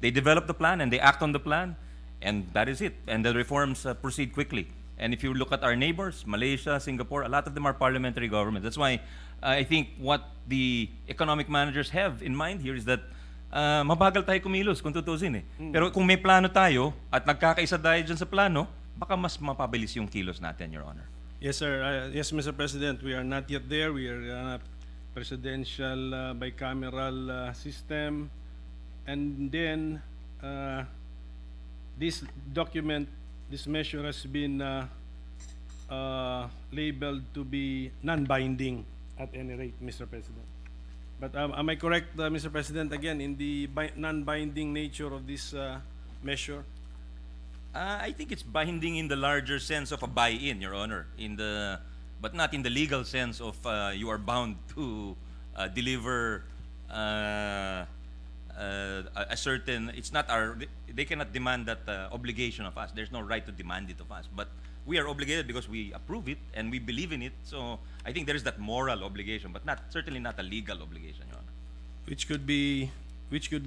they develop the plan and they act on the plan, and that is it. And the reforms proceed quickly. And if you look at our neighbors, Malaysia, Singapore, a lot of them are parliamentary governments. That's why I think what the economic managers have in mind here is that mabagal tayo kumilos kung tutusin eh. Pero kung may plano tayo at nagkakaisa tayo dyan sa plano, baka mas mapabilis yung kilos natin, Your Honor. Yes, sir. Yes, Mr. President, we are not yet there. We are in a presidential bicameral system. And then this document, this measure has been labeled to be non-binding at any rate, Mr. President. But am I correct, Mr. President, again, in the non-binding nature of this measure? I think it's binding in the larger sense of a buy-in, Your Honor, but not in the legal sense of you are bound to deliver a certain. It's not they cannot demand that obligation of us. There's no right to demand it of us, but we are obligated because we approve it and we believe in it. So I think there is that moral obligation, but certainly not a legal obligation, Your Honor. Which could be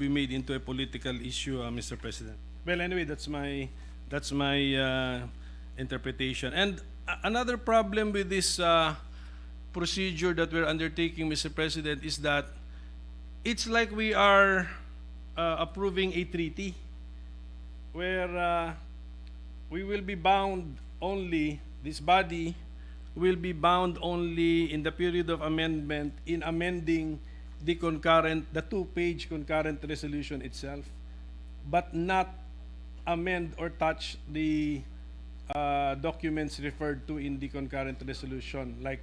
made into a political issue, Mr. President. Well, anyway, that's my interpretation. And another problem with this procedure that we're undertaking, Mr. President, is that it's like we are approving a treaty where we will be bound only, this body will be bound only in the period of amendment in amending the two-page concurrent resolution itself, but not amend or touch the documents referred to in the concurrent resolution, like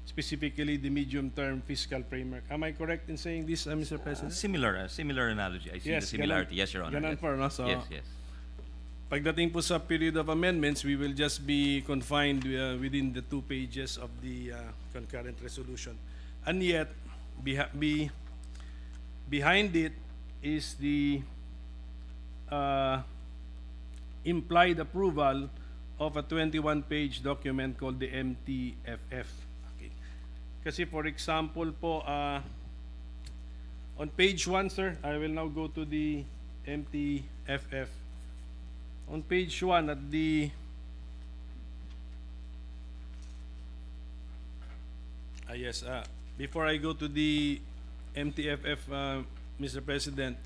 specifically the medium-term fiscal framework. Am I correct in saying this, Mr. President? Similar analogy. I see the similarity. Yes, Your Honor. Ganun Yes. po, no? So, Yes. pagdating po sa period of amendments, we will just be confined within the 2 pages of the concurrent resolution. And yet, behind it is the implied approval of a 21-page document called the MTFF. Okay. Kasi for example po, on page 1, sir, I will now go to the MTFF. On page 1 at the before I go to the MTFF, Mr. President,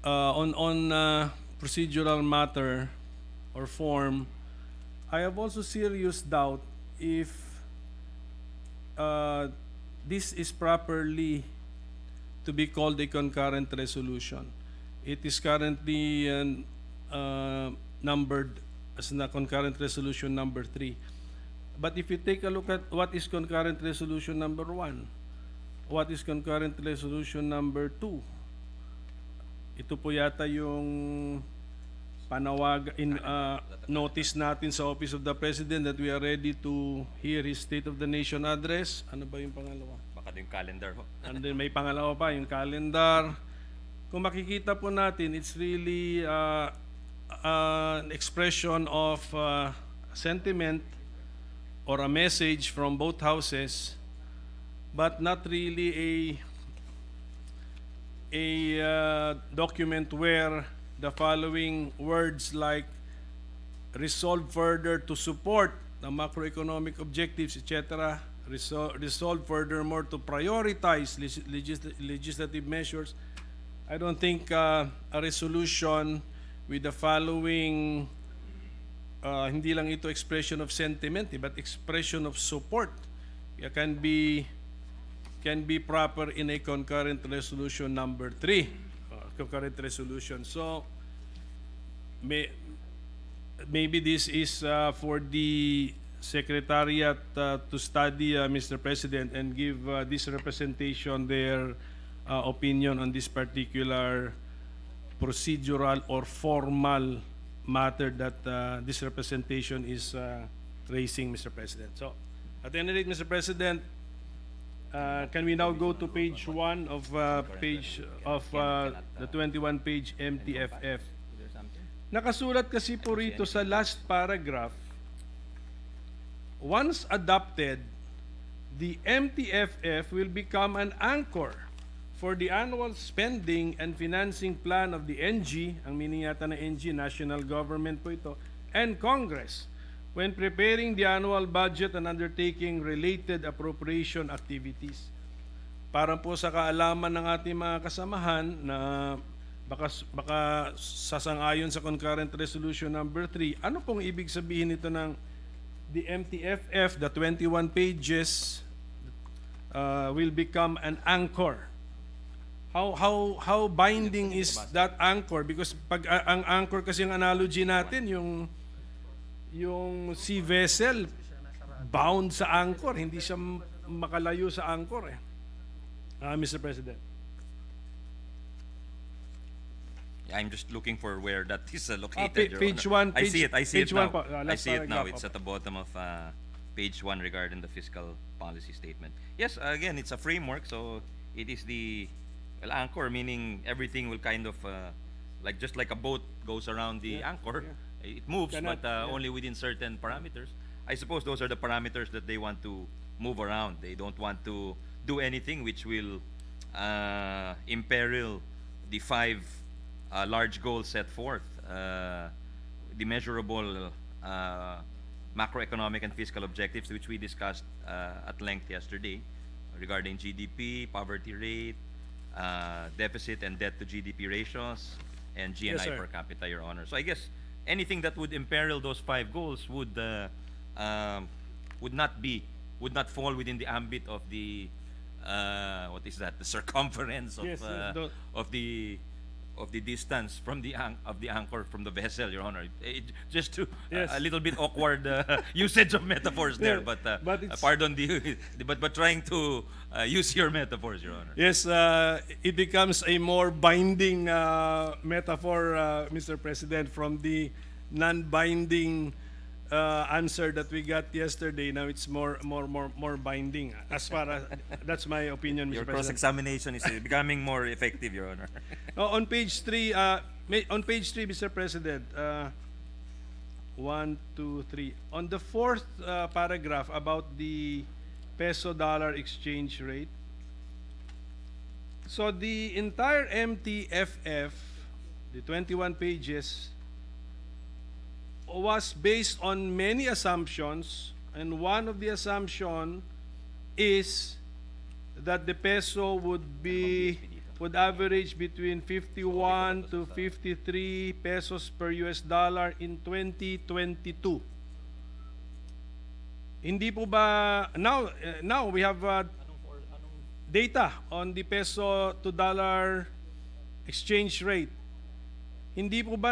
on procedural matter or form, I have also serious doubt if this is properly to be called a concurrent resolution. It is currently numbered as na concurrent resolution number 3. But if you take a look at what is concurrent resolution number 1, what is concurrent resolution number 2, ito po yata yung notice natin sa Office of the President that we are ready to hear his State of the Nation address. Ano ba yung pangalawa? baka yung calendar ho. And then may pangalawa pa, yung calendar. Kung makikita po natin, it's really an expression of sentiment or a message from both houses, but not really a document where the following words like resolve further to support the macroeconomic objectives, etc., resolve furthermore to prioritize legislative measures. I don't think a resolution with the following, hindi lang ito expression of sentiment, but expression of support, can be proper in a concurrent resolution number 3, concurrent resolution. So maybe this is for the Secretariat to study, Mr. President, and give this representation their opinion on this particular procedural or formal matter that this representation is raising, Mr. President. So, at any rate, Mr. President, can we now go to page 1 of the 21-page MTFF? Nakasulat kasi po rito sa last paragraph, once adopted, the MTFF will become an anchor for the annual spending and financing plan of the NG, ang meaning yata ng NG, national government po ito, and Congress, when preparing the annual budget and undertaking related appropriation activities. Parang po sa kaalaman ng ating mga kasamahan na baka sasang-ayon sa concurrent resolution number 3, ano pong ibig sabihin nito ng the MTFF, the 21 pages, will become an anchor? How binding is that anchor? Because pag ang anchor kasi ang analogy natin, yung sea vessel bound sa anchor, hindi siya makalayo sa anchor eh. Mr. President. I'm just looking for where that is located, Your page Honor. 1. I see it now. Po, I see it now. paragraph. It's at the bottom of page 1 regarding the fiscal policy statement. Yes, again, it's a framework, so it is the anchor, meaning everything will kind of just like a boat goes around the anchor. It moves, but only within certain parameters. I suppose those are the parameters that they want to move around. They don't want to do anything which will imperil the 5 large goals set forth, the measurable macroeconomic and fiscal objectives which we discussed at length yesterday regarding GDP, poverty rate, deficit and debt to GDP ratios, and GNI Yes, sir. per capita, Your Honor. So I guess anything that would imperil those 5 goals would not fall within the ambit of the what is that? The circumference of Yes, of the distance from the anchor from the vessel, Your Honor. Just to Yes. a little bit awkward usage of metaphors there, Yeah, but it's- pardon but trying to use your metaphors, Your Honor. Yes, it becomes a more binding metaphor, Mr. President, from the non-binding answer that we got yesterday. Now it's more binding. As far as that's my opinion, Mr. Your President. cross-examination is becoming more effective, Your Honor. On page 3, Mr. President, 1, 2, 3. On the 4th paragraph about the peso-dollar exchange rate, so the entire MTFF, the 21 pages, was based on many assumptions, and one of the assumption is that the peso would average between 51 to 53 pesos per US dollar in 2022. Hindi po ba now we have data on the peso to dollar exchange rate. Hindi po ba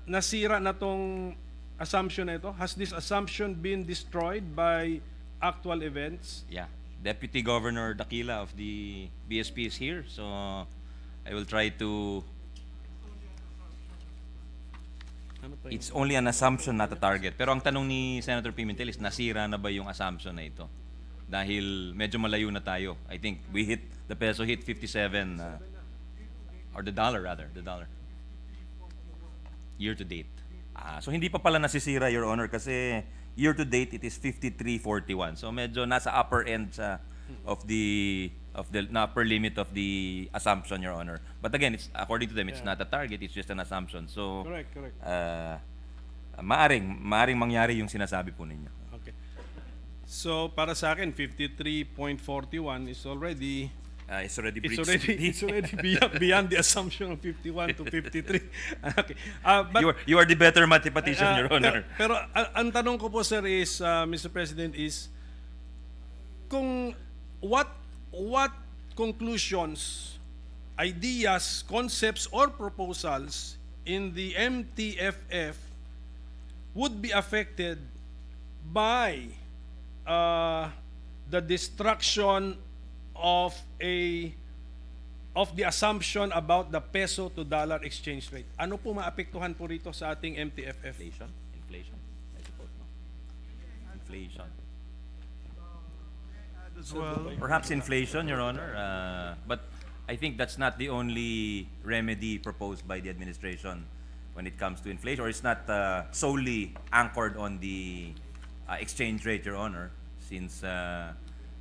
nasira na tong assumption na ito? Has this assumption been destroyed by actual events? Yeah. Deputy Governor Dakila of the BSP is here, so I will try to... It's only an assumption, not a target. Pero ang tanong ni Senator Pimentel is, nasira na ba yung assumption na ito? dahil medyo malayo na tayo. I think the peso hit 57, or the dollar rather, the dollar. Year to date. So hindi pa pala nasisira, Your Honor, kasi year to date it is 53.41. So medyo nasa upper end of the upper limit of the assumption, Your Honor. But again, it's according to them, it's not a target, it's just an assumption. So Correct. maaring mangyari yung sinasabi po ninyo. Okay. So para sa akin, 53.41 is already It's already beyond the assumption of 51 to 53. Okay. But You are the better mathematician, Your Honor. Pero ang tanong ko po, sir, is Mr. President, is kung what conclusions, ideas, concepts or proposals in the MTFF would be affected by the destruction of the assumption about the peso to dollar exchange rate. Ano po maapektuhan po rito sa ating MTFF? Inflation, I suppose, no? Inflation. As well. Perhaps inflation, Your Honor. But I think that's not the only remedy proposed by the administration when it comes to inflation, or it's not solely anchored on the exchange rate, Your Honor, since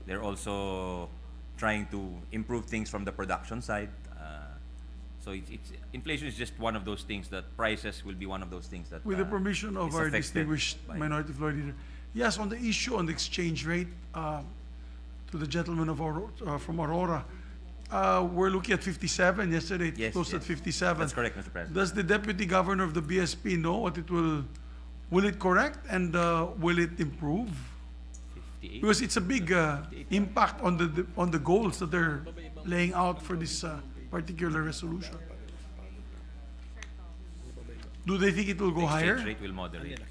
they're also trying to improve things from the production side. So inflation is just one of those things that prices will be one of those things that With the permission of is our affected distinguished by- Minority Floor Leader, yes, on the issue on the exchange rate, to the gentleman from Aurora, we're looking at 57. Yesterday it Yes, closed at yes. 57. That's correct, Mr. President. Does the Deputy Governor of the BSP know what will it correct and will it improve? 58. Because it's a big impact on the goals that they're laying out for this particular resolution. Do they think it will go The exchange higher? rate will moderate.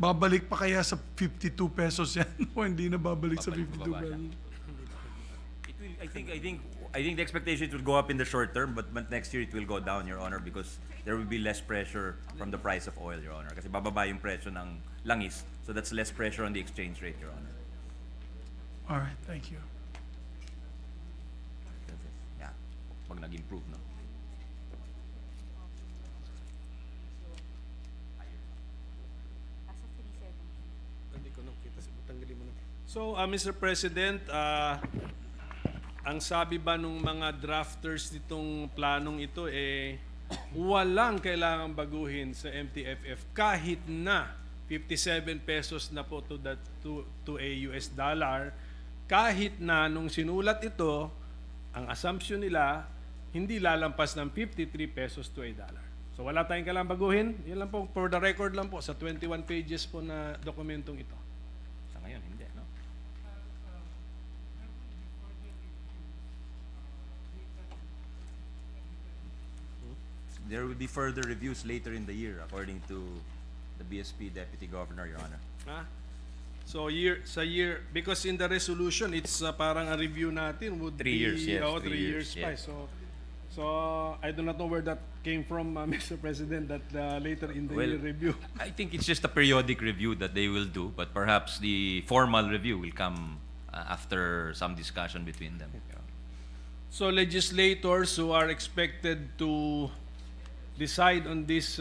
Babalik pa kaya sa 52 pesos yan o hindi na babalik sa 52 Bababa siya. pesos? It will, I think the expectation it will go up in the short term, but next year it will go down, Your Honor, because there will be less pressure from the price of oil, Your Honor. Kasi bababa yung presyo ng langis, so that's less pressure on the exchange rate, Your Honor. All right, thank you. Yeah, pag nag-improve, no? So, Mr. President, ang sabi ba nung mga drafters nitong planong ito walang kailangang baguhin sa MTFF kahit na 57 pesos na po to a US dollar, kahit na nung sinulat ito, ang assumption nila hindi lalampas ng 53 pesos to a dollar. So wala tayong kailangang baguhin. Yan lang po, for the record lang po, sa 21 pages po na dokumentong ito. Sa ngayon, hindi, no? There will be further reviews later in the year, according to the BSP Deputy Governor, Your Honor. So because in the resolution, it's parang a review natin would 3 be years, yes, 3 3 years years, pa. yes. So I do not know where that came from, Mr. President, that later in the year review. I think it's just a periodic review that they will do, but perhaps the formal review will come after some discussion between them. So legislators who are expected to decide on this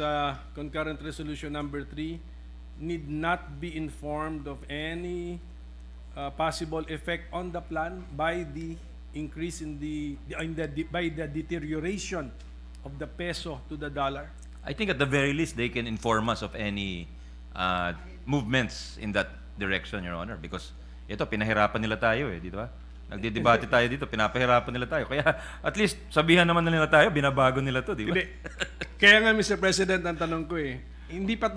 concurrent resolution number 3 need not be informed of any possible effect on the plan by the increase by the deterioration of the peso to the dollar. I think at the very least, they can inform us of any movements in that direction, Your Honor, because ito, pinahirapan nila tayo di ba? Nagdidebate tayo dito, pinapahirapan nila tayo. Kaya at least sabihan naman nila tayo, binabago nila to, di ba? Hindi. Kaya nga, Mr. President, ang tanong ko hindi pa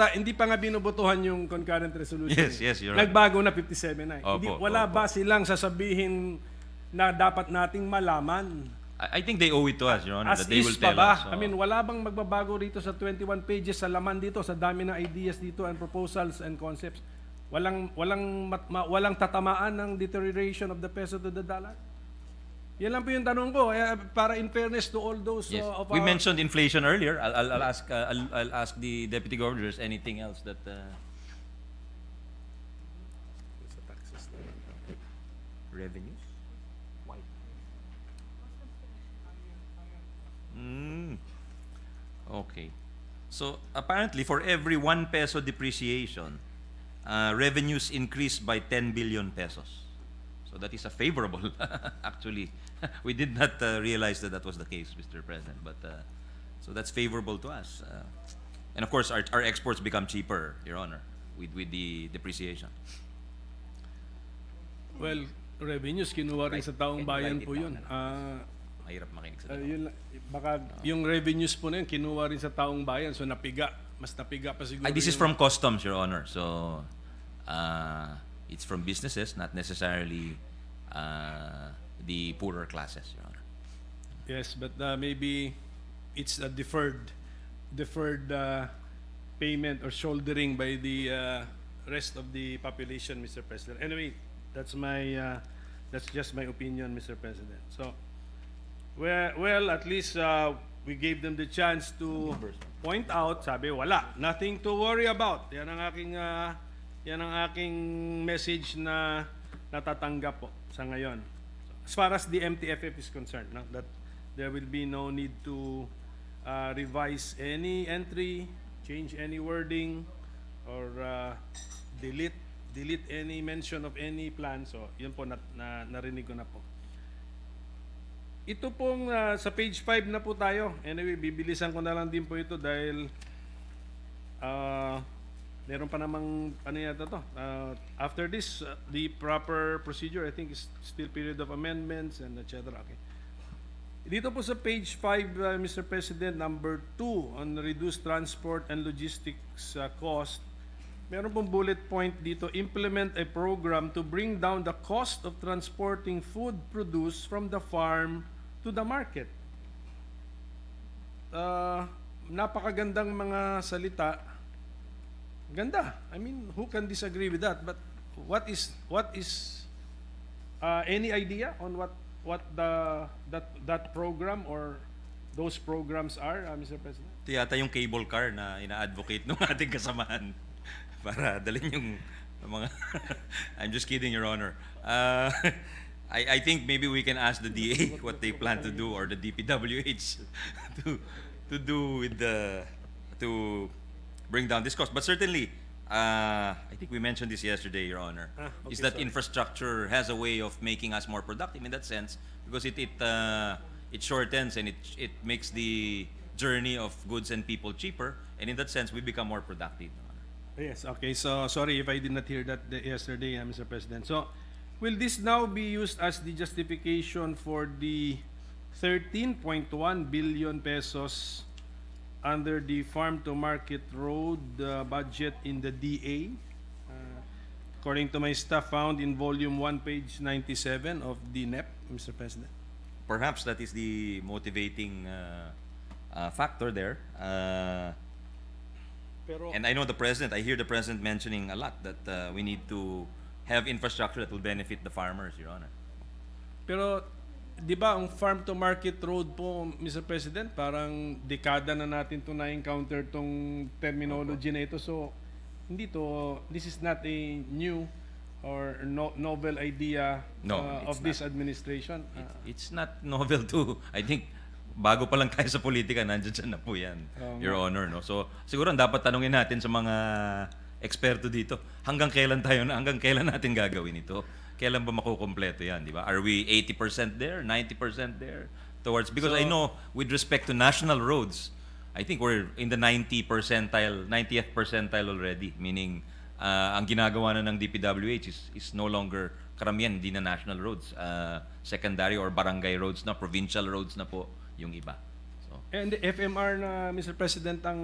nga binubutuhan yung concurrent resolution. Yes, Your Honor. Nagbago na 57 na. Wala Opo. ba silang sasabihin na dapat nating malaman? I think they owe it to us, Your Honor, As that they will is pa tell ba? us. I mean, wala bang magbabago rito sa 21 pages sa laman dito, sa dami ng ideas dito and proposals and concepts? Walang tatamaan ng deterioration of the peso to the dollar? Yan lang po yung tanong ko. Para in fairness to all those Yes. of We our... mentioned inflation earlier. I'll ask the Deputy Governor if there's anything else that... Revenues? Why? Okay. So apparently for every 1 peso depreciation, revenues increased by 10 billion pesos. So that is a favorable, actually. We did not realize that that was the case, Mr. President, but so that's favorable to us. And of course, our exports become cheaper, Your Honor, with the depreciation. Well, revenues, kinuha rin sa taong bayan po yun. Mahirap makinig sa Yun, baka yung revenues po na yun, kinuha rin sa taong bayan, so napiga. Mas napiga pa siguro. This is from customs, Your Honor. So, it's from businesses, not necessarily the poorer classes, Your Honor. Yes, but maybe it's a deferred payment or shouldering by the rest of the population, Mr. President. Anyway, that's just my opinion, Mr. President. So, well, at least we gave them the chance to point out. Sabi, wala, nothing to worry about. Yan ang aking message na natatanggap po sa ngayon. As far as the MTFF is concerned, no, that there will be no need to revise any entry, change any wording, or delete any mention of any plan. So, yun po, narinig ko na po. Ito pong sa page 5 na po tayo. Anyway, bibilisan ko na lang din po ito dahil meron pa namang ano yata to. After this, the proper procedure, I think, is still period of amendments and etc. Okay. Dito po sa page 5, Mr. President, number 2 on reduced transport and logistics cost, meron pong bullet point dito, implement a program to bring down the cost of transporting food produced from the farm to the market. Napakagandang mga salita. Ganda. I mean, who can disagree with that? But what is any idea on what that program or those programs are, Mr. President? Ito yata yung cable car na ina-advocate ng ating kasamahan para dalhin yung mga... I'm just kidding, Your Honor. I think maybe we can ask the DA what they plan to do, or the DPWH to do with to bring down this cost. But certainly, I think we mentioned this yesterday, Your Honor, is that infrastructure has a way of making us more productive in that sense, because it shortens and it makes the journey of goods and people cheaper, and in that sense, we become more productive. Yes, okay. So, sorry if I did not hear that yesterday, Mr. President. So, will this now be used as the justification for the 13.1 billion pesos under the Farm to Market Road budget in the DA? According to my staff found in volume 1, page 97 of the NEP, Mr. President. Perhaps that is the motivating factor there. And I know I hear the President mentioning a lot that we need to have infrastructure that will benefit the farmers, Your Honor. Pero, di ba, ang farm to market road po, Mr. President, parang dekada na natin to na-encounter tong terminology na ito. So, this is not a new or novel idea of this administration. It's not novel too. I think bago pa lang tayo sa politika, nandiyan na po yan, Your Honor. No? So, siguro dapat tanungin natin sa mga eksperto dito, hanggang kailan natin gagawin ito? Kailan ba makukumpleto yan, di ba? Are we 80% there, 90% there? Because I know, with respect to national roads, I think we're in the 90th percentile already, meaning ang ginagawa na ng DPWH is no longer karamihan, hindi na national roads. Secondary or barangay roads na, provincial roads na po yung iba. So, and the FMR na, Mr. President, ang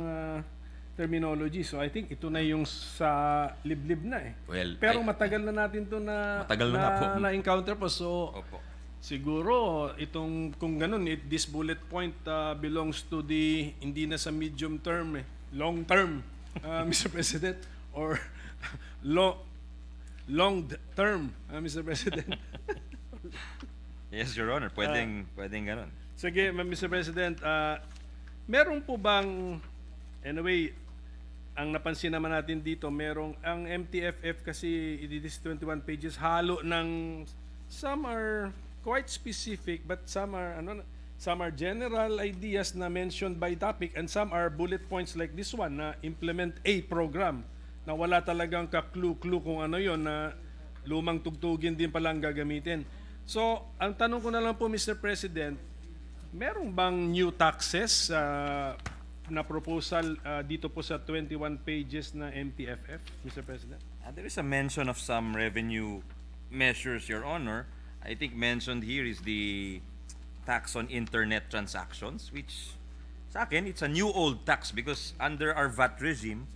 terminology. So I think ito na yung sa liblib na eh. Well, pero matagal na natin to na-encounter po. So opo. Siguro itong kung ganun, this bullet point belongs to the hindi na sa medium term eh, long term, Mr. President, or long term, Mr. President. Yes, Your Honor. Pwedeng ganun. Sige, Mr. President, meron po bang, anyway, ang napansin naman natin dito, ang MTFF kasi, it is 21 pages, halo ng, some are quite specific, but some are general ideas na mentioned by topic, and some are bullet points like this one, na implement a program, na wala talagang ka-clue kung ano yon, na lumang tugtugin din palang gagamitin. So, ang tanong ko na lang po, Mr. President, merong bang new taxes na proposal dito po sa 21 pages na MTFF, Mr. President? There is a mention of some revenue measures, Your Honor. I think mentioned here is the tax on internet transactions, which sa akin, it's a new old tax because under our VAT regime,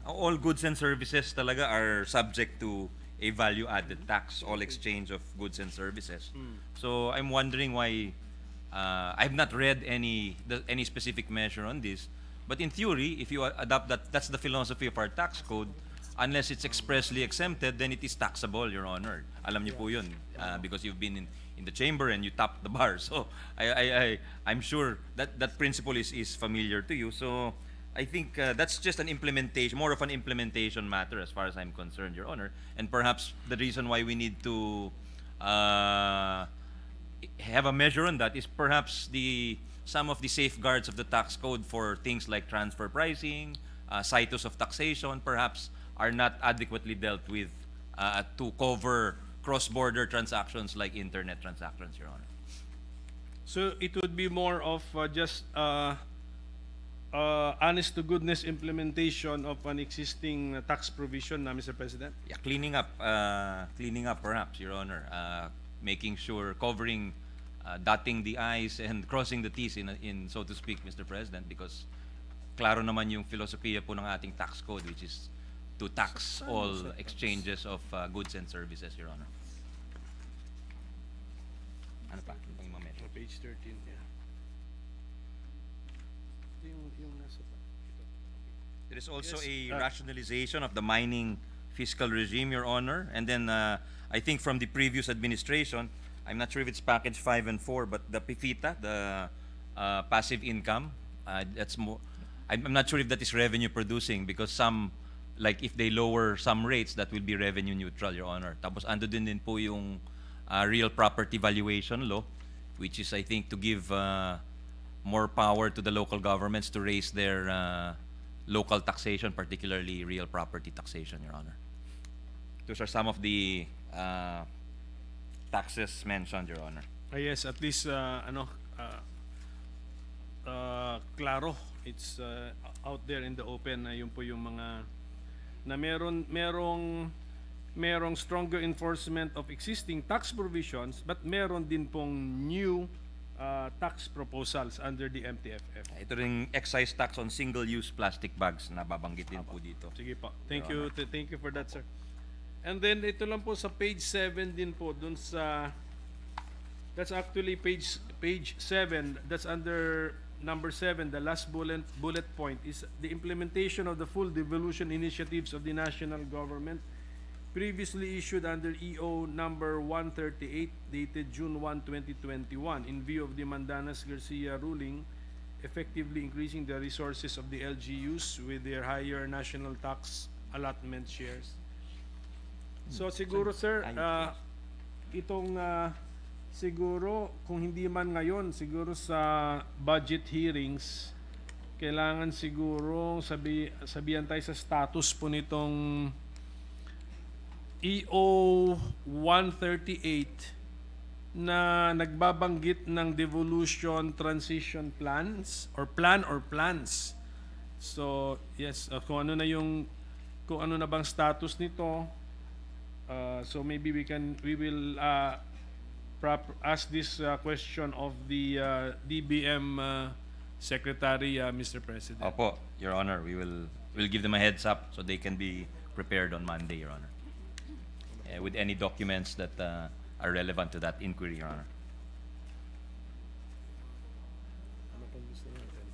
all goods and services talaga are subject to a value-added tax, all exchange of goods and services. So I'm wondering why I've not read any specific measure on this, but in theory, if you adopt that's the philosophy of our tax code. Unless it's expressly exempted, then it is taxable, Your Honor. Alam niyo po yun, because you've been in the chamber and you tapped the bar. So I'm sure that principle is familiar to you. So I think that's just an implementation, more of an implementation matter as far as I'm concerned, Your Honor. And perhaps the reason why we need to have a measure on that is perhaps some of the safeguards of the tax code for things like transfer pricing, situs of taxation, perhaps are not adequately dealt with to cover cross-border transactions like internet transactions, Your Honor. So it would be more of just honest-to-goodness implementation of an existing tax provision, Mr. President? Yeah, cleaning up perhaps, Your Honor. Making sure, covering, dotting the I's and crossing the T's in so to speak, Mr. President, because klaro naman yung filosofiya po ng ating tax code, which is to tax all exchanges of goods and services, Your Honor. Ano pa? Ano pang mga measure? Page 13, yeah. Yung nasa pa. There is also Yes, a rationalization of the mining fiscal regime, Your Honor. And then I think from the previous administration, I'm not sure if it's package 5 and 4, but the PIFITA, the passive income, that's more. I'm not sure if that is revenue producing because some, like if they lower some rates, that will be revenue neutral, Your Honor. Tapos ando din po yung real property valuation law, which is I think to give more power to the local governments to raise their local taxation, particularly real property taxation, Your Honor. Those are some of the taxes mentioned, Your Honor. Yes, at least klaro, it's out there in the open na yun po yung mga na merong stronger enforcement of existing tax provisions, but meron din pong new tax proposals under the MTFF. Ito ring excise tax on single-use plastic bags na babanggitin po dito. Sige po. Thank you for that, sir. And then ito lang po sa page 7 din po dun sa that's actually page 7, that's under number 7, the last bullet point is the implementation of the full devolution initiatives of the national government previously issued under EO number 138 dated June 1, 2021 in view of the Mandanas-Garcia ruling effectively increasing the resources of the LGUs with their higher national tax allotment shares. So siguro sir, itong siguro kung hindi man ngayon, siguro sa budget hearings, kailangan siguro sabihan tayo sa status po nitong EO 138 na nagbabanggit ng devolution transition plans or plans. So yes, kung ano na bang status nito. So maybe we will ask this question of the DBM Secretary, Mr. President. Opo, Your Honor, we'll give them a heads up so they can be prepared on Monday, Your Honor, with any documents that are relevant to that inquiry, Your Honor. Ano pang gusto natin?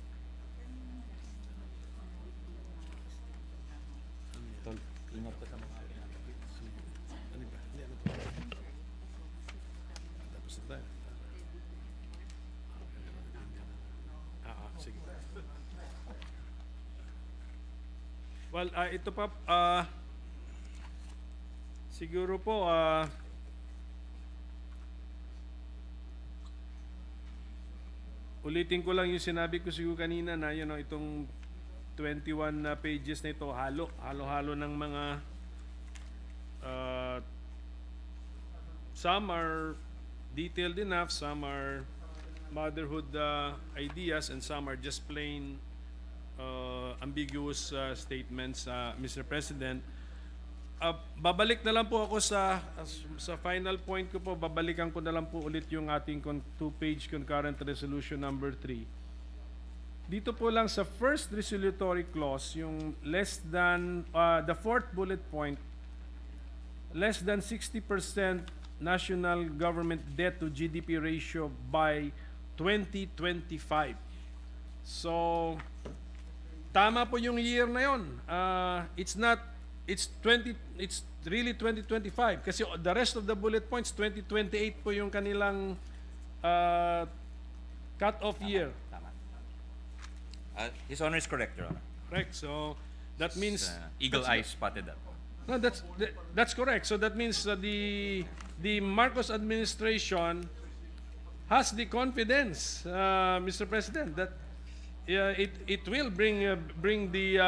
Ingat ka sa mga Ano ba? Tapos na tayo. Well, ito pa, siguro po, ulitin ko lang yung sinabi ko siguro kanina na itong 21 na pages na ito, halo-halo ng mga some are detailed enough, some are motherhood ideas, and some are just plain ambiguous statements, Mr. President. Babalik na lang po ako sa final point ko po, babalikan ko na lang po ulit yung ating two-page concurrent resolution number 3. Dito po lang sa first resolutory clause, yung less than, the fourth bullet point, less than 60% national government debt to GDP ratio by 2025. So, tama po yung year na yun. It's really 2025 kasi the rest of the bullet points 2028 po yung kanilang cut-off year. His Honor is correct, Your Honor. Correct. So that means Eagle Eye spotted that. No, that's correct. So that means the Marcos administration has the confidence, Mr. President, that it will bring the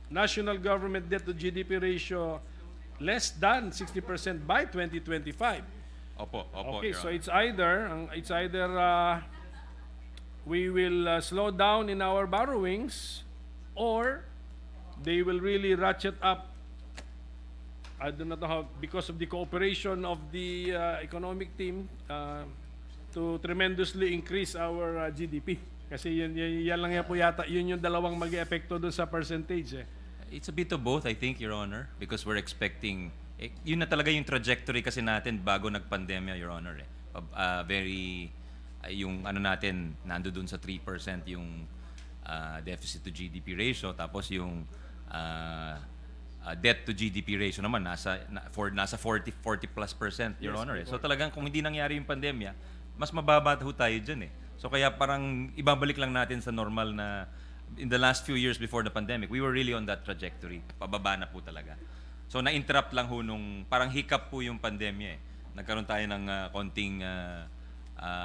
national government debt to GDP ratio less than 60% by 2025. Opo, Okay, Your so Honor. it's either we will slow down in our borrowings, or they will really ratchet up. I do not know how, because of the cooperation of the economic team, to tremendously increase our GDP. Kasi yan lang yan po yata, yun yung dalawang mag-e-epekto doon sa percentage. It's a bit of both, I think, Your Honor, because we're expecting, yun na talaga yung trajectory kasi natin bago nagpandemya, Your Honor. Yung ano natin, nando dun sa 3% yung deficit to GDP ratio, tapos yung debt to GDP ratio naman nasa 40 plus percent, Your Honor. So talagang kung hindi nangyari yung pandemya, mas mababa ho tayo dyan. So kaya parang ibabalik lang natin sa normal na in the last few years before the pandemic, we were really on that trajectory. Pababa na po talaga. So na-interrupt lang ho nung parang hiccup po yung pandemya. Nagkaroon tayo ng konting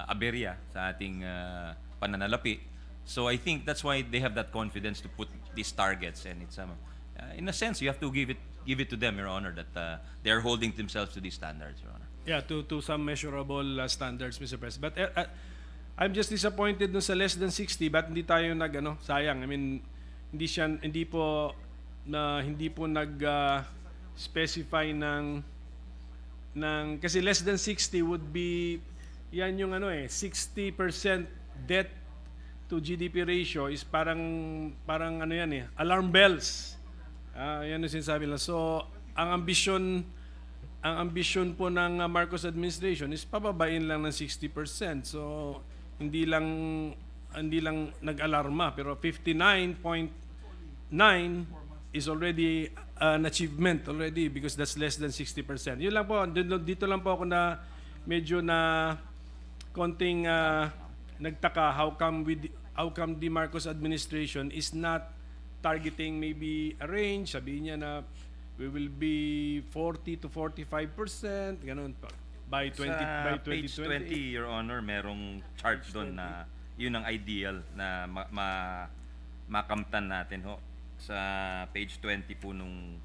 aberya sa ating pananalapi. So I think that's why they have that confidence to put these targets, and it's in a sense you have to give it to them, Your Honor, that they are holding themselves to these standards, Your Honor. Yeah, to some measurable standards, Mr. President. But I'm just disappointed dun sa less than 60, but hindi tayo sayang. I mean, hindi po nag-specify ng kasi less than 60 would be yan yung 60% debt to GDP ratio is parang alarm bells. Yan yung sinasabi nila. So, ang ambisyon po ng Marcos administration is pababain lang ng 60%. So, hindi lang nag-alarma, pero 59.9 is already an achievement already because that's less than 60%. Yun lang po, dito lang po ako na medyo na konting nagtaka how come the Marcos administration is not targeting maybe a range, sabihin niya na we will be 40 to 45%, ganun pa. By 2020. Page 20, Your Honor, merong chart doon na yun ang ideal na makamtan natin ho. Sa page 20 po nung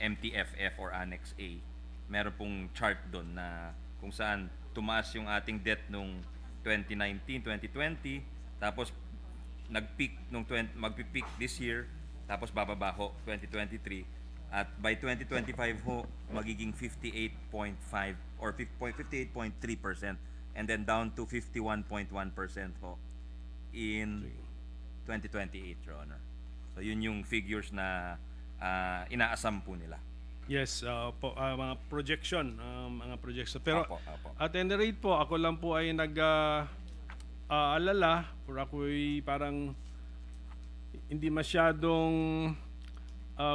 MTFF or Annex A, meron pong chart doon na kung saan tumaas yung ating debt nung 2019, 2020, tapos nag-peak mag-peak this year, tapos bababa ho 2023. At by 2025 ho, magiging 58.5 or 58.3%, and then down to 51.1% ho in 2028, Your Honor. So yun yung figures na inaasam po nila. Yes, mga projection. Pero Apo. at any rate po, ako lang po ay nag-aalala or ako'y parang hindi masyadong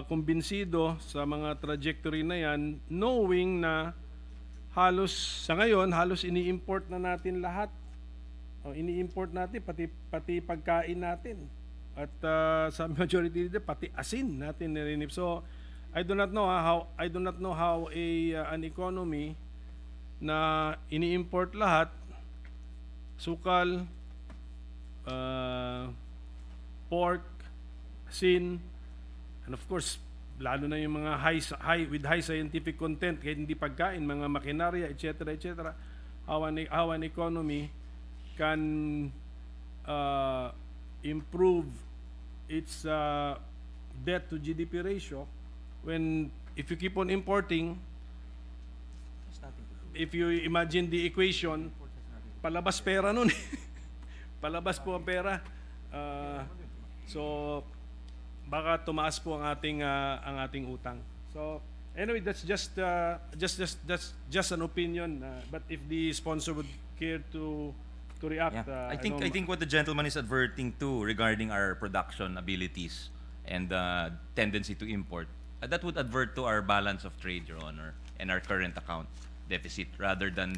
kumbinsido sa mga trajectory na yan, knowing na sa ngayon, halos ini-import na natin lahat. Ini-import natin, pati pagkain natin. At sa majority leader, pati asin natin nirinip. So, I do not know how an economy na ini-import lahat, sukal, pork, asin, and of course, lalo na yung mga with high scientific content, kahit hindi pagkain, mga makinarya, etc., how an economy can improve its debt to GDP ratio when if you keep on importing, if you imagine the equation, palabas pera nun. Palabas po ang pera. So baka tumaas po ang ating utang. So anyway, that's just an opinion. But if the sponsor would care to react, I think what the gentleman is adverting to regarding our production abilities and tendency to import, that would advert to our balance of trade, Your Honor, and our current account deficit, rather than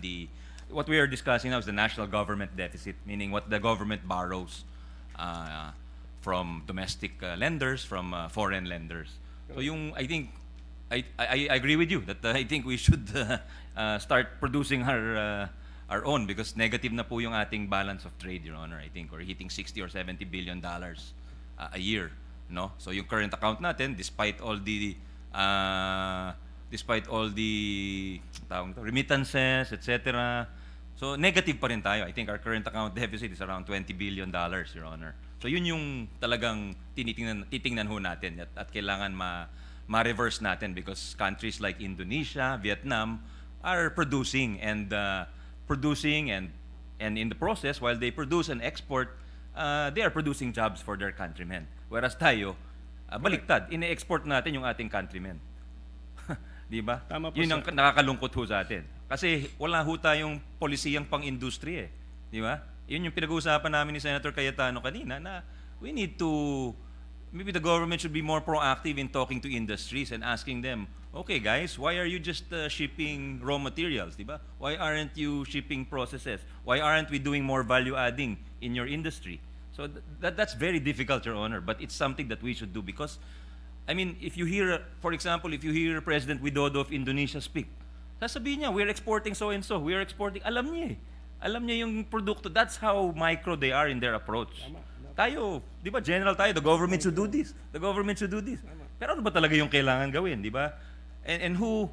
what we are discussing now is the national government deficit, meaning what the government borrows from domestic lenders, from foreign lenders. So I agree with you that I think we should start producing our own, because negative na po yung ating balance of trade, Your Honor. I think we're hitting $60 or $70 billion a year, no? So yung current account natin, despite all the remittances, etc., so negative pa rin tayo. I think our current account deficit is around $20 billion, Your Honor. So yun yung talagang titingnan ho natin at kailangan ma-reverse natin, because countries like Indonesia, Vietnam are producing and in the process, while they produce and export, they are producing jobs for their countrymen. Whereas tayo, baliktad, ine-export natin yung ating countrymen. Di ba? Tama po, Yun ang sir. nakakalungkot ho sa atin. Kasi wala ho tayong polisiyang pang-industry eh. Di ba? Yun yung pinag-uusapan namin ni Senator Cayetano kanina, na we need to, maybe the government should be more proactive in talking to industries and asking them, okay guys, why are you just shipping raw materials, di ba? Why aren't you shipping processes? Why aren't we doing more value adding in your industry? So that's very difficult, Your Honor, but it's something that we should do, because I mean, if you hear, for example, if you hear President Widodo of Indonesia speak, sasabihin niya, we're exporting so and so, we're exporting, alam niya eh. Alam niya yung produkto. That's how micro they are in their approach. Tayo, di ba, general tayo, the government should do this, the government should do this. Pero ano ba talaga yung kailangan gawin, di ba? And who,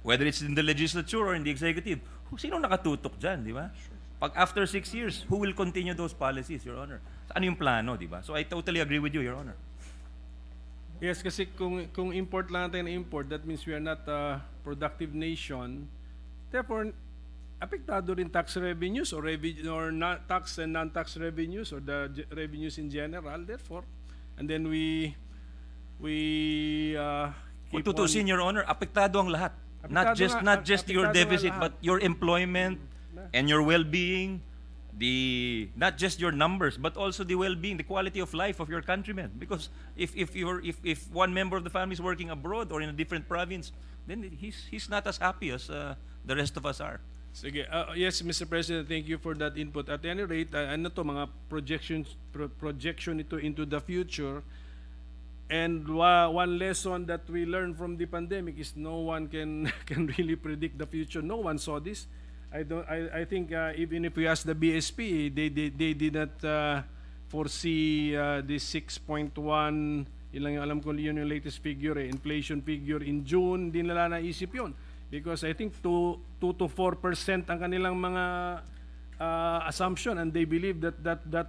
whether it's in the legislature or in the executive, sino nakatutok dyan, di ba? Pag after 6 years, who will continue those policies, Your Honor? Ano yung plano, di ba? So I totally agree with you, Your Honor. Yes, kasi kung import lang natin import, that means we are not a productive nation. Therefore, apektado rin tax revenues or tax and non-tax revenues or the revenues in general. Therefore, and then we Kung tutusin, Your Honor, apektado ang lahat. Not just your deficit, but your employment and your well-being, not just your numbers, but also the well-being, the quality of life of your countrymen. Because if one member of the family is working abroad or in a different province, then he's not as happy as the rest of us are. Sige. Yes, Mr. President, thank you for that input. At any rate, ano to, mga projection ito into the future. And one lesson that we learned from the pandemic is no one can really predict the future. No one saw this. I think even if we ask the BSP, they did not foresee the 6.1, ilang alam ko yun yung latest figure, inflation figure in June, hindi nila naisip yun. Because I think 2 to 4% ang kanilang mga assumption, and they believe that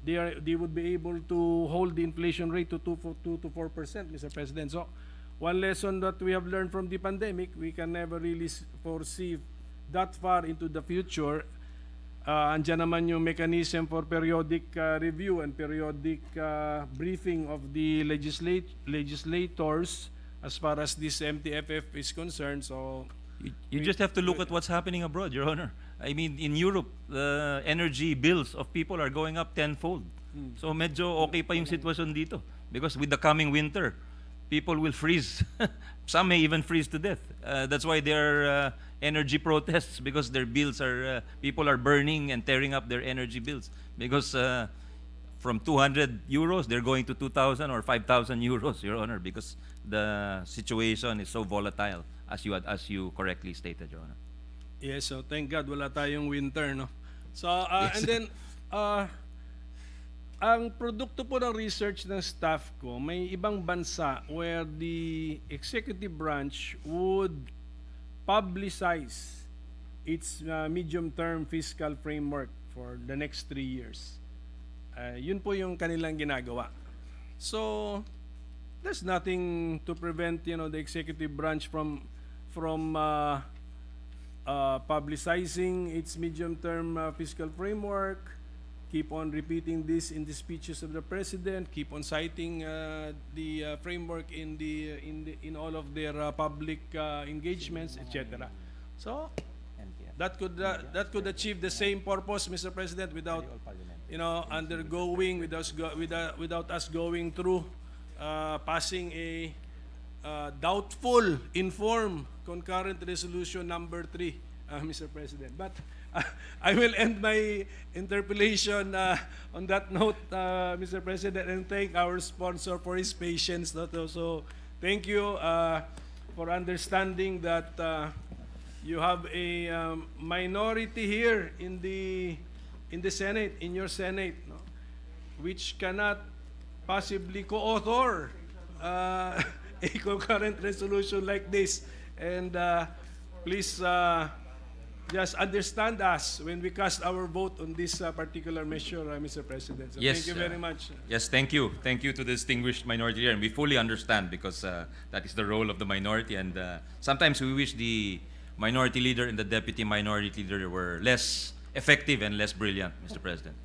they would be able to hold the inflation rate to 2 to 4%, Mr. President. So one lesson that we have learned from the pandemic, we can never really foresee that far into the future. Andyan naman yung mechanism for periodic review and periodic briefing of the legislators as far as this MTFF is concerned. So you just have to look at what's happening abroad, Your Honor. I mean, in Europe, the energy bills of people are going up tenfold. So medyo okay pa yung sitwasyon dito, because with the coming winter, people will freeze. Some may even freeze to death. That's why there are energy protests, because their bills are, people are burning and tearing up their energy bills. Because from 200 euros, they're going to 2,000 or 5,000 euros, Your Honor, because the situation is so volatile, as you correctly stated, Your Honor. Yes, so thank God wala tayong winter, no? So, Yes. and then, ang produkto po ng research ng staff ko, may ibang bansa where the executive branch would publicize its medium-term fiscal framework for the next 3 years. Yun po yung kanilang ginagawa. So, there's nothing to prevent, the executive branch from publicizing its medium-term fiscal framework, keep on repeating this in the speeches of the president, keep on citing the framework in all of their public engagements, etc. So that could achieve the same purpose, Mr. President, without undergoing without us going through passing a doubtful informed concurrent resolution number 3, Mr. President. But I will end my interpellation on that note, Mr. President, and thank our sponsor for his patience. So thank you for understanding that you have a minority here in the Senate, in your Senate, no, which cannot possibly co-author a concurrent resolution like this. And please just understand us when we cast our vote on this particular measure, Mr. President. So Yes, thank you very much. Yes, thank you. Thank you to the distinguished minority leader. And we fully understand because that is the role of the minority. And sometimes we wish the minority leader and the deputy minority leader were less effective and less brilliant, Mr. President.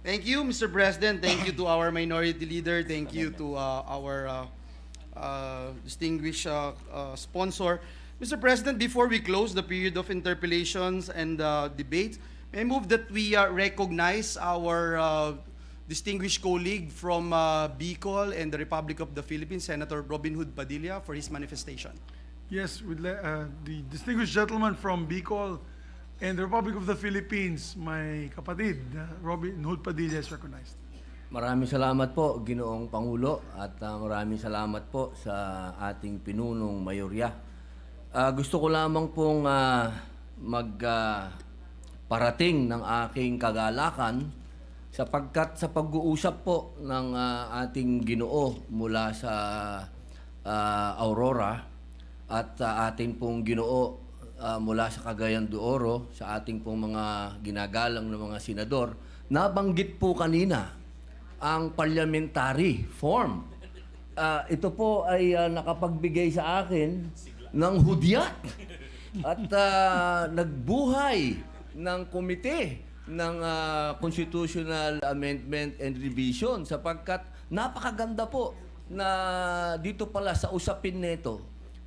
Thank you, Mr. President. Thank you to our minority leader. Thank you to our distinguished sponsor. Mr. President, before we close the period of interpellations and debates, may I move that we recognize our distinguished colleague from Bicol and the Republic of the Philippines, Senator Robin Hood Padilla, for his manifestation. Yes, the distinguished gentleman from Bicol and the Republic of the Philippines, my kapatid, Robin Hood Padilla, is recognized. Maraming salamat po, Ginoong Pangulo, at maraming salamat po sa ating pinunong mayorya. Gusto ko lamang pong magparating ng aking kagalakan sapagkat sa pag-uusap po ng ating Ginoo mula sa Aurora at ating pong Ginoo mula sa Cagayan de Oro, sa ating pong mga ginagalang ng mga senador, nabanggit po kanina ang parliamentary form. Ito po ay nakapagbigay sa akin ng hudyat at nagbuhay ng komite ng Constitutional Amendment and Revision sapagkat napakaganda po na dito pala sa usapin nito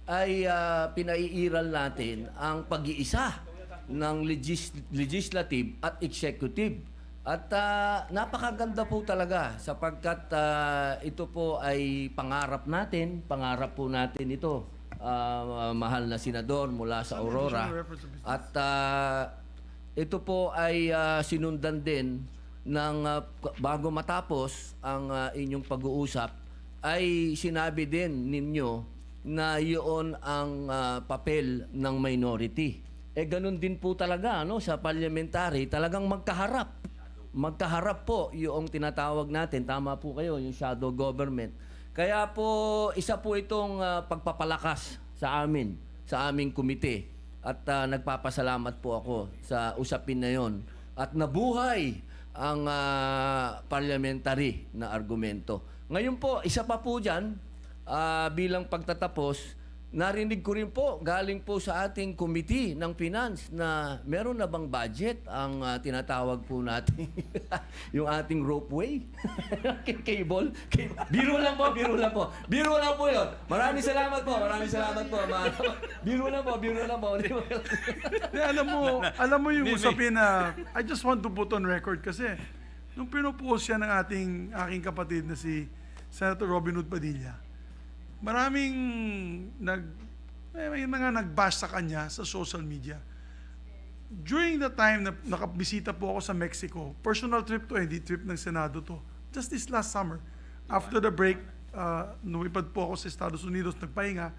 ay pinaiiral natin ang pag-iisa ng legislative at executive. At napakaganda po talaga sapagkat ito po ay pangarap po natin ito. Mahal na senador mula sa Aurora. At ito po ay sinundan din ng bago matapos ang inyong pag-uusap ay sinabi din ninyo na iyon ang papel ng minority. Ganun din po talaga sa parliamentary, talagang magkaharap po yung tinatawag natin, tama po kayo, yung shadow government. Kaya po, isa po itong pagpapalakas sa aming komite. At nagpapasalamat po ako sa usapin na yon. At nabuhay ang parliamentary na argumento. Ngayon po, isa pa po dyan, bilang pagtatapos, narinig ko rin po, galing po sa ating committee ng finance na meron na bang budget ang tinatawag po natin yung ating ropeway cable. Biro lang po yun. Maraming salamat po. Biro lang po. Alam mo yung usapin na I just want to put on record kasi nung pinupost yan ng aking kapatid na si Senator Robin Hood Padilla, maraming may mga nag-bash sa kanya sa social media. during the time na nakabisita po ako sa Mexico, personal trip to, hindi trip ng Senado to. Just this last summer, after the break, lumipad po ako sa Estados Unidos, nagpahinga,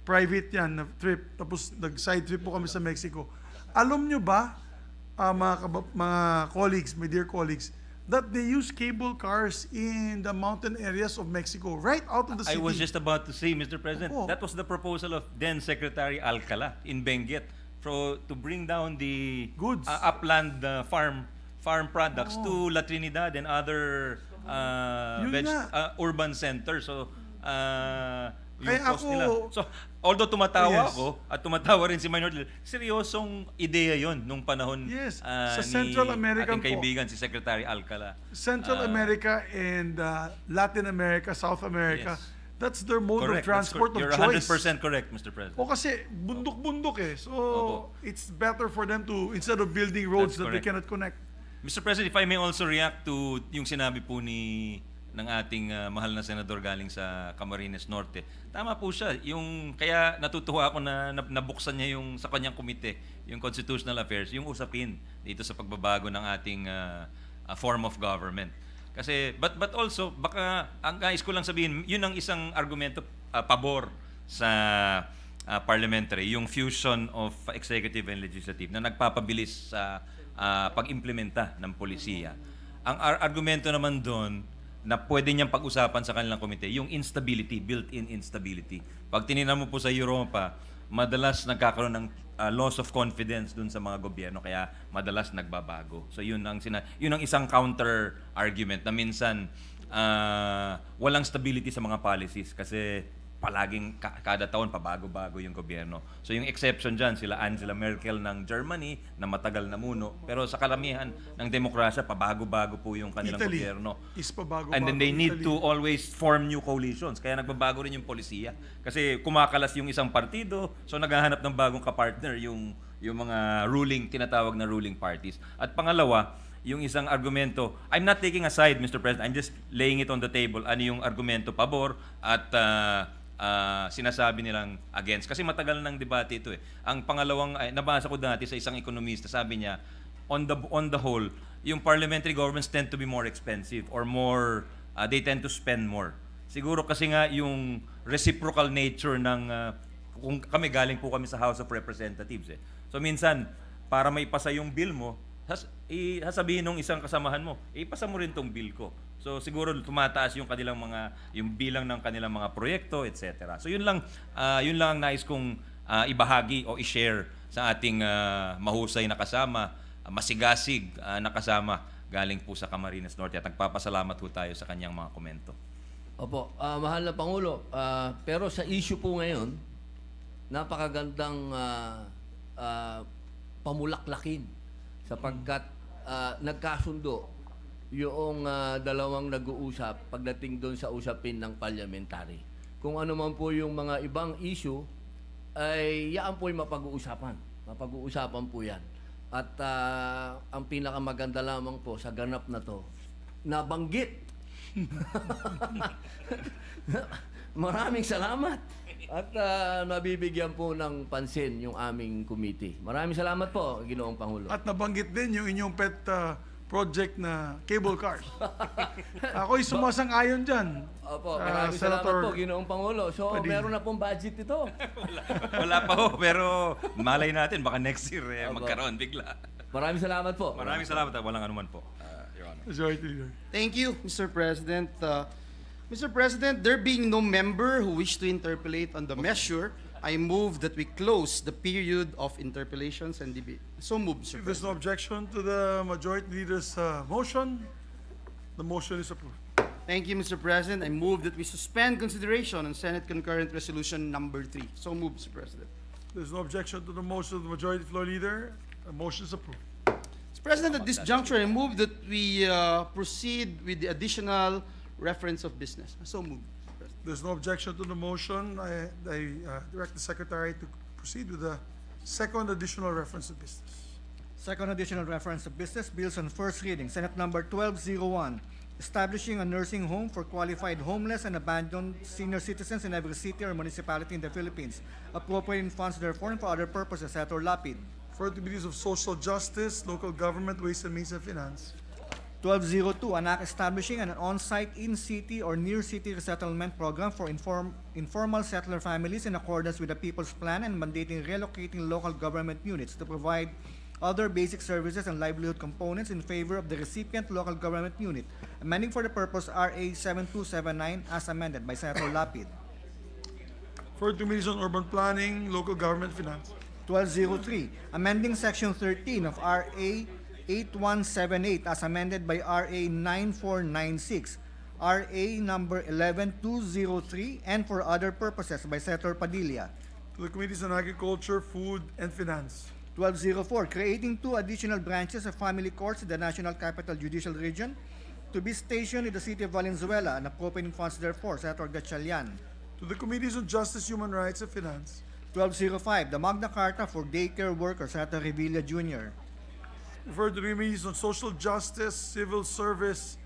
private yan na trip, tapos nag-side trip po kami sa Mexico. Alam nyo ba, mga colleagues, my dear colleagues, that they use cable cars in the mountain areas of Mexico, right out of the city. I was just about to say, Mr. President, Opo. that was the proposal of then Secretary Alcala in Benguet to bring down the Goods. upland farm products to La Trinidad and other Yun nga. urban centers. So yung Kaya cost ako- nila. So although tumatawa Yes. ako at tumatawa rin si Minority Leader, seryosong ideya yon nung panahon Yes. ni Sa Central American ating kaibigan si Secretary Alcala. Central America and Latin America, South America, Yes. that's their mode Correct. of transport You're of choice. 100% correct, Mr. President. O kasi bundok-bundok eh. So, Opo. it's better for them to, instead of building roads That's that they correct. cannot connect. Mr. President, if I may also react to yung sinabi po ng ating mahal na senador galing sa Camarines Norte. Tama po siya. Kaya natutuwa ako na nabuksan niya yung sa kanyang komite, yung Constitutional Affairs, yung usapin dito sa pagbabago ng ating form of government. Kasi, but also, baka, ang nais ko lang sabihin, yun ang isang argumento pabor sa parliamentary, yung fusion of executive and legislative na nagpapabilis sa pag-implementa ng polisiya. Ang argumento naman doon na pwede niyang pag-usapan sa kanilang komite, yung instability, built-in instability. Pag tinignan mo po sa Europa, madalas nagkakaroon ng loss of confidence dun sa mga gobyerno, kaya madalas nagbabago. So yun ang isang counter argument na minsan walang stability sa mga policies kasi palaging kada taon pabago-bago yung gobyerno. So yung exception dyan, sila Angela Merkel ng Germany na matagal na muno. Pero sa karamihan ng demokrasya, pabago-bago po yung kanilang Italy gobyerno. is pabago-bago. And then they need Italy. to always form new coalitions. Kaya nagbabago rin yung polisiya. Kasi kumakalas yung isang partido, so naghahanap ng bagong kapartner yung mga tinatawag na ruling parties. At pangalawa, yung isang argumento, I'm not taking a side, Mr. President, I'm just laying it on the table. Ano yung argumento pabor at sinasabi nilang against. Kasi matagal ng debate ito eh. Ang pangalawang, nabasa ko dati sa isang ekonomista, sabi niya, on the whole, yung parliamentary governments tend to be more expensive or more, they tend to spend more. Siguro kasi nga yung reciprocal nature ng, kung galing po kami sa House of Representatives eh. So minsan, para maipasa yung bill mo, sasabihin nung isang kasamahan mo, ipasa mo rin tong bill ko. So siguro tumataas yung yung bilang ng kanilang mga proyekto, etc. So yun lang ang nais kong ibahagi o i-share sa ating mahusay na kasama, masigasig na kasama galing po sa Camarines Norte, at nagpapasalamat po tayo sa kanyang mga komento. Opo, mahal na Pangulo, pero sa issue po ngayon, napakagandang pamulaklakin sapagkat nagkasundo yung dalawang nag-uusap pagdating doon sa usapin ng parliamentary. Kung ano man po yung mga ibang issue, ay yaan po yung mapag-uusapan. Mapag-uusapan po yan. At ang pinakamaganda lamang po sa ganap na to, nabanggit. Maraming salamat. At mabibigyan po ng pansin yung aming committee. Maraming salamat po, Ginoong Pangulo. At nabanggit din yung inyong pet project na cable cars. Ako'y sumasang-ayon dyan. Opo, maraming salamat po, Ginoong Pangulo. So, meron na pong budget ito. Wala pa ho, pero malay natin, baka next year magkaroon bigla. Maraming salamat po. Maraming salamat at walang anuman po, Your Honor. Majority Leader. Thank you, Mr. President. Mr. President, there being no member who wish to interpolate on the measure, I move that we close the period of interpellations and debate. So moved, Mr. If there's President. no objection to the Majority Leader's motion, the motion is approved. Thank you, Mr. President. I move that we suspend consideration on Senate Concurrent Resolution number 3. So moved, Mr. President. There's no objection to the motion of the Majority Floor Leader, the motion is approved. Mr. President, at this juncture, I move that we proceed with the additional reference of business. So moved, Mr. President. There's no objection to the motion. I direct the Secretary to proceed with the second additional reference of business. Second additional reference of business, bills on first reading. Senate number 1201, establishing a nursing home for qualified homeless and abandoned senior citizens in every city or municipality in the Philippines, appropriating funds therefore and for other purposes. Senator Lapid. For the Committees of Social Justice, Local Government, Ways and Means and Finance. 1202, an act establishing an on-site, in-city, or near-city resettlement program for informal settler families in accordance with the People's Plan and mandating relocating local government units to provide other basic services and livelihood components in favor of the recipient local government unit, amending for the purpose RA 7279 as amended by Senator Lapid. For the Committees on Urban Planning, Local Government, Finance. 1203, amending Section 13 of RA 8178 as amended by RA 9496, RA number 11203, and for other purposes by Senator Padilla. To the Committees on Agriculture, Food, and Finance. 1204, creating 2 additional branches of family courts in the National Capital Judicial Region to be stationed in the city of Valenzuela and appropriating funds therefore, Senator Gatchalian. To the Committees on Justice, Human Rights, and Finance. 1205, the Magna Carta for daycare workers, Senator Revilla Jr. For the Committees on Social Justice, Civil Service,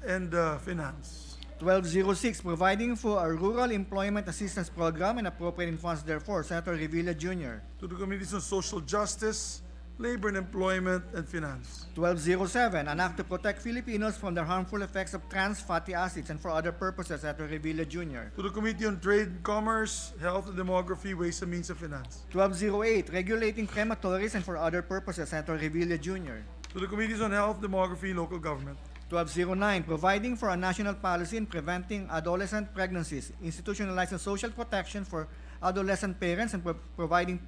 and Finance. 1206, providing for a rural employment assistance program and appropriating funds therefore, Senator Revilla Jr. To the Committees on Social Justice, Labor and Employment, and Finance. 1207, an act to protect Filipinos from the harmful effects of trans fatty acids and for other purposes, Senator Revilla Jr. To the Committee on Trade and Commerce, Health and Demography, Ways and Means and Finance. 1208, regulating crematories and for other purposes, Senator Revilla Jr. To the Committees on Health, Demography, Local Government. 1209, providing for a national policy in preventing adolescent pregnancies, institutionalizing social protection for adolescent parents, and providing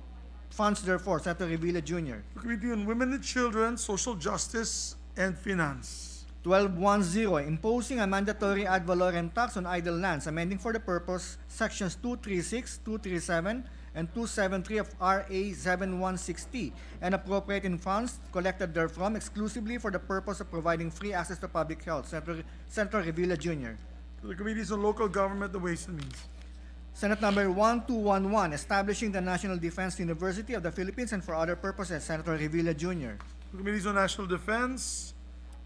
funds therefore, Senator Revilla Jr. The Committee on Women and Children, Social Justice, and Finance. 1210, imposing a mandatory ad valorem tax on idle lands, amending for the purpose sections 236, 237, and 273 of RA 7160, and appropriating funds collected therefrom exclusively for the purpose of providing free access to public health, Senator Revilla Jr. To the Committees on Local Government and Ways and Means. Senate number 1211, establishing the National Defense University of the Philippines and for other purposes, Senator Revilla Jr. To the Committees on National Defense,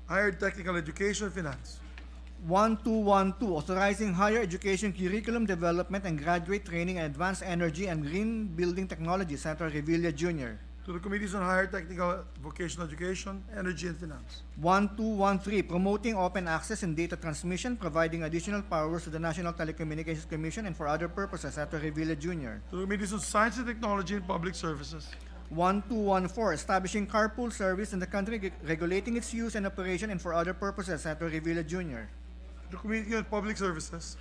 Higher Technical Education, and Finance. 1212, authorizing higher education curriculum development and graduate training in advanced energy and green building technology, Senator Revilla Jr. To the Committees on Higher Technical Vocational Education, Energy, and Finance. 1213, promoting open access and data transmission, providing additional powers to the National Telecommunications Commission and for other purposes, Senator Revilla Jr. To the Committees on Science and Technology and Public Services. 1214, establishing carpool service in the country, regulating its use and operation and for other purposes, Senator Revilla Jr. The Committee on Public Services.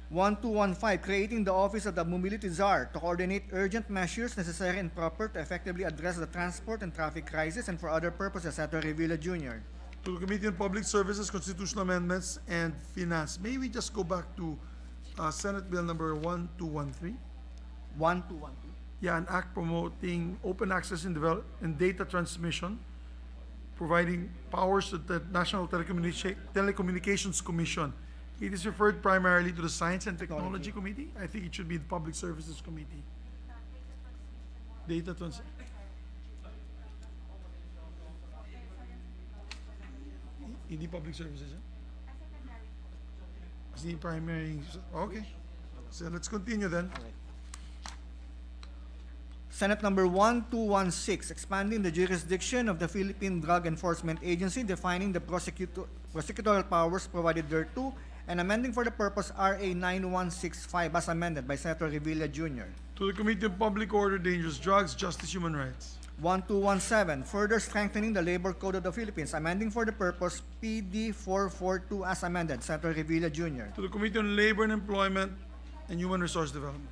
1215, creating the Office of the Mobility Czar to coordinate urgent measures necessary and proper to effectively address the transport and traffic crisis and for other purposes, Senator Revilla Jr. To the Committee on Public Services, Constitutional Amendments, and Finance. May we just go back to Senate Bill number 1213? 1213. Yeah, an act promoting open access and data transmission, providing powers to the National Telecommunications Commission. It is referred primarily to the Science and Technology Committee. I think it should be the Public Services Committee. Data trans. Hindi Public Services. It's the primary. Okay. So let's continue then. Senate number 1216, expanding the jurisdiction of the Philippine Drug Enforcement Agency, defining the prosecutorial powers provided thereto, and amending for the purpose RA 9165 as amended by Senator Revilla Jr. To the Committee on Public Order, Dangerous Drugs, Justice, Human Rights. 1217, further strengthening the Labor Code of the Philippines, amending for the purpose PD 442 as amended, Senator Revilla Jr. To the Committee on Labor and Employment and Human Resource Development.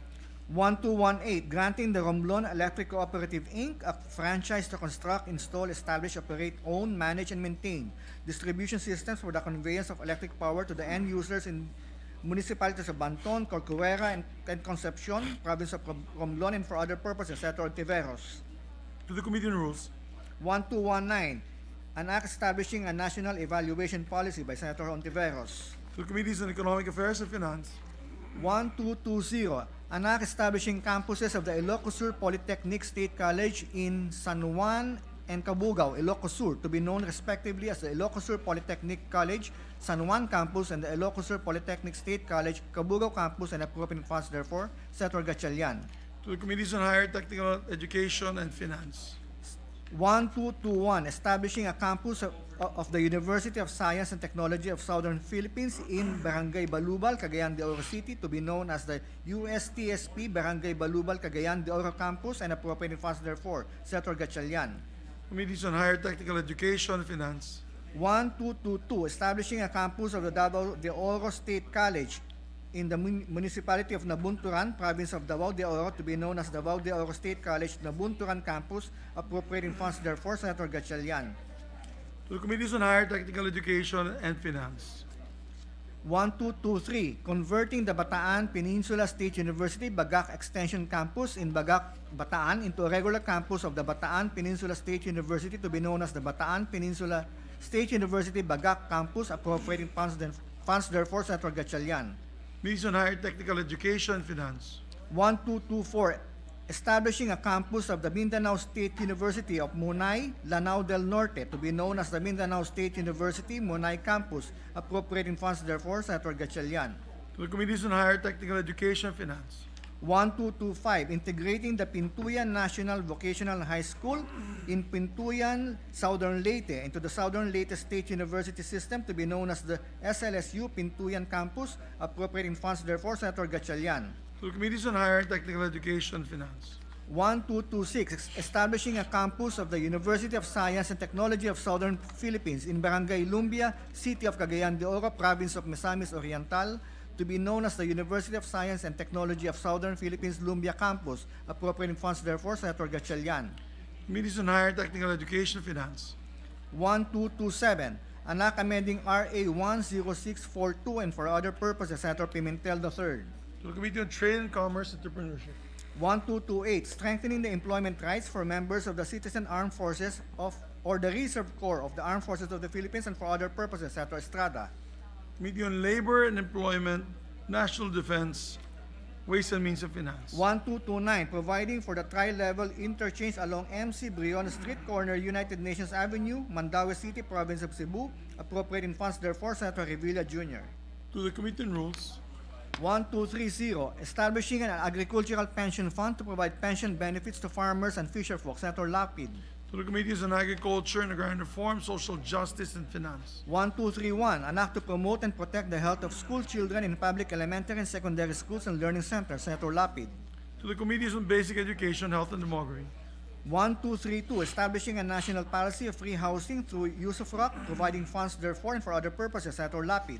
1218, granting the Romblon Electric Cooperative, Inc. a franchise to construct, install, establish, operate, own, manage, and maintain distribution systems for the conveyance of electric power to the end users in municipalities of Banton, Corcuera, and Concepcion, province of Romblon, and for other purposes, Senator Ontiveros. To the Committee on Rules. 1219, an act establishing a national evaluation policy by Senator Ontiveros. To the Committees on Economic Affairs and Finance. 1220, an act establishing campuses of the Ilocos Sur Polytechnic State College in San Juan and Cabugao, Ilocos Sur, to be known respectively as the Ilocos Sur Polytechnic College, San Juan Campus, and the Ilocos Sur Polytechnic State College, Cabugao Campus, and appropriate funds therefore, Senator Gatchalian. To To the Committees on Higher Technical Education and Finance. 1221, establishing a campus of the University of Science and Technology of Southern Philippines in Barangay Balubal, Cagayan de Oro City, to be known as the USTSP Barangay Balubal, Cagayan de Oro Campus, and appropriating funds therefore. Senator Gatchalian. Committees on Higher Technical Education and Finance. 1222, establishing a campus of the Davao de Oro State College in the municipality of Nabunturan, province of Davao de Oro, to be known as Davao de Oro State College, Nabunturan Campus, appropriating funds therefore. Senator Gatchalian. To the Committees on Higher Technical Education and Finance. 1223, converting the Bataan Peninsula State University Bagak Extension Campus in Bagak, Bataan into a regular campus of the Bataan Peninsula State University, to be known as the Bataan Peninsula State University Bagak Campus, appropriating funds therefore. Senator Gatchalian. Committees on Higher Technical Education and Finance. 1224, establishing a campus of the Mindanao State University of Munay, Lanao del Norte, to be known as the Mindanao State University Munay Campus, appropriating funds therefore. Senator Gatchalian. To the Committees on Higher Technical Education and Finance. 1225, integrating the Pintuyan National Vocational High School in Pintuyan, Southern Leyte into the Southern Leyte State University system, to be known as the SLSU Pintuyan Campus, appropriating funds therefore. Senator Gatchalian. To the Committees on Higher Technical Education and Finance. 1226, establishing a campus of the University of Science and Technology of Southern Philippines in Barangay Lumbia, City of Cagayan de Oro, Province of Misamis Oriental, to be known as the University of Science and Technology of Southern Philippines Lumbia Campus, appropriating funds therefore. Senator Gatchalian. Committees on Higher Technical Education and Finance. 1227, an act amending RA 10642 and for other purposes. Senator Pimentel III. To the Committee on Trade and Commerce Entrepreneurship. 1228, strengthening the employment rights for members of the Citizen Armed Forces or the Reserve Corps of the Armed Forces of the Philippines and for other purposes. Senator Estrada. Committee on Labor and Employment, National Defense, Ways and Means of Finance. 1229, providing for the tri-level interchange along MC Brion Street Corner, United Nations Avenue, Mandaue City, Province of Cebu, appropriating funds therefore. Senator Revilla Jr. To the Committee on Rules. 1230, establishing an agricultural pension fund to provide pension benefits to farmers and fisherfolk. Senator Lapid. To the Committees on Agriculture and Agrarian Reform, Social Justice and Finance. 1231, an act to promote and protect the health of school children in public elementary and secondary schools and learning centers. Senator Lapid. To the Committees on Basic Education, Health and Demography. 1232, establishing a national policy of free housing through usufruct, providing funds therefore and for other purposes. Senator Lapid.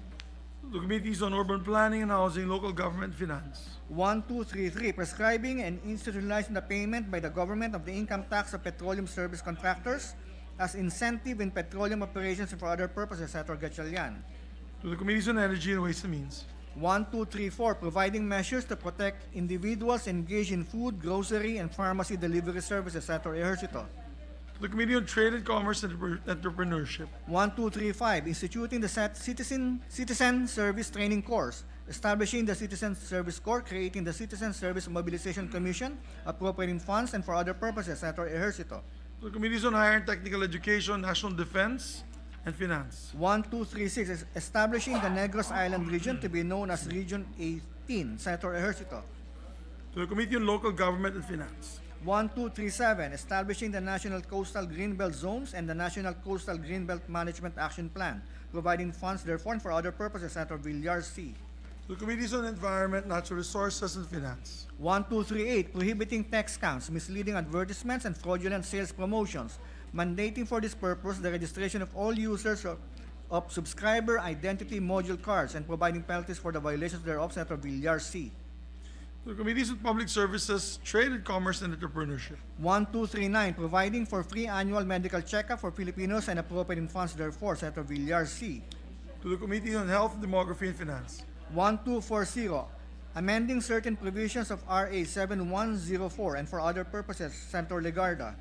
To the Committees on Urban Planning and Housing, Local Government and Finance. 1233, prescribing and institutionalizing the payment by the government of the income tax of petroleum service contractors as incentive in petroleum operations and for other purposes. Senator Gatchalian. To the Committees on Energy and Ways and Means. 1234, providing measures to protect individuals engaged in food, grocery, and pharmacy delivery services. Senator Ejercito. To the Committee on Trade and Commerce and Entrepreneurship. 1235, instituting the Citizen Service Training Course, establishing the Citizen Service Corps, creating the Citizen Service Mobilization Commission, appropriating funds and for other purposes. Senator Ejercito. To the Committees on Higher and Technical Education, National Defense and Finance. 1236, establishing the Negros Island region to be known as Region 18. Senator Ejercito. To the Committee on Local Government and Finance. 1237, establishing the National Coastal Greenbelt Zones and the National Coastal Greenbelt Management Action Plan, providing funds therefore and for other purposes. Senator Villar C. To the Committees on Environment, Natural Resources and Finance. 1238, prohibiting text scams, misleading advertisements, and fraudulent sales promotions, mandating for this purpose the registration of all users of subscriber identity module cards and providing penalties for the violations thereof. Senator Villar C. To the Committees on Public Services, Trade and Commerce and Entrepreneurship. 1239, providing for free annual medical checkup for Filipinos and appropriating funds therefore. Senator Villar C. To the Committee on Health, Demography and Finance. 1240, amending certain provisions of RA 7104 and for other purposes. Senator Legarda.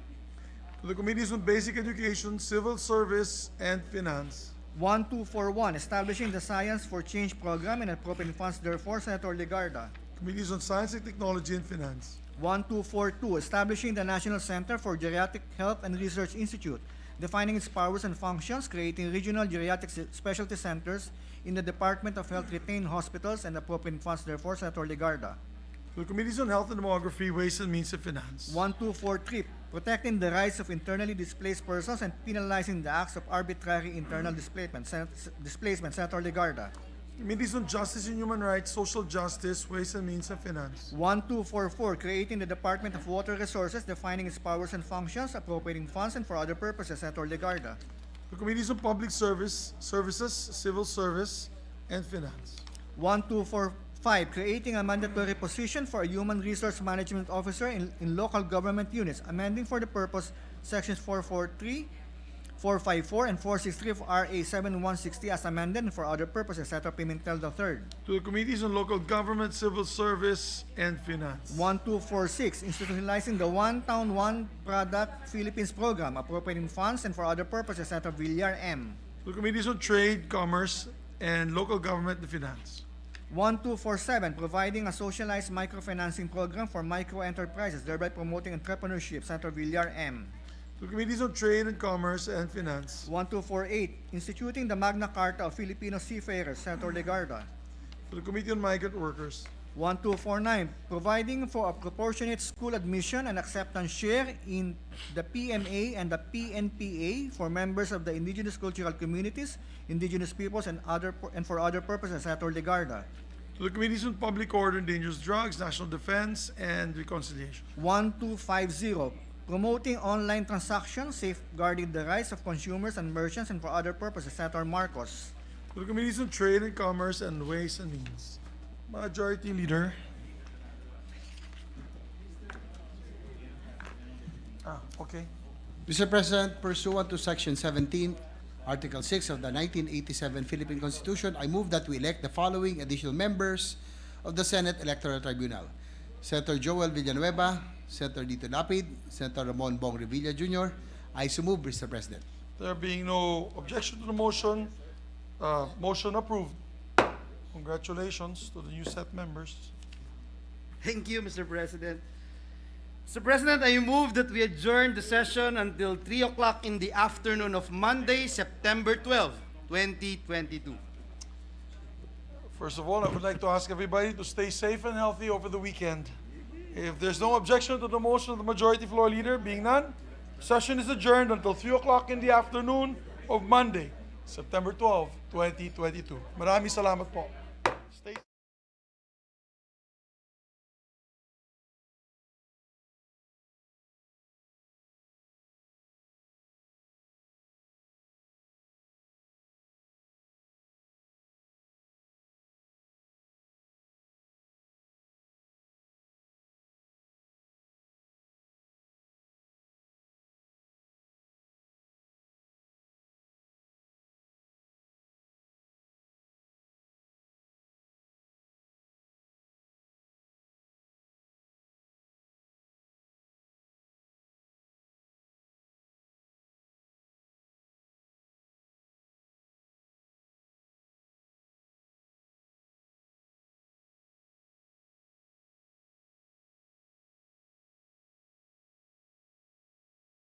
To the Committees on Basic Education, Civil Service and Finance. 1241, establishing the Science for Change program and appropriating funds therefore. Senator Legarda. Committees on Science and Technology and Finance. 1242, establishing the National Center for Geriatric Health and Research Institute, defining its powers and functions, creating regional geriatric specialty centers in the Department of Health retained hospitals and appropriating funds therefore. Senator Legarda. To To the Committees on Health and Demography, Ways and Means of Finance. 1243, protecting the rights of internally displaced persons and penalizing the acts of arbitrary internal displacement. Senator Legarda. Committees on Justice and Human Rights, Social Justice, Ways and Means of Finance. 1244, creating the Department of Water Resources, defining its powers and functions, appropriating funds, and for other purposes. Senator Legarda. The Committees on Public Services, Civil Service, and Finance. 1245, creating a mandatory position for a human resource management officer in local government units, amending for the purpose sections 443, 454, and 463 of RA 7160 as amended and for other purposes. Senator Pimentel III. To the Committees on Local Government, Civil Service, and Finance. 1246, institutionalizing the One Town, One Product Philippines program, appropriating funds and for other purposes. Senator Villar M. To the Committees on Trade, Commerce, and Local Government and Finance. 1247, providing a socialized microfinancing program for micro-enterprises, thereby promoting entrepreneurship. Senator Villar M. To the Committees on Trade and Commerce and Finance. 1248, instituting the Magna Carta of Filipino Seafarers. Senator Legarda. To the Committee on Migrant Workers. 1249, providing for a proportionate school admission and acceptance share in the PMA and the PNPA for members of the indigenous cultural communities, indigenous peoples, and for other purposes. Senator Legarda. To the Committees on Public Order and Dangerous Drugs, National Defense, and Reconciliation. 1250, promoting online transactions, safeguarding the rights of consumers and merchants, and for other purposes. Senator Marcos. To the Committees on Trade and Commerce and Ways and Means. Majority Leader. Okay. Mr. President, pursuant to Section 17, Article 6 of the 1987 Philippine Constitution, I move that we elect the following additional members of the Senate Electoral Tribunal: Senator Joel Villanueva, Senator Dito Lapid, Senator Ramon Bong Revilla Jr. I so move, Mr. President. There being no objection to the motion, motion approved. Congratulations to the new set members. Thank you, Mr. President. Mr. President, I move that we adjourn the session until 3 o'clock in the afternoon of Monday, September 12, 2022. First of all, I would like to ask everybody to stay safe and healthy over the weekend. If there's no objection to the motion of the Majority Floor Leader, being none, session is adjourned until 3 o'clock in the afternoon of Monday, September 12, 2022. Maraming salamat po.